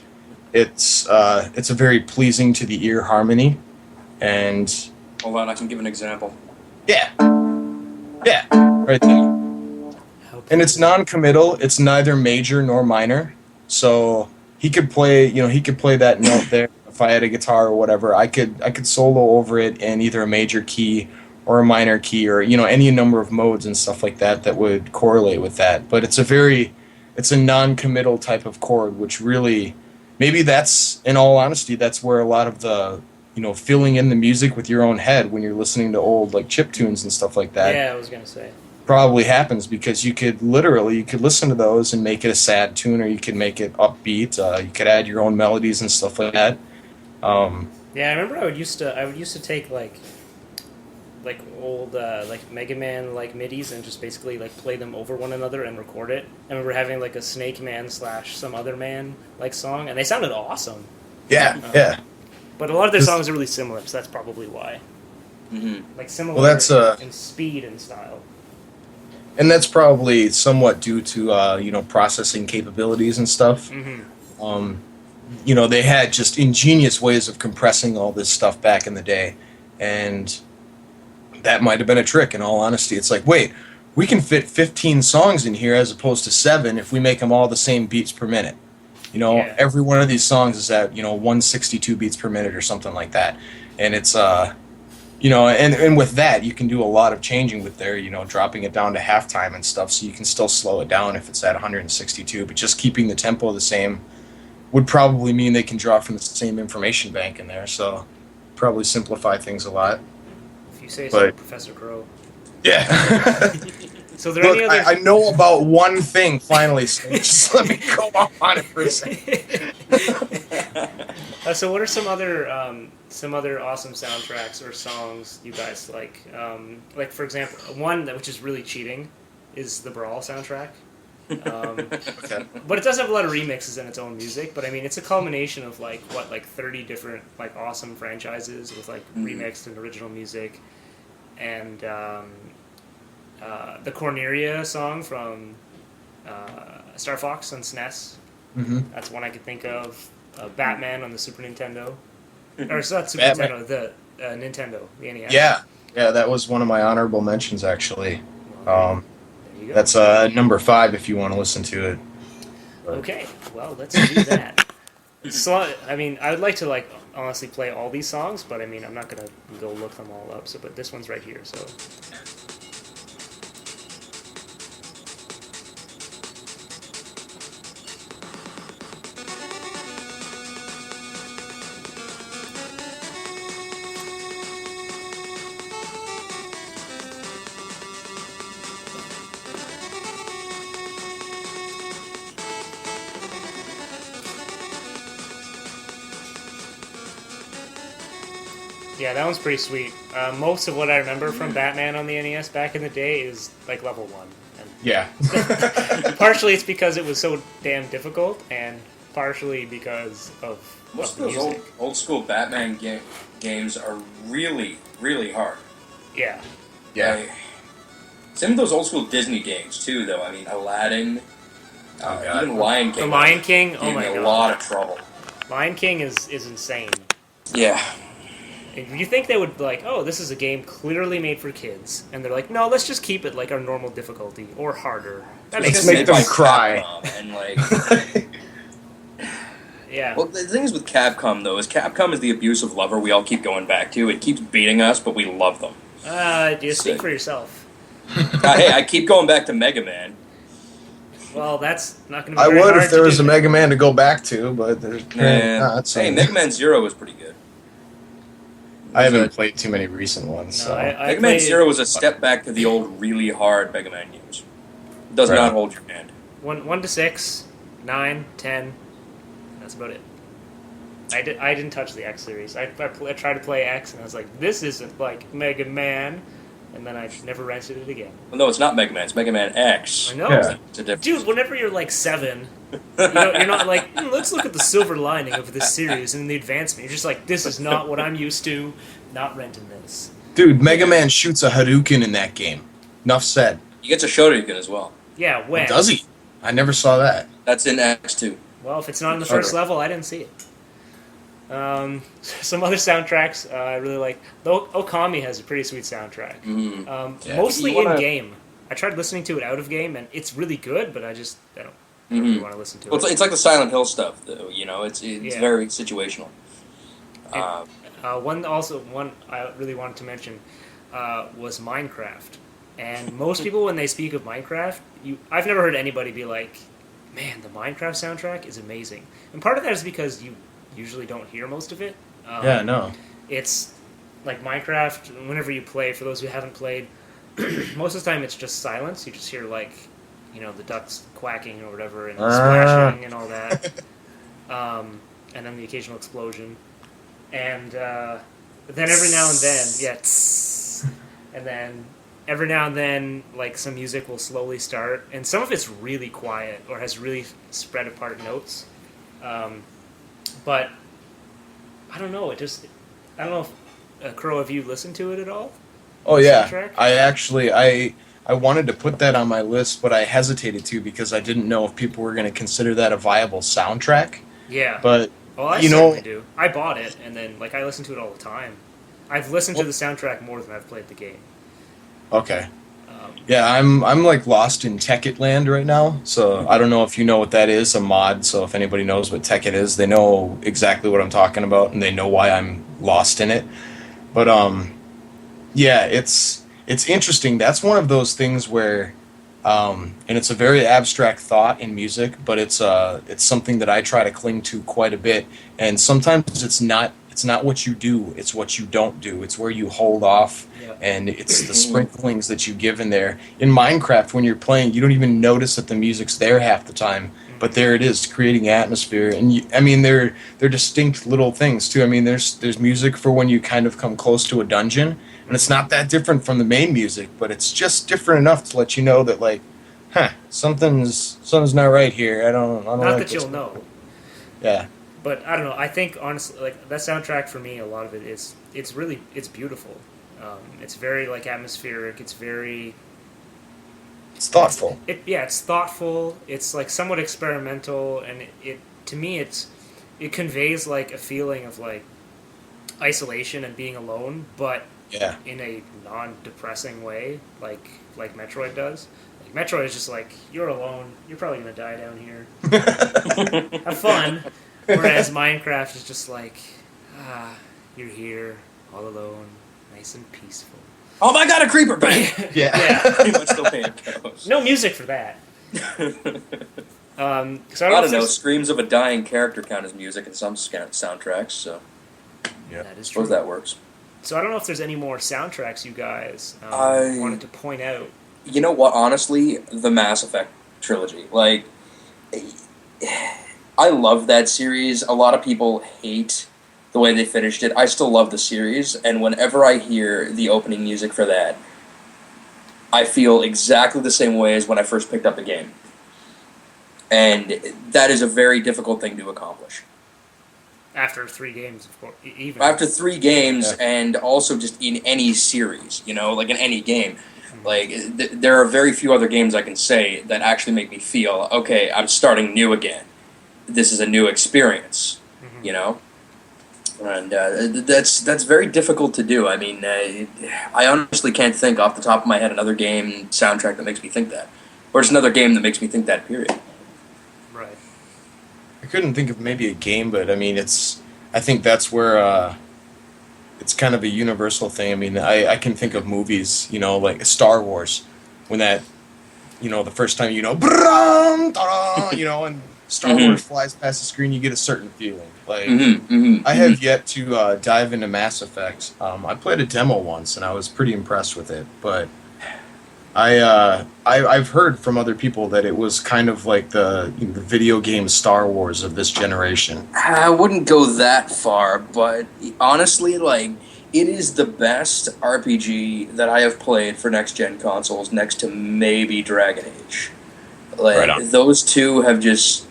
it's a very pleasing to the ear harmony. And Hold on, I can give an example. yeah, right there. And it's non-committal. It's neither major nor minor. So he could play that note there. If I had a guitar or whatever, I could solo over it in either a major key or a minor key, or any number of modes and stuff like that would correlate with that. But it's a non-committal type of chord, which really, maybe that's, in all honesty, that's where a lot of the filling in the music with your own head when you're listening to old like chip tunes and stuff like that. Yeah, I was gonna say. Probably happens because you could listen to those and make it a sad tune, or you could make it upbeat. You could add your own melodies and stuff like that. Yeah, I remember I would used to take like old like Mega Man like midis and just basically like play them over one another and record it. I remember having like a Snake Man / some other man like song, and they sounded awesome. Yeah. But a lot of their songs are really similar, so that's probably why. Mm-hmm. Like similar Well, that's in speed and style. and that's probably somewhat due to processing capabilities and stuff. Mm-hmm. They had just ingenious ways of compressing all this stuff back in the day, and that might have been a trick. In all honesty, it's like, wait, we can fit 15 songs in here as opposed to 7 if we make them all the same beats per minute. Yeah. Every one of these songs is at 162 beats per minute or something like that, and it's and with that you can do a lot of changing with there, dropping it down to halftime and stuff, so you can still slow it down if it's at 162, but just keeping the tempo the same would probably mean they can draw from the same information bank in there, so probably simplify things a lot. If you say so, Professor Crow. Yeah. So, are there any other? I know about one thing finally, so just let me go off on it for a second. So, what are some other awesome soundtracks or songs you guys like? Like, for example, one which is really cheating is the Brawl soundtrack. Okay. But it does have a lot of remixes in its own music. But I mean, it's a culmination of like 30 different like awesome franchises with like remixed and original music, and the Corneria song from Star Fox on SNES. Mm-hmm. That's one I could think of. Batman on the Super Nintendo. Or it's not Super Batman. Nintendo, the Nintendo, the NES. Yeah, that was one of my honorable mentions, actually. There you go. That's number 5 if you want to listen to it. Okay, well, let's do that. So, I mean, I would like to, like, honestly play all these songs, but, I mean, I'm not going to go look them all up, so, but this one's right here, so... Yeah, that one's pretty sweet. Most of what I remember from Batman on the NES back in the day is like level 1. And Yeah. partially it's because it was so damn difficult, and partially because of Most of the those music. old school Batman games are really, really hard. Yeah. Yeah. Same with those old school Disney games too, though. I mean, Aladdin, God. even Lion King. The Lion King? Oh gave my me a god. lot of trouble. Lion King is insane. Yeah. And you think they would like, oh, this is a game clearly made for kids, and they're like, no, let's just keep it like our normal difficulty or harder. That makes Let's sense. make them cry. Capcom, and like, Yeah. well, the thing is with Capcom though, is Capcom is the abusive lover we all keep going back to. It keeps beating us, but we love them. Do you speak for yourself? Hey, I keep going back to Mega Man. Well, that's not going to be I very would hard if there to was do. a Mega Man to go back to, but there's apparently not. So Hey, Mega Man Zero was pretty good. I haven't played too many recent ones. No, So. I Mega Man played Zero was a step back to the old, really hard Mega Man games. It does Right. not hold your hand. 1 to 6, 9, 10. That's about it. I didn't touch the X series. I tried to play X, and I was like, this isn't like Mega Man. And then I never rented it again. Well, no, it's not Mega Man. It's Mega Man X. I know. Yeah. It's a difference. Dude, whenever you're like 7, you're not like, let's look at the silver lining of this series and the advancement. You're just like, this is not what I'm used to. Not renting this. Dude, Mega Man shoots a Hadouken in that game. Enough said. He gets a Shoryuken as well. Yeah, when? Does he? I never saw that. That's in X2. Well, if it's not in the first Okay. level, I didn't see it. Some other soundtracks I really like. Though Okami has a pretty sweet soundtrack. Yeah. Mostly You wanna- in game. I tried listening to it out of game, and it's really good. But I don't really want to listen to Well, it. it's like the Silent Hill stuff, though. You know, it's Yeah. very situational. One I really wanted to mention was Minecraft. And most people, when they speak of Minecraft, I've never heard anybody be like, "Man, the Minecraft soundtrack is amazing." And part of that is because you usually don't hear most of it. Yeah, no. It's like Minecraft. Whenever you play, for those who haven't played, most of the time it's just silence. You just hear like, the ducks quacking or whatever, and splashing and all that, and then the occasional explosion, and then every now and then, and then every now and then, like some music will slowly start, and some of it's really quiet or has really spread apart notes, but I don't know. I don't know if Crow, have you listened to it at all? Oh yeah, Soundtrack? I wanted to put that on my list, but I hesitated to because I didn't know if people were going to consider that a viable soundtrack. Yeah. But Well, I you certainly know, do. I bought it, and then I listen to it all the time. I've listened to the soundtrack more than I've played the game. okay, yeah, I'm like lost in Tekkit land right now. So I don't know if you know what that is, a mod. So if anybody knows what Tekkit is, they know exactly what I'm talking about, and they know why I'm lost in it. But yeah, it's interesting. That's one of those things where, and it's a very abstract thought in music, but it's something that I try to cling to quite a bit. And sometimes it's not what you do, it's what you don't do. It's where you hold off, and it's the sprinklings that you give in there. In Minecraft, when you're playing, you don't even notice that the music's there half the time, but there it is, creating atmosphere. And they're distinct little things too. I mean, there's music for when you kind of come close to a dungeon, and it's not that different from the main music, but it's just different enough to let you know that like, something's not right here. I don't Not like that this. you'll know. Yeah. But I don't know. I think honestly, like that soundtrack for me, a lot of it is it's beautiful. It's very like atmospheric. It's very It's thoughtful. It's thoughtful. It's like somewhat experimental, and it to me it conveys like a feeling of like isolation and being alone, but Yeah. in a non-depressing way, like Metroid does. Like Metroid is just like, you're alone. You're probably gonna die down here. Have fun. Whereas Minecraft is just like, you're here, all alone, nice and peaceful. Oh my god, a creeper! Bang! Yeah. Pretty much the way it goes. No music for that. So I don't know. Screams of a dying character count as music in some soundtracks, so That is suppose true. that works. So I don't know if there's any more soundtracks you guys I- wanted to point out. You know what? Honestly, the Mass Effect trilogy. Like, I love that series. A lot of people hate the way they finished it. I still love the series, and whenever I hear the opening music for that, I feel exactly the same way as when I first picked up the game. And that is a very difficult thing to accomplish. After 3 games, of course. Even After 3 games, Yeah. and also just in any series, like in any game. Like, there are very few other games I can say that actually make me feel, okay, I'm starting new again. This is a new experience, you know? And that's very difficult to do. I mean, I honestly can't think off the top of my head another game soundtrack that makes me think that. Or just another game that makes me think that, period. Right. I couldn't think of maybe a game, but I mean, I think that's where it's kind of a universal thing. I mean, I can think of movies, you know, like Star Wars, when that, you know, the first time, you know, brum, ta-da, you know, and Star Wars flies past the screen, you get a certain feeling. Like, I have yet to dive into Mass Effect. I played a demo once, and I was pretty impressed with it, but I've heard from other people that it was kind of like the video game Star Wars of this generation. I wouldn't go that far, but honestly, like, it is the best RPG that I have played for next-gen consoles, next to maybe Dragon Age. Like, Right on. those two have just...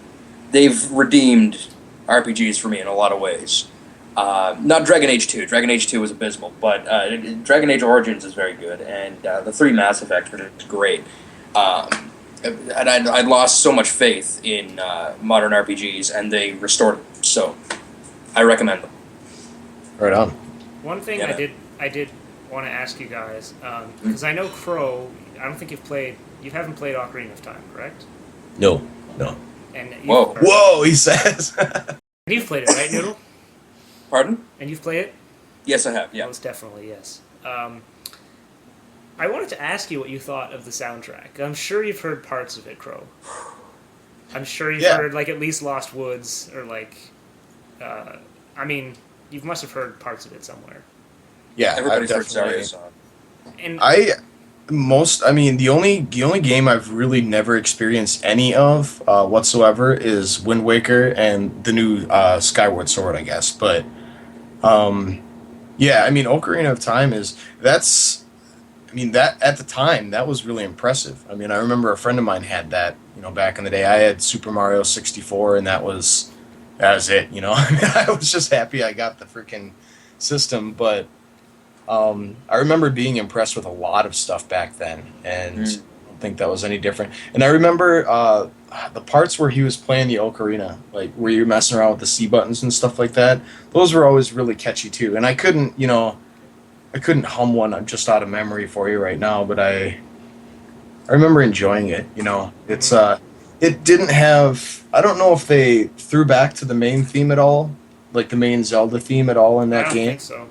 They've redeemed RPGs for me in a lot of ways. Not Dragon Age 2. Dragon Age 2 was abysmal, but Dragon Age Origins is very good, and the three Mass Effects were just great. And I'd lost so much faith in modern RPGs, and they restored it, so I recommend them. Right on. One thing I did want to ask you guys, because I know Crow, I don't think you haven't played Ocarina of Time, correct? No. And Whoa, he says. And you've played it, right, Noodle? Pardon? And you've played it? Yes, I have, yeah. Most definitely, yes. I wanted to ask you what you thought of the soundtrack. I'm sure you've heard parts of it, Crow. I'm sure you've heard, like, at least Lost Woods, or, like, I mean, you must have heard parts of it somewhere. Yeah, Everybody's I've heard Zarya's definitely. song. And the only game I've really never experienced any of whatsoever is Wind Waker and the new Skyward Sword, I guess. But yeah, I mean, Ocarina of Time that at the time that was really impressive. I mean, I remember a friend of mine had that, you know, back in the day. I had Super Mario 64, and that was it. You know, I mean, I was just happy I got the freaking system, but. I remember being impressed with a lot of stuff back then, and I don't think that was any different. And I remember the parts where he was playing the ocarina, like where you're messing around with the C buttons and stuff like that. Those were always really catchy too. And I couldn't hum one just out of memory for you right now, but I remember enjoying it. You know, it's it didn't have. I don't know if they threw back to the main theme at all, like the main Zelda theme at all in that game. I don't think so.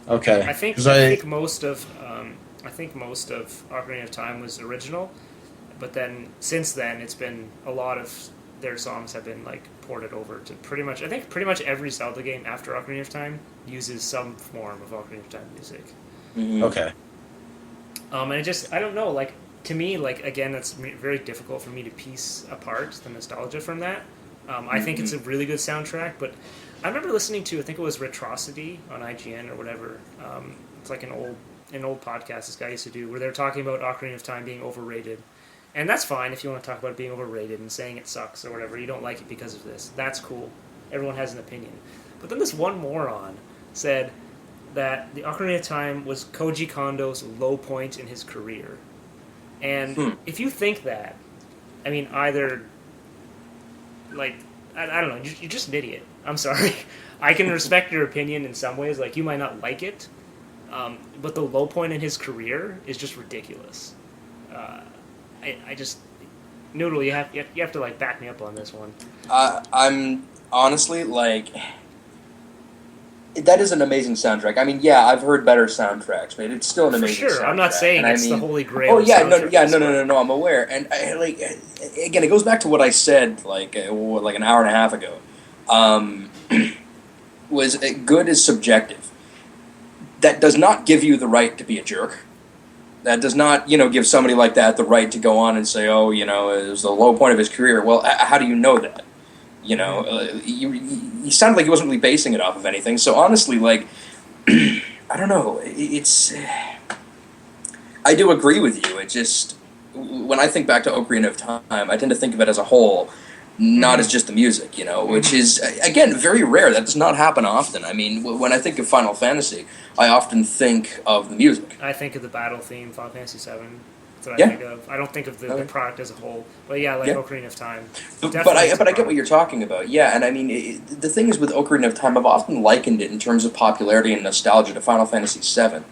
Okay. I think most of Ocarina of Time was original, but then since then it's been a lot of their songs have been like ported over to pretty much every Zelda game after Ocarina of Time uses some form of Ocarina of Time music. Okay. And I don't know, like to me, like again, it's very difficult for me to piece apart the nostalgia from that. I think it's a really good soundtrack, but I remember listening to, I think it was Retrocity on IGN or whatever. It's like an old podcast this guy used to do, where they're talking about Ocarina of Time being overrated. And that's fine if you want to talk about it being overrated and saying it sucks or whatever. You don't like it because of this. That's cool. Everyone has an opinion. But then this one moron said that the Ocarina of Time was Koji Kondo's low point in his career. And if you think that, I mean, either, like, I don't know, you're just an idiot. I'm sorry. I can respect your opinion in some ways. Like, you might not like it, but the low point in his career is just ridiculous. I just... Noodle, you have to, like, back me up on this one. I'm honestly, like... That is an amazing soundtrack. I mean, yeah, I've heard better soundtracks, but it's still an amazing soundtrack. For sure, I'm not saying it's the holy grail. Oh, yeah, no, I'm aware. And, again, it goes back to what I said, like an hour and a half ago. Was good is subjective. That does not give you the right to be a jerk. That does not, give somebody like that the right to go on and say, oh, it was the low point of his career. Well, how do you know that? He sounded like he wasn't really basing it off of anything. So honestly, like, I don't know. I do agree with you. It just, when I think back to Ocarina of Time, I tend to think of it as a whole. not as just the music, which is, again, very rare. That does not happen often. I mean, when I think of Final Fantasy, I often think of the music. I think of the battle theme, Final Fantasy VII. That's what I Yeah. think of. I don't think of the product as a whole. But yeah, like Yeah. Ocarina of Time. But Definitely I get what you're talking about. Yeah, and I mean, the thing is with Ocarina of Time, I've often likened it in terms of popularity and nostalgia to Final Fantasy VII.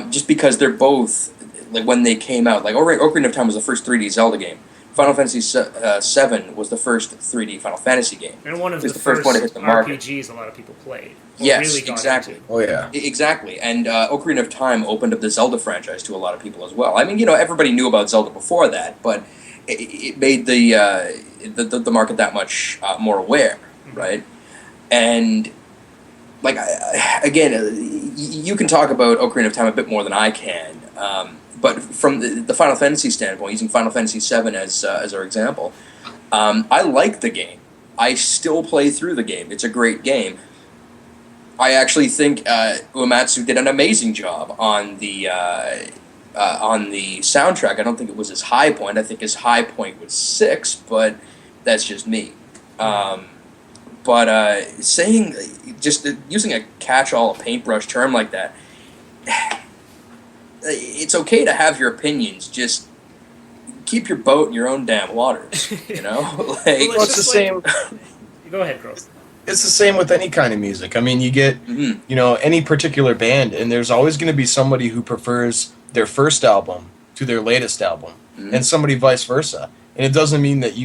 Just because they're both, like, when they came out, like, Ocarina of Time was the first 3D Zelda game. Final Fantasy VII was the first 3D Final Fantasy game. And one of It was the the first one to hit the market. RPGs a lot of people played. Or Yes, really got exactly. into. Oh yeah. Exactly, and Ocarina of Time opened up the Zelda franchise to a lot of people as well. I mean, everybody knew about Zelda before that, but it made the market that much more aware, right? And like again, you can talk about Ocarina of Time a bit more than I can, but from the Final Fantasy standpoint, using Final Fantasy VII as our example, I like the game. I still play through the game. It's a great game. I actually think Uematsu did an amazing job on the soundtrack. I don't think it was his high point. I think his high point was 6, but that's just me. But saying, just using a catch-all, a paintbrush term like that, it's okay to have your opinions. Just keep your boat in your own damn waters. Like, Well, it's the same. Go ahead, Growth. It's the same with any kind of music. I mean, you get, any particular band, and there's always going to be somebody who prefers their first album to their latest album, and somebody vice versa. And it doesn't mean that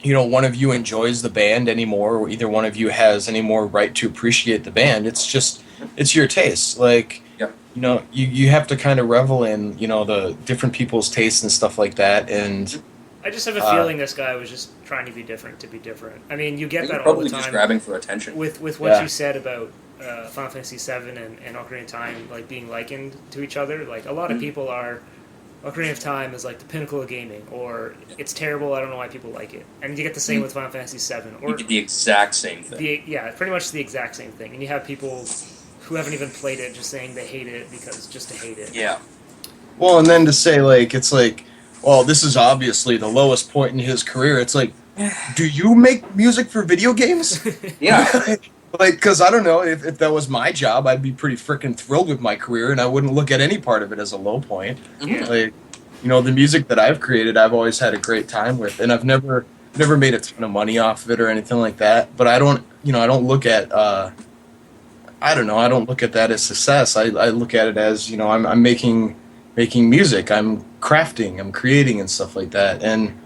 one of you enjoys the band anymore, or either one of you has any more right to appreciate the band. It's just, it's your taste. Like, you have to kind of revel in, the different people's tastes and stuff like that, and... I just have a feeling this guy was just trying to be different to be different. I mean, you get that all probably the time. just grabbing for attention. With what you said about Final Fantasy VII and Ocarina of Time, like, being likened to each other. Like, a lot of people are... Ocarina of Time is like the pinnacle of gaming, or it's terrible, I don't know why people like it. And you get the same with Final Fantasy VII. Or You get the exact same thing. pretty much the exact same thing. And you have people who haven't even played it just saying they hate it just to hate it. Yeah. Well, and then to say, like, it's like, well, this is obviously the lowest point in his career. It's like, do you make music for video games? Yeah. Like, because I don't know, if that was my job, I'd be pretty freaking thrilled with my career, and I wouldn't look at any part of it as a low point. Yeah. Like, the music that I've created, I've always had a great time with, and I've never made a ton of money off of it or anything like that. But I don't look at, I don't look at that as success. I look at it as, I'm making music, I'm crafting, I'm creating and stuff like that, and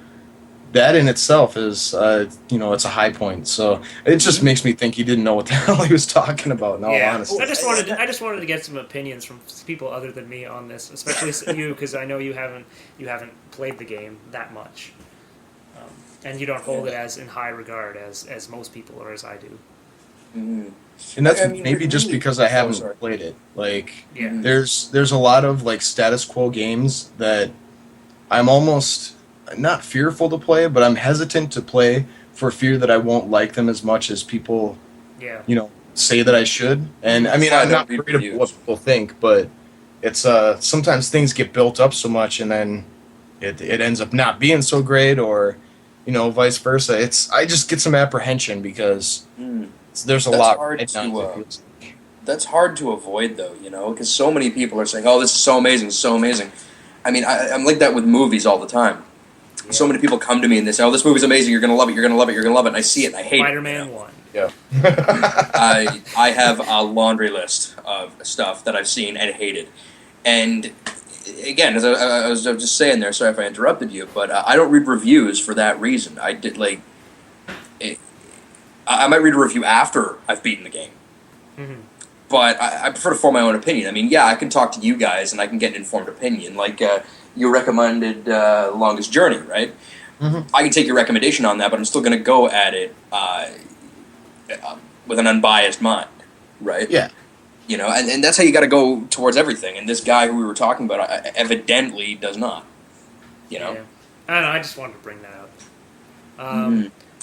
that in itself is, it's a high point. So it just makes me think he didn't know what the hell he was talking about. In all honesty, I just wanted to get some opinions from people other than me on this, especially you, because I know you haven't played the game that much, and you don't hold it as in high regard as most people or as I do. Mm-hmm. And that's maybe just because I haven't played it. Like, there's a lot of, like, status quo games that I'm almost not fearful to play, but I'm hesitant to play for fear that I won't like them as much as people, say that I should. And I mean, I'm not afraid of what people think, but it's sometimes things get built up so much, and then it ends up not being so great, or vice versa. I just get some apprehension because there's a lot. That's hard to avoid, though, because so many people are saying, "Oh, this is so amazing, so amazing." I mean, I'm like that with movies all the time. Yeah. So many people come to me and they say, "Oh, this movie's amazing. You're gonna love it. You're gonna love it. You're gonna love it." And I see it and I hate Spider-Man it. 1. Yeah. I have a laundry list of stuff that I've seen and hated, and again, as I was just saying there, sorry if I interrupted you, but I don't read reviews for that reason. I might read a review after I've beaten the game. Mm-hmm. But I prefer to form my own opinion. I mean, I can talk to you guys and I can get an informed opinion. Like, you recommended Longest Journey, right? Mm-hmm. I can take your recommendation on that, but I'm still going to go at it with an unbiased mind, right? Yeah. And that's how you got to go towards everything. And this guy who we were talking about evidently does not, Yeah. I don't know, I just wanted to bring that up.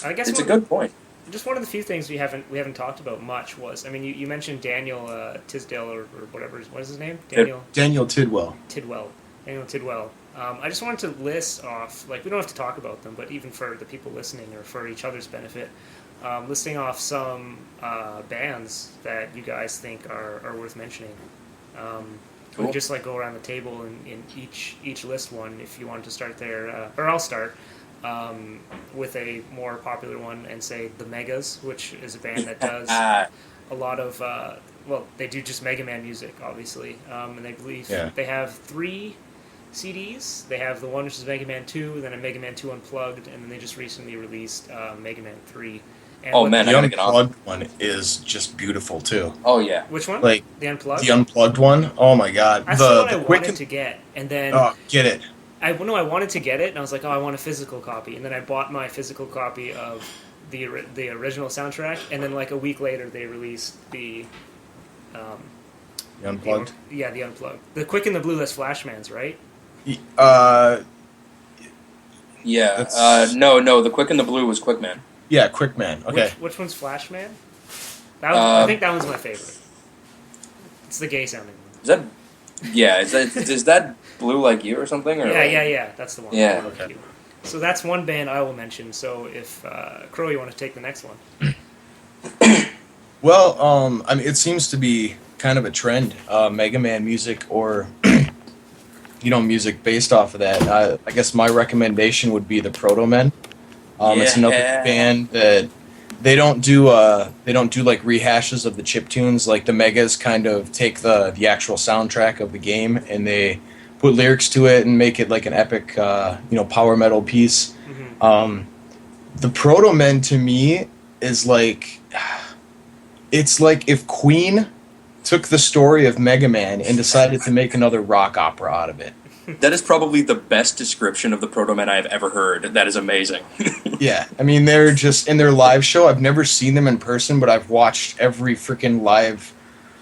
I guess it's a good point. Just one of the few things we haven't talked about much was, I mean, you mentioned Daniel Tisdale or whatever. What is his name? Daniel Tidwell. Daniel Tidwell. I just wanted to list off, like, we don't have to talk about them, but even for the people listening or for each other's benefit, listing off some bands that you guys think are worth mentioning. We Cool. can just like go around the table and in each list one if you wanted to start there, or I'll start with a more popular one and say the Megas, which is a band that does a lot of well, they do just Mega Man music, obviously, and they believe they have 3 CDs. They have the one which is Mega Man 2, then a Mega Man 2 Unplugged, and then they just recently released Mega Man 3. And Oh, man, The I gotta get on. Unplugged one is just beautiful too. Oh yeah. Which one? Like The Unplugged? the Unplugged one. Oh my god. That's the one I quick wanted to get, and then Oh, get it. I wanted to get it, and I was like, oh, I want a physical copy, and then I bought my physical copy of the original soundtrack, and then like a week later they released the The Unplugged. the Unplugged. The Quick and the Blue, that's Flashman's, right? Yeah. That's- No. The Quick and the Blue was Quick Man. Yeah, Quick Man. Okay. Which one's Flashman? I think that one's my favorite. It's the gay sounding one. Is that? Yeah. Is that Blue Like You or something? Or Yeah. That's the one. Yeah. Okay. So that's one band I will mention. So if Crow, you want to take the next one? Well, I mean, it seems to be kind of a trend, Mega Man music or music based off of that. I guess my recommendation would be the Proto Men. It's another band that they don't do like rehashes of the chip tunes. Like the Megas kind of take the actual soundtrack of the game and they put lyrics to it and make it like an epic power metal piece. Mm-hmm. The Proto Men to me is like, it's like if Queen took the story of Mega Man and decided to make another rock opera out of it. That is probably the best description of the Proto Men I have ever heard. That is amazing. Yeah, I mean, they're just in their live show. I've never seen them in person, but I've watched every freaking live,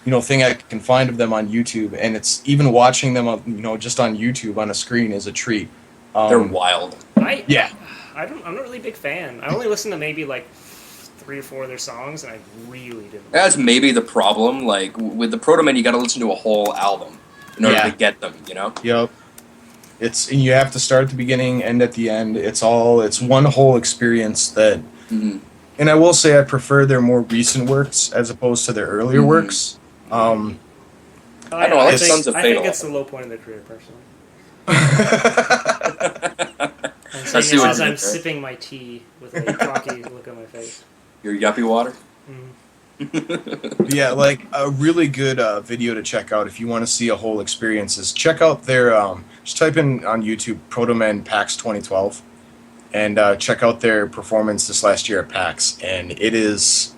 thing I can find of them on YouTube, and it's even watching them, just on YouTube on a screen is a treat. They're wild. I'm Yeah. not really a big fan. I only listened to maybe like 3 or 4 of their songs, and I really didn't. That's maybe the problem. Like with the Proto Men, you got to listen to a whole album in order Yeah. to get them. Yep. And you have to start at the beginning, end at the end. It's one whole experience that. Mhm. And I will say I prefer their more recent works as opposed to their earlier works. I don't know, I like Sons of I think Fatal. it's the low point of their career, personally. I'm I saying see this what as you I'm mean, right? sipping my tea with a cocky look on my face. Your yuppie water. Yeah, like a really good video to check out if you want to see a whole experience is check out their just type in on YouTube Proto Men PAX 2012 and check out their performance this last year at PAX, and it is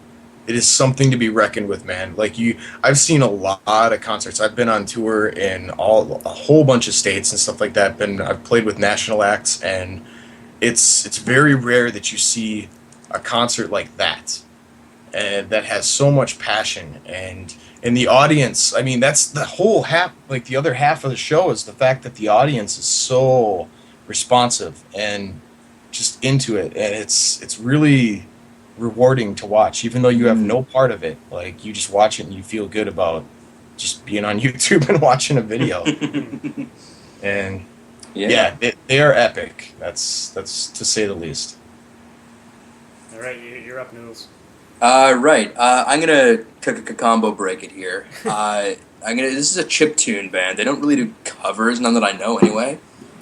something to be reckoned with, man. Like I've seen a lot of concerts. I've been on tour in a whole bunch of states and stuff like that. I've played with national acts, and it's very rare that you see a concert like that. And that has so much passion, and in the audience, I mean, that's the whole half. Like the other half of the show is the fact that the audience is so responsive and just into it, and it's really rewarding to watch, even though you have no part of it. Like you just watch it and you feel good about just being on YouTube and watching a video. And yeah, they are epic. That's to say the least. All right, you're up, Noodles. Right. I'm gonna combo break it here. This is a chiptune band. They don't really do covers, none that I know anyway.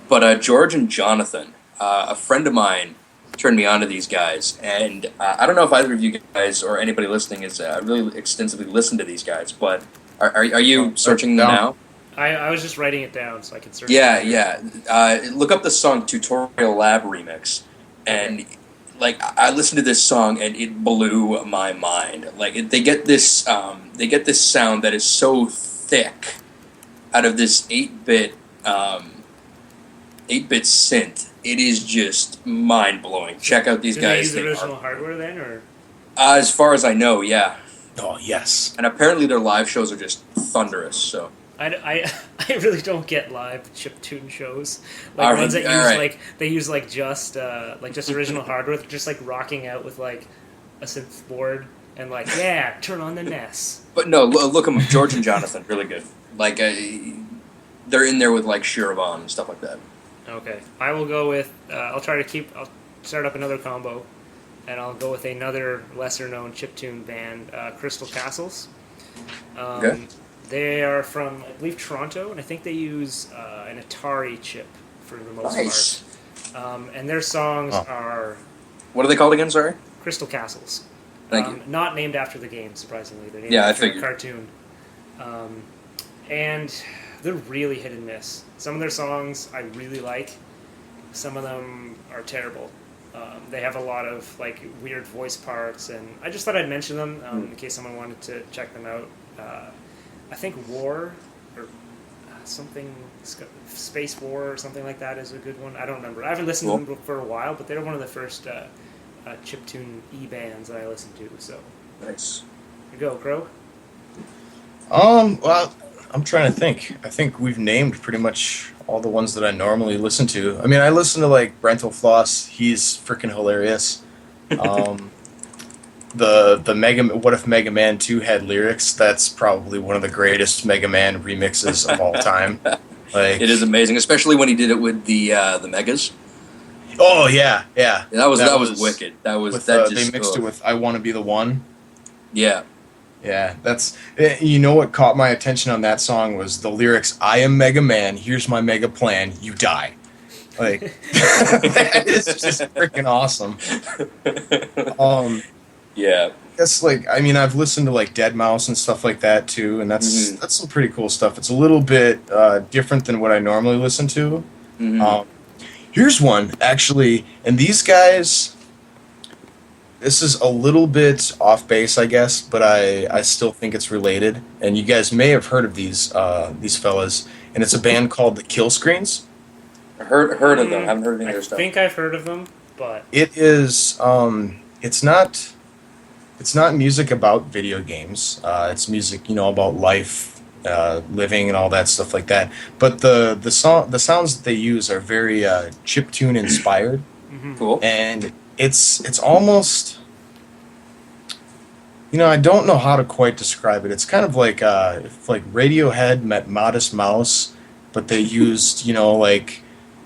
But George and Jonathan, a friend of mine, turned me on to these guys, and I don't know if either of you guys or anybody listening is really extensively listened to these guys. But are you searching them now? I was just writing it down so I could search. Yeah. Look up the song "Tutorial Lab Remix," and. Like I listened to this song and it blew my mind. Like they get this sound that is so thick out of this 8-bit synth. It is just mind blowing. Check out these Did guys. they use original hardware then, or? As far as I know, yeah. Oh yes. And apparently their live shows are just thunderous. So. I really don't get live chiptune shows, like ones that use just original hardware, just like rocking out with like a synth board and like turn on the NES. But no, look them up. George and Jonathan, really good. Like they're in there with like Shirvan and stuff like that. Okay, I will go with. I'll start up another combo, and I'll go with another lesser-known chiptune band, Crystal Castles. Okay. They are from, I believe, Toronto, and I think they use an Atari chip for the most Nice. part. And their songs Oh. are What are they called again? Sorry. Crystal Castles. Thank you. Not named after the game, surprisingly. They're named Yeah, I after a figured. cartoon. And they're really hit and miss. Some of their songs I really like. Some of them are terrible. They have a lot of like weird voice parts, and I just thought I'd mention them in case someone wanted to check them out. I think War or something, Space War or something like that is a good one. I don't remember. I haven't listened to them for a while, but they're one of the first chiptune bands that I listened to. So Nice. here you go, Crow. Well, I'm trying to think. I think we've named pretty much all the ones that I normally listen to. I mean, I listen to like Brental Floss. He's freaking hilarious. The Mega. What if Mega Man 2 had lyrics? That's probably one of the greatest Mega Man remixes of all time. Like, It is amazing, especially when he did it with the Megas. oh yeah, yeah. That was wicked. That was With, that they just mixed it with "I Want to Be the One." yeah. Yeah, that's you know what caught my attention on that song was the lyrics. I am Mega Man. Here's my mega plan. You die. Like that is just freaking awesome. Yeah. That's like I mean I've listened to like Dead Mouse and stuff like that too, and that's some pretty cool stuff. It's a little bit different than what I normally listen to. Mhm. Here's one actually, and these guys. This is a little bit off base, I guess, but I still think it's related. And you guys may have heard of these fellas, and it's a band called the Kill Screens. I heard of them. Haven't heard any of I their stuff. think I've heard of them, but It is it's not music about video games. It's music about life, living, and all that stuff like that. But the sounds that they use are very chiptune inspired. Cool. And it's almost I don't know how to quite describe it. It's kind of like if like Radiohead met Modest Mouse, but they used like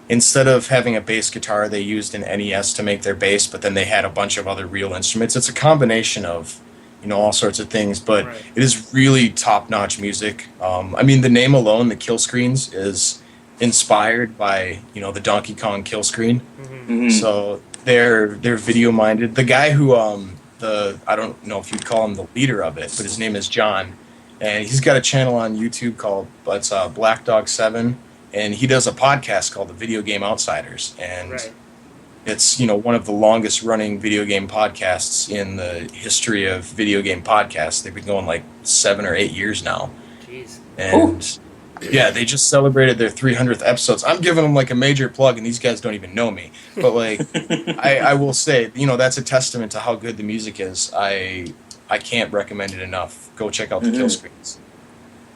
instead of having a bass guitar, they used an NES to make their bass, but then they had a bunch of other real instruments. It's a combination of all sorts of things, but Right. it is really top-notch music. I mean, the name alone, the Kill Screens, is inspired by the Donkey Kong kill screen. Mhm. So they're video minded. The guy who I don't know if you'd call him the leader of it, but his name is John, and he's got a channel on YouTube called Black Dog 7, and he does a podcast called The Video Game Outsiders, and right. it's one of the longest running video game podcasts in the history of video game podcasts. They've been going like 7 or 8 years now, Jeez. and yeah, they just celebrated their 300th episodes. I'm giving them like a major plug, and these guys don't even know me. But like, I will say, that's a testament to how good the music is. I can't recommend it enough. Go check out the Kill Screens.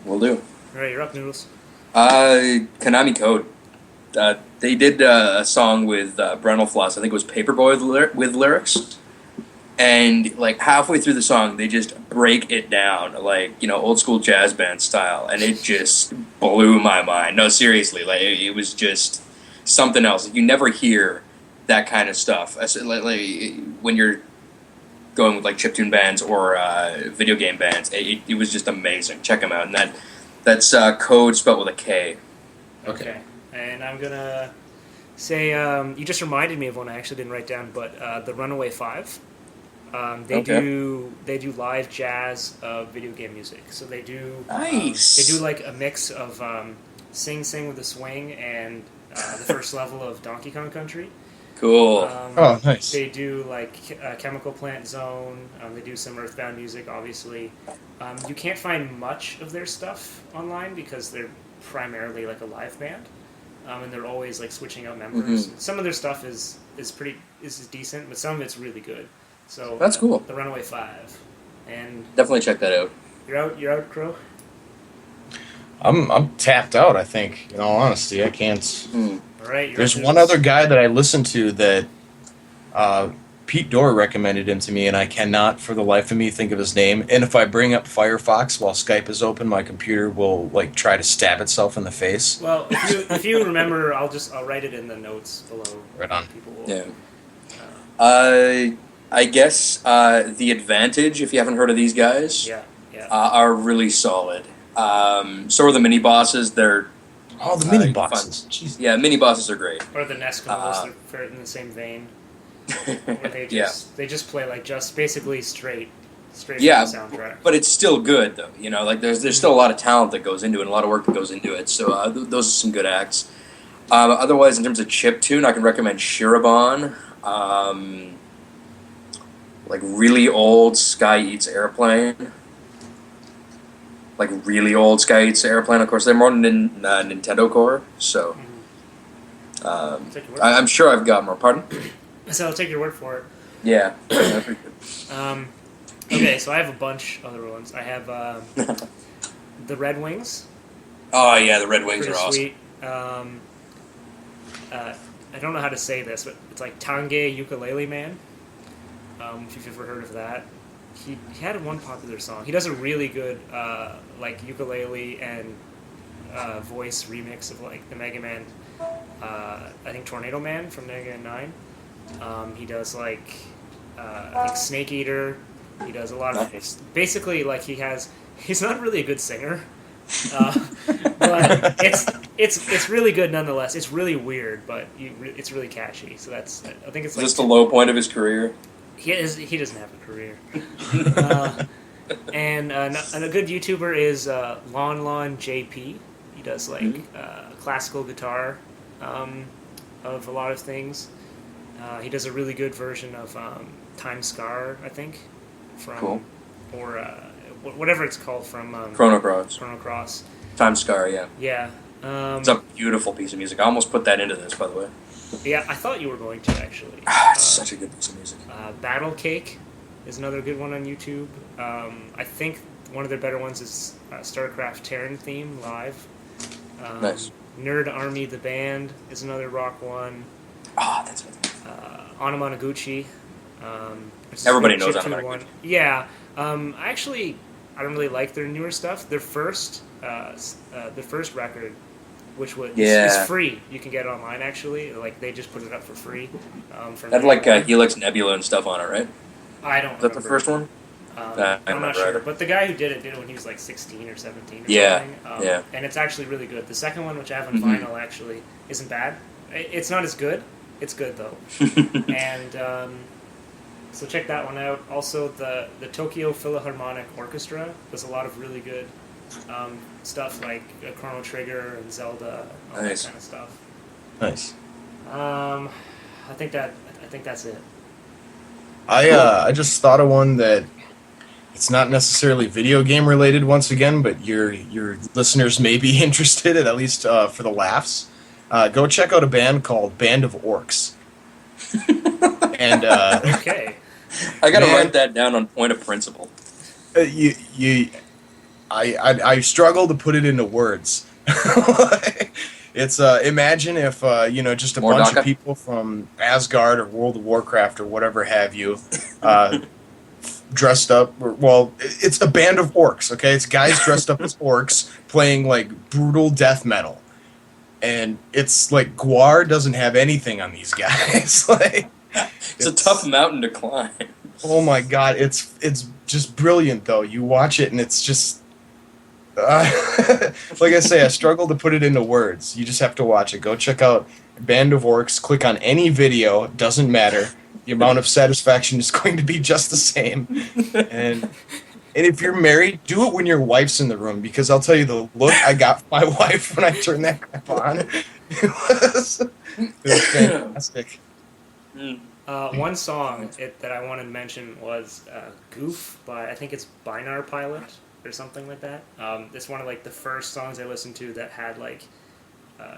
Will do. All right, you're up, Noodles. Konami Code. They did a song with Brental Floss. I think it was Paperboy with lyrics. And like halfway through the song, they just break it down, like old school jazz band style, and it just blew my mind. No, seriously, like it was just something else. You never hear that kind of stuff. Like when you're going with like chiptune bands or video game bands, it was just amazing. Check them out, and that's Code spelled with a K. Okay. And I'm gonna say you just reminded me of one I actually didn't write down, but the Runaway 5. They do live jazz of video game music. So they do Nice. they do like a mix of Sing Sing with a Swing and the first level of Donkey Kong Country. Cool. Oh, nice. They do like Chemical Plant Zone. They do some Earthbound music, obviously. You can't find much of their stuff online because they're primarily like a live band, and they're always like switching out members. Some of their stuff is decent, but some of it's really good. So That's cool. The Runaway 5, and Definitely check that out. you're out, Crow. I'm tapped out. I think, in all honesty, I can't. All right. There's one other guy that I listen to that Pete Dorr recommended him to me, and I cannot for the life of me think of his name. And if I bring up Firefox while Skype is open, my computer will like try to stab itself in the face. Well, if you remember, I'll write it in the notes below. Right on. People will, Yeah. I guess The Advantage, if you haven't heard of these guys, yeah. are really solid. So are the mini bosses. They're Oh, the mini fun. bosses. Jeez. Yeah, mini bosses are great. Or the Eskimos, they're in the same vein. Where they just play like just basically straight Yeah, from the soundtrack. but it's still good though. You know, like there's still a lot of talent that goes into it, and a lot of work that goes into it. So those are some good acts. Otherwise, in terms of chiptune, I can recommend Shirobon. Like really old Sky Eats Airplane. Like really old Sky Eats Airplane. Of course, they're more Nintendo Core. So I'm sure I've got more. Pardon? So I'll take your word for it. Yeah. Okay, so I have a bunch of other ones. I have the Red Wings. Oh yeah, the Red Wings Pretty are awesome. sweet. I don't know how to say this, but it's like Tange Ukulele Man. If you've ever heard of that, he had one popular song. He does a really good like ukulele and voice remix of like the Mega Man. I think Tornado Man from Mega Man 9. He does like I think Snake Eater. He does a lot of basically like he's not really a good singer. But it's really good nonetheless. It's really weird, but it's really catchy. So I think it's like Just the low point of his career. He doesn't have a career. And a good YouTuber is Lon JP. He does like classical guitar of a lot of things. He does a really good version of Time Scar, I think, from or whatever it's called from Chrono Cross. Chrono Cross. Time Scar, yeah. Yeah. It's a beautiful piece of music. I almost put that into this, by the way. Yeah, I thought you were going to actually. It's such a good piece of music. Battle Cake is another good one on YouTube. I think one of their better ones is StarCraft Terran theme live. Nice. Nerd Army the band is another rock one. Ah, that's it. Anamanaguchi. Everybody knows Chiptune Anamanaguchi. one. Yeah. I don't really like their newer stuff. Their first record, which is free. You can get it online actually. Like they just put it up for free. That had like Helix Nebula and stuff on it, right? I don't. Is that the first one? I'm not sure, either. but the guy who did it when he was like 16 or 17 or Yeah, something. yeah. And it's actually really good. The second one, which I have on vinyl, actually isn't bad. It's not as good. It's good though. And so check that one out. Also, the Tokyo Philharmonic Orchestra does a lot of really good stuff like Chrono Trigger and Zelda, all Nice. that kind of stuff. Nice. I think that's it. I just thought of one that it's not necessarily video game related once again, but your listeners may be interested, at least for the laughs. Go check out a band called Band of Orcs. And Okay. I gotta write that down on point of principle. I struggle to put it into words. It's imagine if just a bunch of people from Asgard or World of Warcraft or whatever have you dressed up. Well, it's a band of orcs. Okay, it's guys dressed up as orcs playing like brutal death metal, and it's like Guar doesn't have anything on these guys. Like It's a tough mountain to climb. Oh my god, it's just brilliant though. You watch it and it's just like I say, I struggle to put it into words. You just have to watch it. Go check out Band of Orcs. Click on any video. It doesn't matter. The amount of satisfaction is going to be just the same. And if you're married, do it when your wife's in the room, because I'll tell you the look I got from my wife when I turned that crap on. It was fantastic. One song that I wanted to mention was Goof by, I think it's Binar Pilot or something like that. It's one of like the first songs I listened to that had like,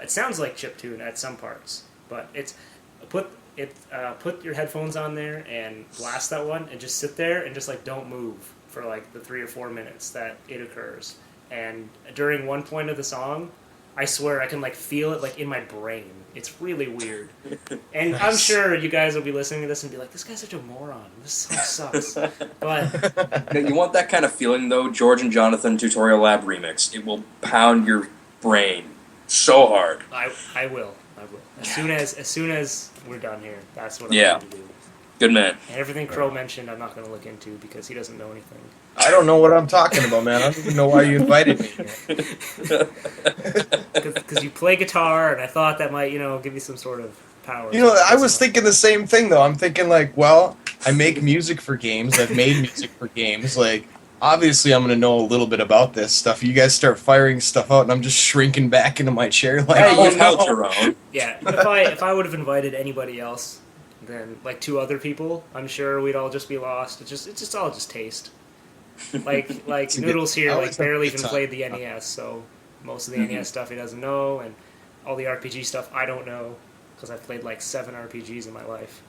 it sounds like chiptune at some parts, but it's put your headphones on there and blast that one and just sit there and just like don't move for like the 3 or 4 minutes that it occurs. And during one point of the song, I swear I can like feel it like in my brain. It's really weird. And I'm Nice. sure you guys will be listening to this and be like, "This guy's such a moron. This song sucks." But You want that kind of feeling though? George and Jonathan Tutorial Lab remix. It will pound your brain so hard. I will. As soon as we're done here, that's what I'm Yeah. going to do. Good man. And everything Crow mentioned, I'm not going to look into because he doesn't know anything. I don't know what I'm talking about, man. I don't even know why you invited me. Because you play guitar, and I thought that might, give you some sort of power. You know, I was thinking the same thing, though. I'm thinking, like, well, I make music for games. I've made music for games. Like, obviously, I'm going to know a little bit about this stuff. You guys start firing stuff out, and I'm just shrinking back into my chair like, Hey, oh, you held no. your own. Yeah, if I would have invited anybody else, then like 2 other people, I'm sure we'd all just be lost. It's just all just taste. Like a good- Noodles here, I like always have a barely good even time. played the NES, so most of the NES stuff he doesn't know, and all the RPG stuff I don't know because I've played like 7 RPGs in my life.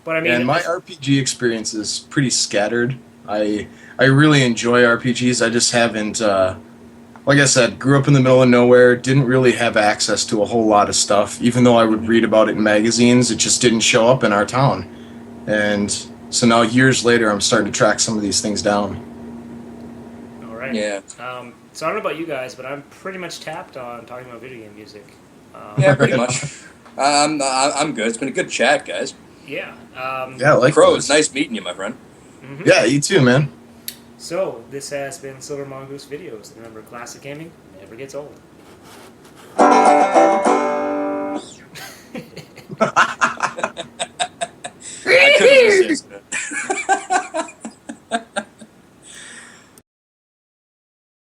But I mean, And my RPG experience is pretty scattered. I really enjoy RPGs. I just haven't, like I said, grew up in the middle of nowhere, didn't really have access to a whole lot of stuff. Even though I would read about it in magazines, it just didn't show up in our town. And so now, years later, I'm starting to track some of these things down. all right. Yeah. So I don't know about you guys, but I'm pretty much tapped on talking about video game music. Yeah, pretty much. I'm good. It's been a good chat, guys. Yeah. Yeah, I like Crows, those. nice meeting you, my friend. Mhm. Yeah, you too, man. So this has been Silver Mongoose Videos. Remember, classic gaming never gets old.